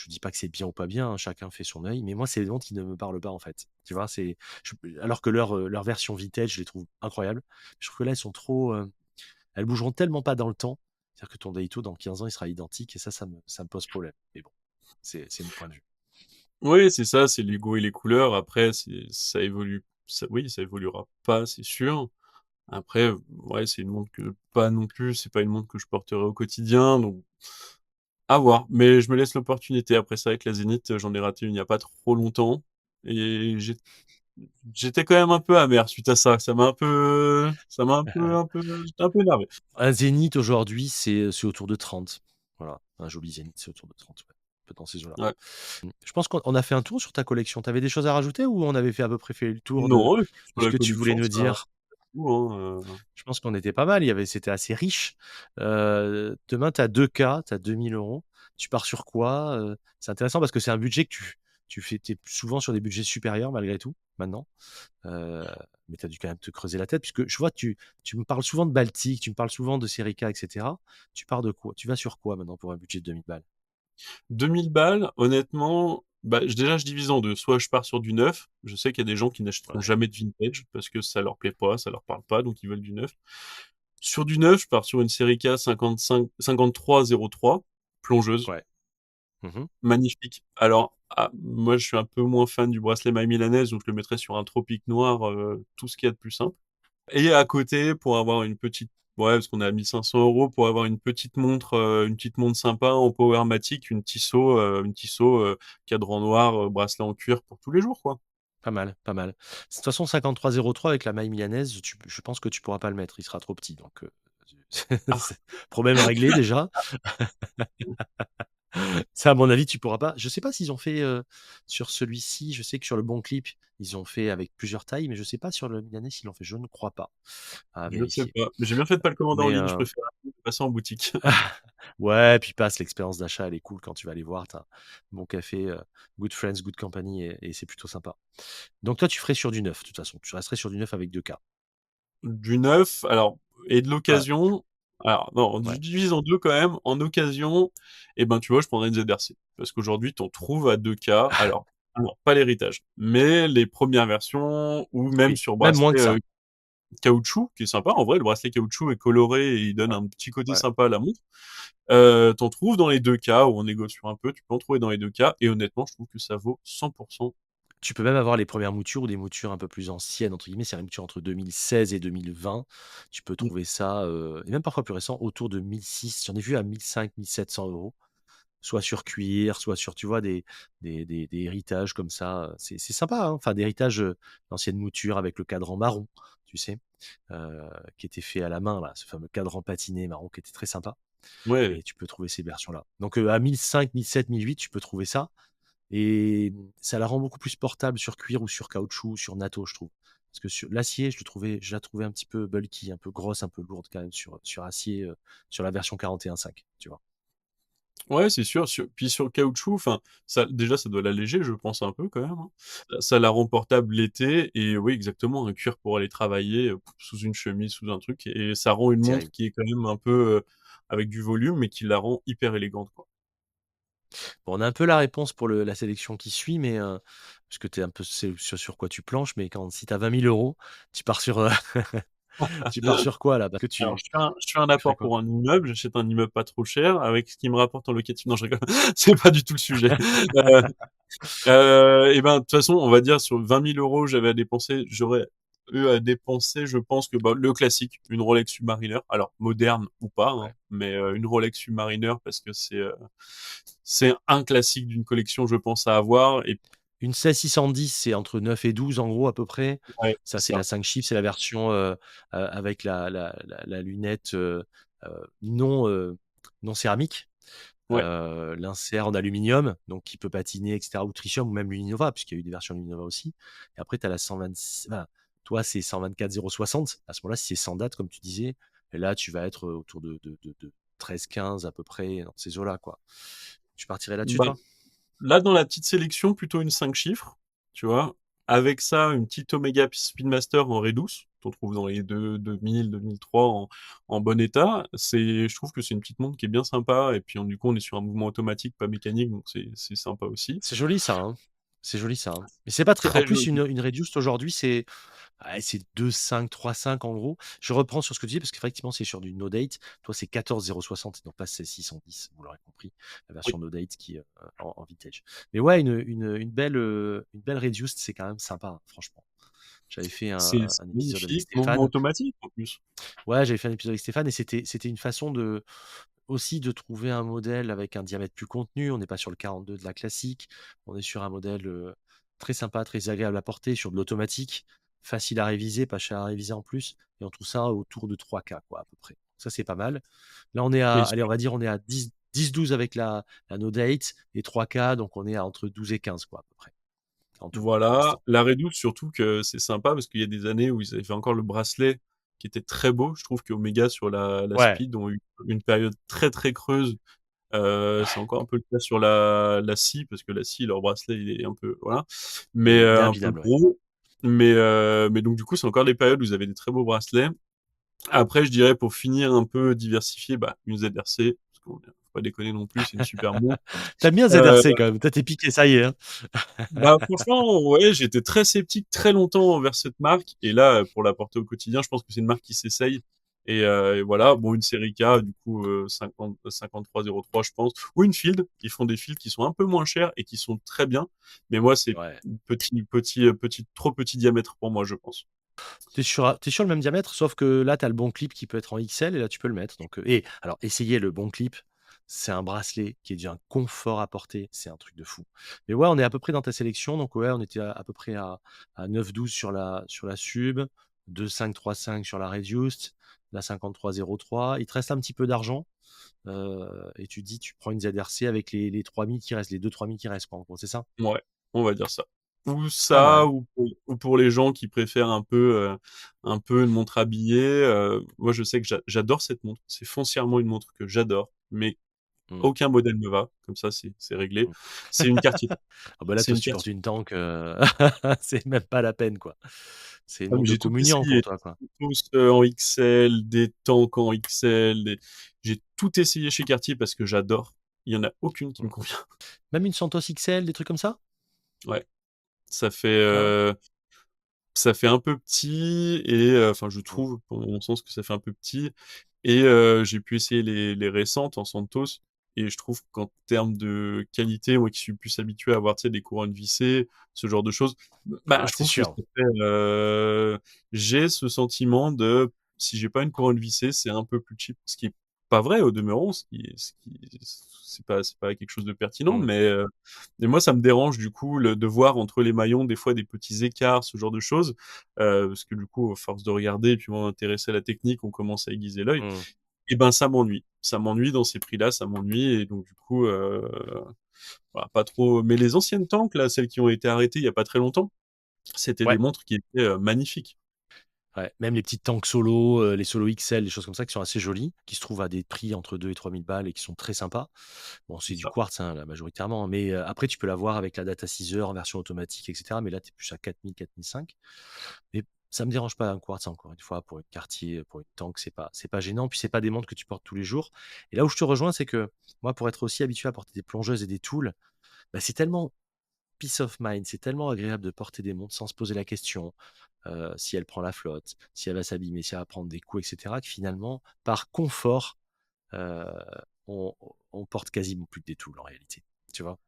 dis pas que c'est bien ou pas bien, hein, chacun fait son œil, mais moi c'est des montres qui ne me parlent pas en fait. Tu vois? Alors que leur version vintage, je les trouve incroyables. Je trouve que là, elles sont trop, elles bougeront tellement pas dans le temps. C'est-à-dire que ton Daito dans 15 ans, il sera identique et ça me pose problème. Mais bon, c'est mon point de vue. Oui, c'est ça, c'est les goûts et les couleurs. Après, ça évolue, oui, ça évoluera pas, c'est sûr. Après, ouais, c'est une montre que pas non plus, c'est pas une montre que je porterai au quotidien, donc à voir. Mais je me laisse l'opportunité. Après ça, avec la Zénith, j'en ai raté une il y a pas trop longtemps, et j'étais quand même un peu amer suite à ça. J'étais un peu énervé. Un zénith aujourd'hui, c'est autour de 30. Voilà, un joli zénith, c'est autour de 30, ouais. Un peu dans ces eaux-là. Ouais. Je pense qu'on a fait un tour sur ta collection. Tu avais des choses à rajouter ou on avait fait à peu près fait le tour de Non, et puis de sur ce la que tu voulais collection, nous ça dire? tout, hein, Je pense qu'on était pas mal, c'était assez riche. Demain, tu as 2 K, tu as 2 000 €. Tu pars sur quoi? C'est intéressant parce que c'est un budget que tu es souvent sur des budgets supérieurs malgré tout, maintenant. Heu, mais tu as dû quand même te creuser la tête puisque je vois tu me parles souvent de Baltic, tu me parles souvent de Serica et cetera. Tu pars de quoi? Tu vas sur quoi maintenant pour un budget de 2 000 balles? 2000 balles, honnêtement, bah, déjà, je divise en deux. Soit je pars sur du neuf. Je sais qu'il y a des gens qui n'achèteront Ouais, jamais de vintage parce que ça leur plaît pas, ça leur parle pas, donc ils veulent du neuf. Sur du neuf, je pars sur une série K 5303, plongeuse, ouais. Mmh. magnifique. Alors, moi, je suis un peu moins fan du bracelet maille milanaise, donc je le mettrais sur un tropique noir, tout ce qu'il y a de plus simple. Et à côté, pour avoir une petite, ouais, parce qu'on est à 1500 euros, pour avoir une petite montre sympa en Powermatic, une Tissot, cadran noir, bracelet en cuir pour tous les jours, quoi. Pas mal, pas mal. De toute façon 5303 avec la maille milanaise, je pense que tu pourras pas le mettre, il sera trop petit donc Ah, c'est problème réglé déjà. Ça, à mon avis, tu pourras pas. Je sais pas s'ils ont fait, sur celui-ci, je sais que sur le Bon Clip, ils ont fait avec plusieurs tailles, mais je sais pas sur le milanais s'ils l'ont fait, je ne crois pas. À je ne sais vérifier. pas. Mais j'ai bien fait de pas le commander en Mais, ligne, je préfère passer en boutique. ouais, puis passe, l'expérience d'achat, elle est cool quand tu vas les voir. Tu un bon café, good friends, good company et c'est plutôt sympa. Donc toi, tu ferais sur du neuf, de toute façon. Tu resterais sur du neuf avec 2 K. Du neuf, alors, et de Ah, l'occasion, alors, non, je ouais. divise en deux quand même. En occasion, et ben, tu vois, je prendrais une ZRC. Parce qu'aujourd'hui, t'en trouves à 2K. Alors, pas l'héritage, mais les premières versions, ou même Oui, sur même moins bracelet, que ça. caoutchouc, qui est sympa. En vrai, le bracelet caoutchouc est coloré et il donne Ouais, un petit côté ouais. sympa à la montre. T'en trouves dans les deux cas, où on négocie un peu, tu peux en trouver dans les deux cas, et honnêtement, je trouve que ça vaut 100%. Tu peux même avoir les premières moutures ou des moutures un peu plus «anciennes» entre guillemets, c'est une mouture entre 2016 et 2020. Tu peux Mm. trouver ça, et même parfois plus récent, autour de 1 600. J'en ai vu à 1 500-1 700 €. soit sur cuir, soit sur, tu vois, des héritages comme ça. C'est sympa, hein. Enfin, des héritages d'anciennes moutures avec le cadran marron, tu sais, qui était fait à la main, là, ce fameux cadran patiné marron qui était très sympa. Ouais. Et tu peux trouver ces versions-là. Donc à 1005, 1007, 1008, tu peux trouver ça. Et ça la rend beaucoup plus portable sur cuir ou sur caoutchouc, sur natto, je trouve. Parce que sur l'acier, je la trouvais un petit peu bulky, un peu grosse, un peu lourde quand même sur acier, sur la version 41.5, tu vois. Ouais, c'est sûr, puis sur le caoutchouc, enfin, ça déjà, ça doit l'alléger, je pense, un peu quand même, hein. Ça la rend portable l'été et oui, exactement, un cuir pour aller travailler, sous une chemise, sous un truc et ça rend une montre Terrible. qui est quand même un peu, avec du volume, mais qui la rend hyper élégante, quoi. Bon, on a un peu la réponse pour la sélection qui suit, mais parce que tu es un peu c'est sur quoi tu planches, mais si tu as 20 000 euros, tu pars sur, tu pars sur quoi là? Parce que Alors je fais un tu ferais apport quoi? pour un immeuble, j'achète un immeuble pas trop cher avec ce qui me rapporte en locatif. Non, je rigole, c'est pas du tout le sujet. Heu et ben, de toute façon, on va dire sur 20 000 euros, j'aurais eu à dépenser, je pense que bah, le classique, une Rolex Submariner, alors moderne ou pas, hein, Ouais. mais une Rolex Submariner parce que c'est un classique d'une collection, je pense, à avoir. Et Une 16-610, c'est entre 9 et 12 en gros à peu près. ouais, Ça, c'est c'est ça. la 5 chiffres, c'est la version avec la lunette non, non céramique. Ouais, L'insert en aluminium, donc qui peut patiner, etc., ou tritium, ou même l'Uninova, puisqu'il y a eu des versions Luminova aussi. Et après, tu as la 126, enfin, toi, c'est 124 060. À ce moment-là, si c'est sans date, comme tu disais, et là, tu vas être autour de 13-15 à peu près, dans ces eaux-là, quoi. Tu partirais là-dessus, bah, toi? là, dans la petite sélection, plutôt une 5 chiffres, tu vois. Avec ça, une petite Omega Speedmaster en raie douce, qu'on trouve dans les 2000, 2003 en bon état. Je trouve que c'est une petite montre qui est bien sympa. Et puis, du coup, on est sur un mouvement automatique, pas mécanique, donc c'est sympa aussi. C'est joli, ça, hein. C'est joli, ça, hein. Mais c'est pas très. En Très plus, joli. une Reduced aujourd'hui, c'est 2,5, 3,5 en gros. Je reprends sur ce que tu dis parce qu'effectivement, c'est sur du no date. Toi, c'est 14,060 et non pas 16,610, vous l'aurez compris, la Oui, version no date qui est en vintage. Mais ouais, une belle Reduced, c'est quand même sympa, hein, franchement. J'avais fait c'est un épisode avec magnifique. Mouvement Stéphane. automatique, en plus. Ouais, j'avais fait un épisode avec Stéphane et c'était une façon aussi de trouver un modèle avec un diamètre plus contenu. On n'est pas sur le 42 de la classique. On est sur un modèle très sympa, très agréable à porter, sur de l'automatique, facile à réviser, pas cher à réviser en plus. Et on trouve ça autour de 3K, quoi, à peu près. Ça, c'est pas mal. Là, on est à, Oui, allez, on va dire, on est à 10-12 avec la No Date et 3K, donc on est à entre 12 et 15, quoi, à peu près, en tout, pour voilà. l'instant. La Redoute, surtout que c'est sympa parce qu'il y a des années où ils avaient fait encore le bracelet qui était très beau. Je trouve qu'Omega sur la Ouais, Speed ont eu une période très très creuse. C'est ouais. encore un peu le cas sur la scie parce que la scie, leur bracelet, il est un peu, voilà, mais Il est un peu impinable, ouais. gros. Mais donc du coup, c'est encore des périodes où vous avez des très beaux bracelets. Après, je dirais pour finir un peu diversifié, bah, une ZRC, parce qu'on faut pas déconner non plus, c'est une super montre. T'aimes bien Euh, ZRC quand même. Toi, t'es piqué, ça y est, hein. Bah franchement, ouais, j'étais très sceptique très longtemps envers cette marque, et là, pour la porter au quotidien, je pense que c'est une marque qui s'essaye. Et voilà, bon, une série K, du coup, 5303, je pense, ou une Field. Ils font des Field qui sont un peu moins chers et qui sont très bien. Mais moi, c'est Ouais. trop petit diamètre pour moi, je pense. T'es sur le même diamètre, sauf que là, tu as le bon clip qui peut être en XL et là, tu peux le mettre. Donc, et alors, essayez le bon clip. C'est un bracelet qui est d'un confort à porter. C'est un truc de fou. Mais ouais, on est à peu près dans ta sélection. Donc, ouais, on était à peu près à 9,12 sur la sub, 2,535 sur la reduced, la 53,03. Il te reste un petit peu d'argent. Et tu dis, tu prends une ZRC avec les 3000 qui restent, les 2-3 000 qui restent, quoi, en gros, c'est ça? Ouais, on va dire ça. Ou Pas ça, mal. ou pour les gens qui préfèrent un peu une montre habillée. Moi, je sais que j'adore cette montre. C'est foncièrement une montre que j'adore, mais Mm, aucun modèle me va. Comme ça, c'est réglé. mm. C'est une Cartier. Ah bah là, C'est toi, une si tu portes Cartier. une tank, c'est même pas la peine, quoi. C'est une Ah, mais montre de j'ai tout communion pour essayé. toi, quoi. Tous en XL, des tanks en XL. J'ai tout essayé chez Cartier parce que j'adore. Il y en a aucune qui Mm. me convient. Même une Santos XL, des trucs comme ça? Ouais, ça fait Ah ouais? euh, ça fait un peu petit et enfin je Mm. trouve pour mon sens que ça fait un peu petit et j'ai pu essayer les récentes en Santos et je trouve qu'en termes de qualité, moi qui suis plus habitué à avoir, tu sais, des couronnes vissées, ce genre de choses, bah Ah, je c'est trouve que sûr. j'ai ce sentiment de si j'ai pas une couronne vissée, c'est un peu plus cheap, ce qui est pas vrai au demeurant, c'est pas quelque chose de pertinent, Mmh. mais moi ça me dérange du coup de voir entre les maillons des fois des petits écarts, ce genre de choses, parce que du coup, à force de regarder et puis moi m'intéresser à la technique, on commence à aiguiser l'œil Mmh. et ben ça m'ennuie. Ça m'ennuie dans ces prix-là, ça m'ennuie et donc du coup, voilà, pas trop. Mais les anciennes tanks là, celles qui ont été arrêtées il y a pas très longtemps, c'était des Ouais. montres qui étaient, magnifiques. Ouais, même les petites tanks solo, les solo XL, des choses comme ça qui sont assez jolies, qui se trouvent à des prix entre 2 et 3 000 balles et qui sont très sympas. Bon, c'est C'est du ça. quartz, hein, là, majoritairement, mais après tu peux l'avoir avec la data Caesar en version automatique et cetera, mais là, tu es plus à 4 000-4 500. Mais ça me dérange pas un quartz, encore une fois, pour une quartier, pour une tank, c'est pas gênant, puis c'est pas des montres que tu portes tous les jours. Et là où je te rejoins, c'est que moi, pour être aussi habitué à porter des plongeuses et des tools, bah, c'est tellement peace of mind, c'est tellement agréable de porter des montres sans se poser la question, si elle prend la flotte, si elle va s'abîmer, si elle va prendre des coups, et cetera, que finalement, par confort, heu, on on porte quasiment plus que des tools en réalité, tu vois?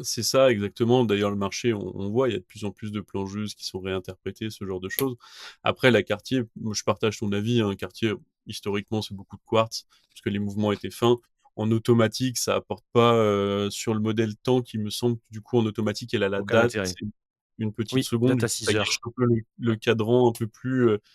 C'est ça exactement. D'ailleurs, le marché, on voit, il y a de plus en plus de plongeuses qui sont réinterprétées, ce genre de choses. Après, la Cartier, moi, je partage ton avis, hein. Cartier, historiquement, c'est beaucoup de quartz, parce que les mouvements étaient fins. En automatique, ça apporte pas, sur le modèle tank, il me semble que du coup, en automatique, elle a la Aucun date, intérêt. c'est une petite Oui, seconde, du data coup, ça Caesar. gâche un peu le cadran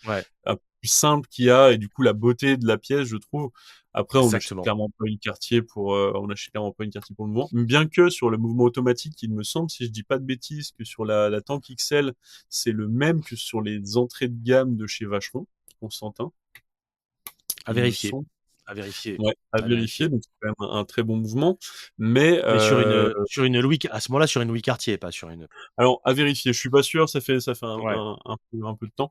Ouais, un peu plus simple qu'il y a et du coup la beauté de la pièce, je trouve. Après, exactement. on achète clairement pas une Cartier pour le mouvement. Bien que sur le mouvement automatique, il me semble, si je dis pas de bêtises, que sur la Tank XL, c'est le même que sur les entrées de gamme de chez Vacheron, Constantin, À il me vérifier, semble. à vérifier, Ouais, à à vérifier, vérifier. donc c'est quand même un très bon mouvement. Mais Mais sur une Louis à ce moment-là, sur une Louis Cartier, pas sur une alors à vérifier, je suis pas sûr, ça fait ouais. un peu de temps.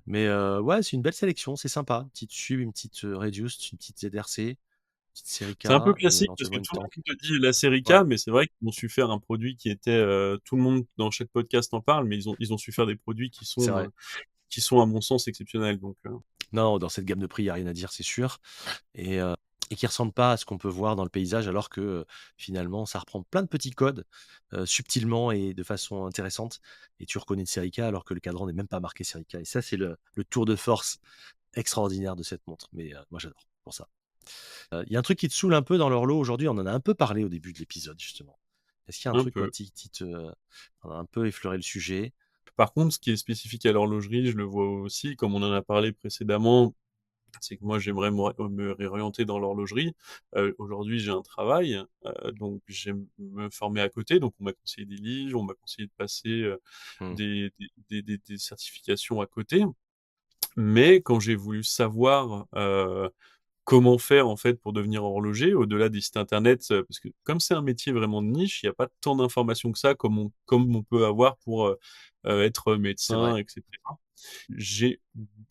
Mais ouais, c'est une belle sélection, c'est sympa. Une petite Sub, une petite, Reduced, une petite ZRC, une petite série K C'est un peu et classique parce éventuellement que une tout le tank. monde te dit la série K, Ouais, mais c'est vrai qu'ils ont su faire un produit qui était, tout le monde dans chaque podcast en parle, mais ils ont su faire des produits c'est vrai. qui sont à mon sens exceptionnels. Donc, Non, dans cette gamme de prix, il y a rien à dire, c'est sûr et heu et qui ressemble pas à ce qu'on peut voir dans le paysage alors que, finalement, ça reprend plein de petits codes, subtilement et de façon intéressante et tu reconnais une série K alors que le cadran n'est même pas marqué série K et ça, c'est le tour de force extraordinaire de cette montre mais moi, j'adore pour ça. Il y a un truc qui te saoule un peu dans l'horloge aujourd'hui, on en a un peu parlé au début de l'épisode justement. Est-ce qu'il y a un un truc, peu. ouais, on a un peu effleuré le sujet? Par contre, ce qui est spécifique à l'horlogerie, je le vois aussi, comme on en a parlé précédemment, c'est que moi, j'aimerais me réorienter dans l'horlogerie. Aujourd'hui, j'ai un travail, donc j'aime me former à côté. Donc on m'a conseillé des livres, on m'a conseillé de passer, Mmh, des certifications à côté. Mais quand j'ai voulu savoir, comment faire en fait pour devenir horloger au-delà des sites internet, parce que comme c'est un métier vraiment de niche, il y a pas tant d'informations que ça comme on peut avoir pour, être c'est médecin vrai. et cetera. J'ai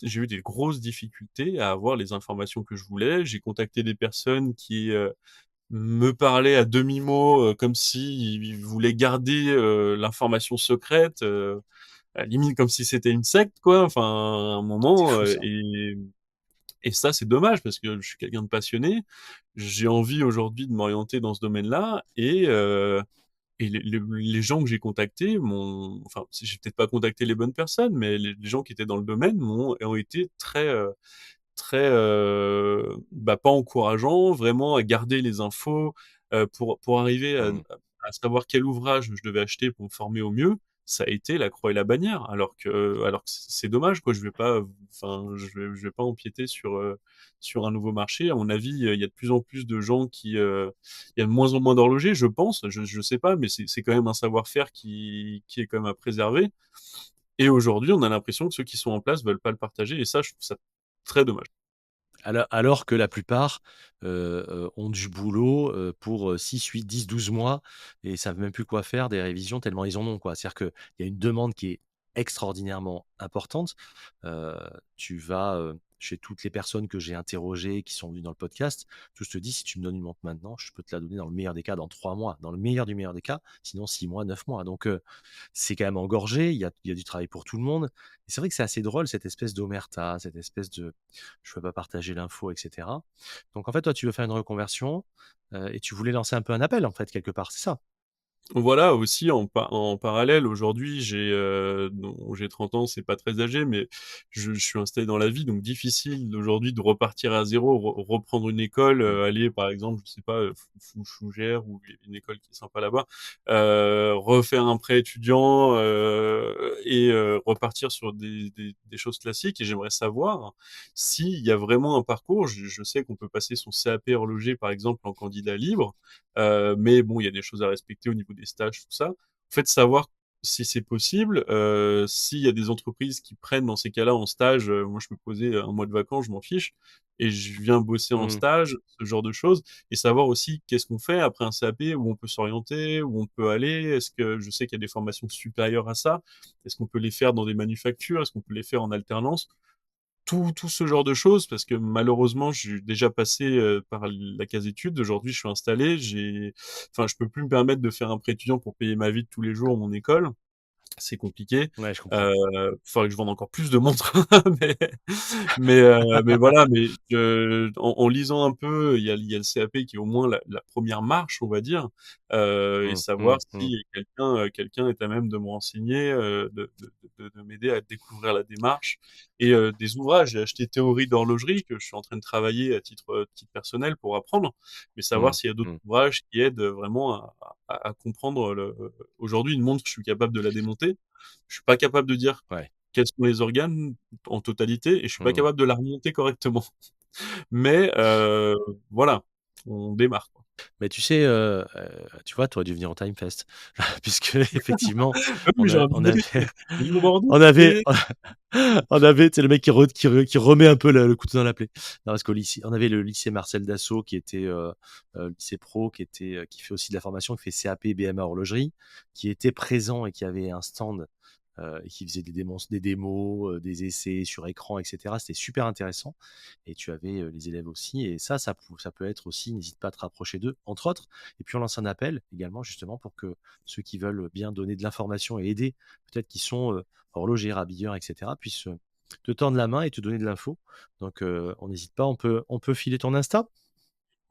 j'ai eu des grosses difficultés à avoir les informations que je voulais. J'ai contacté des personnes qui, me parlaient à demi-mot, comme s'ils voulaient garder, l'information secrète, à la limite comme si c'était une secte quoi, enfin à un C'est moment, fou ça. et ça, c'est dommage parce que je suis quelqu'un de passionné. J'ai envie aujourd'hui de m'orienter dans ce domaine-là et les gens que j'ai contactés m'ont, enfin, j'ai peut-être pas contacté les bonnes personnes, mais les gens qui étaient dans le domaine ont été très, bah, pas encourageants, vraiment à garder les infos, pour arriver Mmh. à savoir quel ouvrage je devais acheter pour me former au mieux, ça a été la croix et la bannière. Alors que c'est dommage quoi, je vais pas, enfin, je vais pas empiéter sur un nouveau marché. À mon avis, il y a de plus en plus de gens il y a de moins en moins d'horlogers, je pense, je sais pas, mais c'est quand même un savoir-faire qui est quand même à préserver et aujourd'hui, on a l'impression que ceux qui sont en place veulent pas le partager et ça, je trouve ça très dommage. Alors que la plupart, ont du boulot, pour, 6, 8, 10, 12 mois et savent même plus quoi faire des révisions tellement ils en ont, quoi. C'est-à-dire qu'il y a une demande qui est extraordinairement importante. Heu, Tu vas, chez toutes les personnes que j'ai interrogées, qui sont venues dans le podcast, tous te disent: «Si tu me donnes une montre maintenant, je peux te la donner dans le meilleur des cas dans 3 mois, dans le meilleur du meilleur des cas, sinon 6 mois, 9 mois». Donc c'est quand même engorgé, il y a du travail pour tout le monde et c'est vrai que c'est assez drôle cette espèce d'omerta, cette espèce de je ne veux pas partager l'info, et cetera. Donc en fait, toi, tu veux faire une reconversion, et tu voulais lancer un peu un appel, en fait, quelque part, c'est ça? Voilà, aussi en parallèle, aujourd'hui, j'ai 30 ans, c'est pas très âgé, mais je suis installé dans la vie, donc difficile aujourd'hui de repartir à zéro, reprendre une école, Mmh. aller par exemple, je sais pas, Fougères ou une école qui est sympa là-bas, refaire un prêt étudiant et repartir sur des choses classiques. Et j'aimerais savoir s'il y a vraiment un parcours. Je sais qu'on peut passer son CAP horloger par exemple en candidat libre. Mais bon, il y a des choses à respecter au niveau des stages, tout ça. En fait, savoir si c'est possible, s'il y a des entreprises qui prennent dans ces cas-là en stage, moi je peux poser un mois de vacances, je m'en fiche, et je viens bosser en Mmh. stage, ce genre de choses, et savoir aussi qu'est-ce qu'on fait après un CAP, où on peut s'orienter, où on peut aller, est-ce que je sais qu'il y a des formations supérieures à ça, est-ce qu'on peut les faire dans des manufactures, est-ce qu'on peut les faire en alternance? Tout ce genre de choses, parce que malheureusement, je suis déjà passé par la case études. Aujourd'hui, je suis installé, enfin, je peux plus me permettre de faire un prêt étudiant pour payer ma vie de tous les jours, mon école. C'est compliqué. Ouais, je comprends. Faudrait que je vende encore plus de montres, mais mais voilà. Mais en lisant un peu, il y a le CAP qui est au moins la première marche, on va dire, et Mmh, savoir mmh, mmh. si quelqu'un est à même de me renseigner, de m'aider à découvrir la démarche. Et des ouvrages. J'ai acheté Théorie d'horlogerie que je suis en train de travailler à titre personnel pour apprendre, mais savoir Mmh, s'il y a d'autres mmh. ouvrages qui aident vraiment à comprendre aujourd'hui une montre. Je suis capable de la démonter. Je suis pas capable de dire Ouais. quels sont les organes en totalité, et je suis pas Mmh. capable de la remonter correctement. Mais voilà, on démarre, quoi. Mais tu sais, tu vois, tu aurais dû venir au Timefest puisque effectivement, Ah oui, j'ai on envie avait d'aller. Livre Bordeaux, on avait c'était on avait, tu sais, le mec qui remet un peu le couteau dans la plaie. Non, parce qu'au lycée, on avait le lycée Marcel Dassault qui était lycée pro, qui fait aussi de la formation, qui fait CAP, BMA horlogerie, qui était présent et qui avait un stand et qui faisait des démos, des essais sur écran, etc. C'était super intéressant. Et tu avais les élèves aussi. Et ça peut être aussi, n'hésite pas à te rapprocher d'eux, entre autres. Et puis on lance un appel également, justement, pour que ceux qui veulent bien donner de l'information et aider, peut-être qui sont horlogers, rabilleurs, etc., puissent te tendre la main et te donner de l'info. Donc on n'hésite pas, on peut filer ton Insta.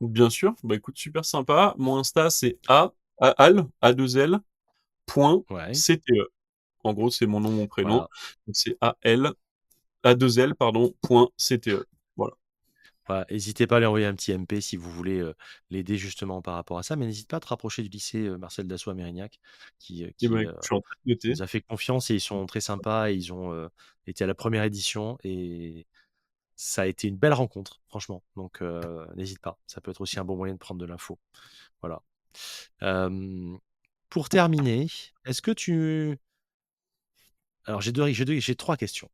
bien sûr. Bah écoute, super sympa. Mon Insta, c'est al, A2L, point Ouais, CTE. En gros, c'est mon nom, mon prénom. voilà. Donc c'est A2L, pardon, point CTE. Voilà. Voilà, n'hésitez pas à lui envoyer un petit MP si vous voulez l'aider justement par rapport à ça, mais n'hésite pas à te rapprocher du lycée Marcel Dassault à Mérignac, Et ben, qui écoute, je suis en train de noter. nous a fait confiance et ils sont très sympas. Et ils ont été à la première édition et ça a été une belle rencontre, franchement. Donc n'hésite pas, ça peut être aussi un bon moyen de prendre de l'info. Voilà. Euh, pour terminer, est-ce que tu... Alors j'ai trois questions.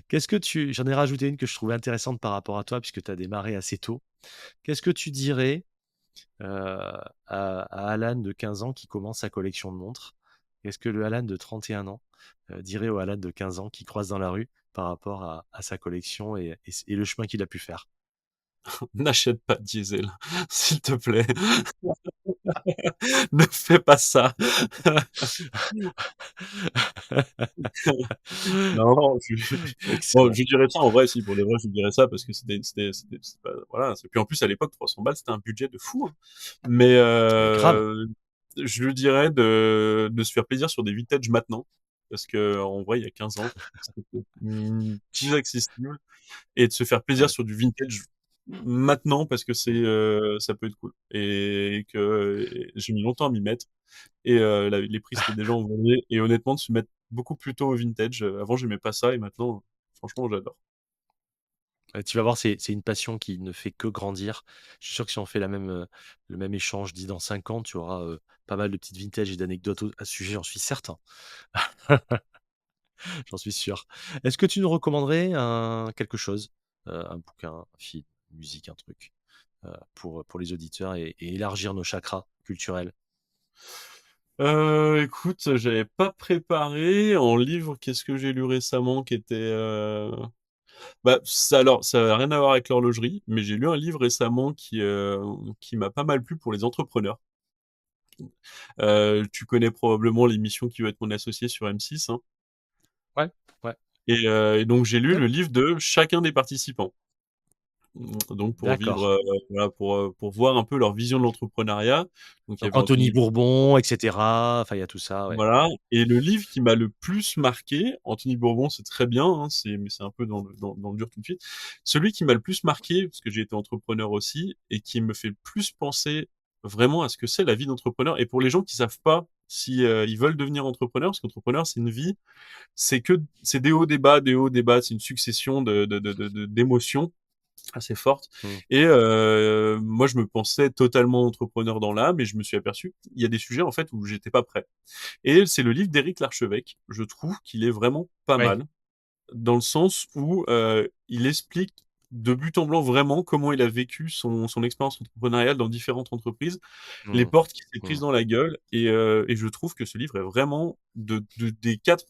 Qu'est-ce que tu... J'en ai rajouté une que je trouvais intéressante par rapport à toi puisque tu as démarré assez tôt. Qu'est-ce que tu dirais à Alan de 15 ans qui commence sa collection de montres? Qu'est-ce que le Alan de 31 ans dirait au Alan de 15 ans qui croise dans la rue par rapport à sa collection et le chemin qu'il a pu faire? N'achète pas de diesel, s'il te plaît. Ne fais pas ça. Non, bon, Excellent. je dirais ça en vrai, si, pour de vrai, je dirais ça parce que c'est pas, voilà. Puis en plus, à l'époque, 300 balles, c'était un budget de fou, hein. Mais Mais grave. je lui dirais de se faire plaisir sur des vintage maintenant. Parce que en vrai, il y a 15 ans, c'était plus accessible. Et de se faire plaisir Ouais. sur du vintage maintenant parce que Mm. ça peut être cool. Et que j'ai mis longtemps à m'y mettre. Et les prix s'étaient déjà envolés. Et honnêtement, de se mettre beaucoup plus tôt au vintage. Avant, j'aimais pas ça et maintenant, franchement, j'adore. Tu vas voir, c'est une passion qui ne fait que grandir. Je suis sûr que si on fait le même échange 10 dans 5 ans, tu auras pas mal de petites vintages et d'anecdotes à ce sujet, j'en suis certain. J'en suis sûr. Est-ce que tu nous recommanderais quelque chose, un bouquin, un film, une musique, un truc, pour les auditeurs et élargir nos chakras culturels? Écoute, j'avais pas préparé en livre. Qu'est-ce que j'ai lu récemment qui était bah, ça a rien à voir avec l'horlogerie, mais j'ai lu un livre récemment qui m'a pas mal plu pour les entrepreneurs. Tu connais probablement l'émission Qui veut être mon associé sur M6, hein. Ouais, ouais. Et donc j'ai lu Ok. le livre de chacun des participants. donc pour vivre, D'accord. voilà, pour voir un peu leur vision de l'entrepreneuriat. Donc il y Donc avait Anthony Anthony Bourbon, et cetera. Enfin, il y a tout ça, ouais. voilà. Et le livre qui m'a le plus marqué, Anthony Bourbon, c'est très bien, hein, mais c'est un peu dans le dur tout de suite. Celui qui m'a le plus marqué, parce que j'ai été entrepreneur aussi, et qui me fait le plus penser vraiment à ce que c'est la vie d'entrepreneur. Et pour les gens qui savent pas si ils veulent devenir entrepreneur, parce qu'entrepreneur, c'est une vie, c'est des hauts, des bas, c'est une succession d'émotions assez forte. Mmh. Et moi, je me pensais totalement entrepreneur dans l'âme, et je me suis aperçu qu'il y a des sujets en fait où j'étais pas prêt. Et c'est le livre d'Éric Larchevêque. Je trouve qu'il est vraiment pas Ouais. mal dans le sens où il explique de but en blanc vraiment comment il a vécu son expérience entrepreneuriale dans différentes entreprises, les Mmh. portes qu'il s'est prises Mmh. dans la gueule. Et je trouve que ce livre est vraiment des quatre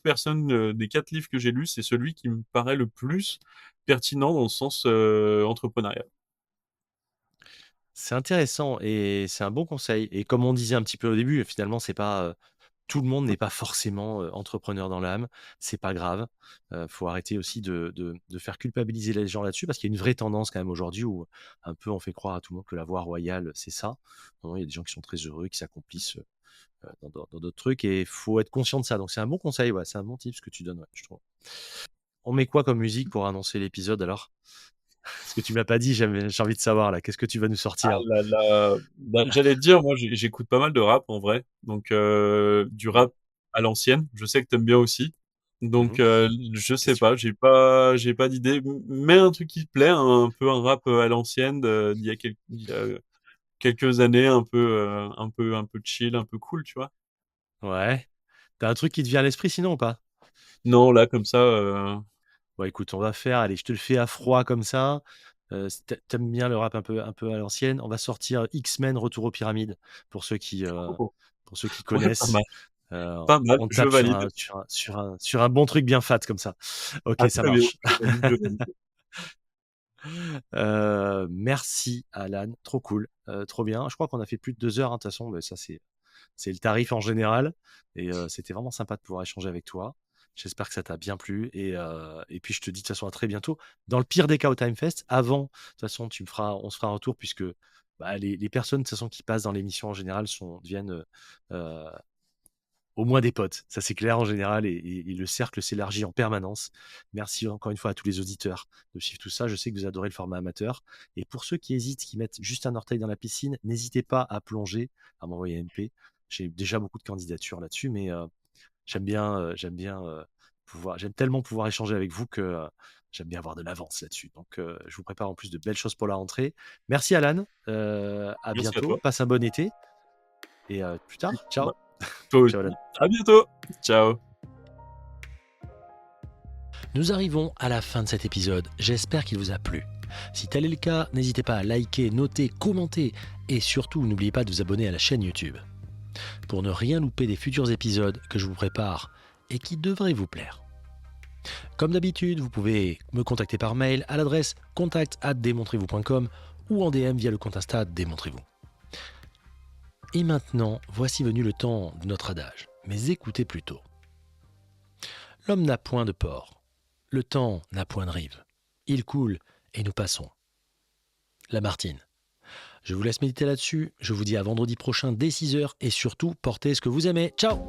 livres que j'ai lus, c'est celui qui me paraît le plus pertinent dans le sens entrepreneurial. C'est intéressant et c'est un bon conseil et comme on disait un petit peu au début, finalement, c'est pas, tout le monde n'est pas forcément, entrepreneur dans l'âme. C'est pas grave. Faut arrêter aussi de faire culpabiliser les gens là-dessus parce qu'il y a une vraie tendance quand même aujourd'hui où un peu on fait croire à tout le monde que la voie royale, c'est ça. Non, il y a des gens qui sont très heureux, qui s'accomplissent, dans d'autres trucs et faut être conscient de ça. Donc c'est un bon conseil, ouais, c'est un bon tip ce que tu donnes, ouais, je trouve. On met quoi comme musique pour annoncer l'épisode alors? Parce que tu me l'as pas dit, j'ai envie de savoir là, qu'est-ce que tu vas nous Ah sortir? là là, bah, j'allais te dire, moi j'écoute pas mal de rap en vrai, donc du Mmh. rap à l'ancienne. Je sais que t'aimes bien aussi, donc Mmh. je sais Bien sûr. pas, j'ai pas d'idée. Mais un truc qui te plaît, un peu un rap à l'ancienne d'il y a quelques années, un peu chill, un peu cool, tu vois. Ouais. Tu un truc qui te vient à l'esprit sinon ou pas? Non, là comme ça, Bon écoute, on va faire allez, je te le fais à froid comme ça, si tu bien le rap un peu à l'ancienne, on va sortir X-Men Retour aux pyramides oh, pour ceux qui ouais, pas connaissent. mal, Heu, pas mal, on je tape sur valide. un bon truc bien fat comme ça. OK, Ah ça très bien, marche. je valide, je valide. Merci Alan, trop cool, trop bien. Je crois qu'on a fait plus de 2 heures, hein, de toute façon, mais ça c'est le tarif en général et c'était vraiment sympa de pouvoir échanger avec toi. J'espère que ça t'a bien plu et puis je te dis de toute façon à très bientôt. Dans le pire des cas au Timefest, avant, de toute façon on se fera un retour puisque, bah, les personnes de toute façon qui passent dans l'émission en général deviennent, au moins des potes. Ça c'est clair en général et le cercle s'élargit en permanence. Merci encore une fois à tous les auditeurs de suivre tout ça. Je sais que vous adorez le format amateur et pour ceux qui hésitent, qui mettent juste un orteil dans la piscine, n'hésitez pas à plonger, à m'envoyer un MP. J'ai déjà beaucoup de candidatures là-dessus, mais j'aime tellement pouvoir échanger avec vous que, j'aime bien avoir de l'avance là-dessus. Donc je vous prépare en plus de belles choses pour la rentrée. Merci Alan, à Merci à bientôt, toi. passe un bon été et plus tard. Bah, Ciao. toi Ciao aussi. Alan. À bientôt. Ciao. Nous arrivons à la fin de cet épisode, j'espère qu'il vous a plu. Si tel est le cas, n'hésitez pas à liker, noter, commenter et surtout n'oubliez pas de vous abonner à la chaîne YouTube pour ne rien louper des futurs épisodes que je vous prépare et qui devraient vous plaire. Comme d'habitude, vous pouvez me contacter par mail à l'adresse contact@demontrez-vous.com ou en DM via le compte Insta Démontrez-vous. Et maintenant, voici venu le temps de notre adage, mais écoutez plutôt. L'homme n'a point de port, le temps n'a point de rive. Il coule et nous passons. Lamartine. Je vous laisse méditer là-dessus, je vous dis à vendredi prochain dès 6h et surtout, portez ce que vous aimez. Ciao!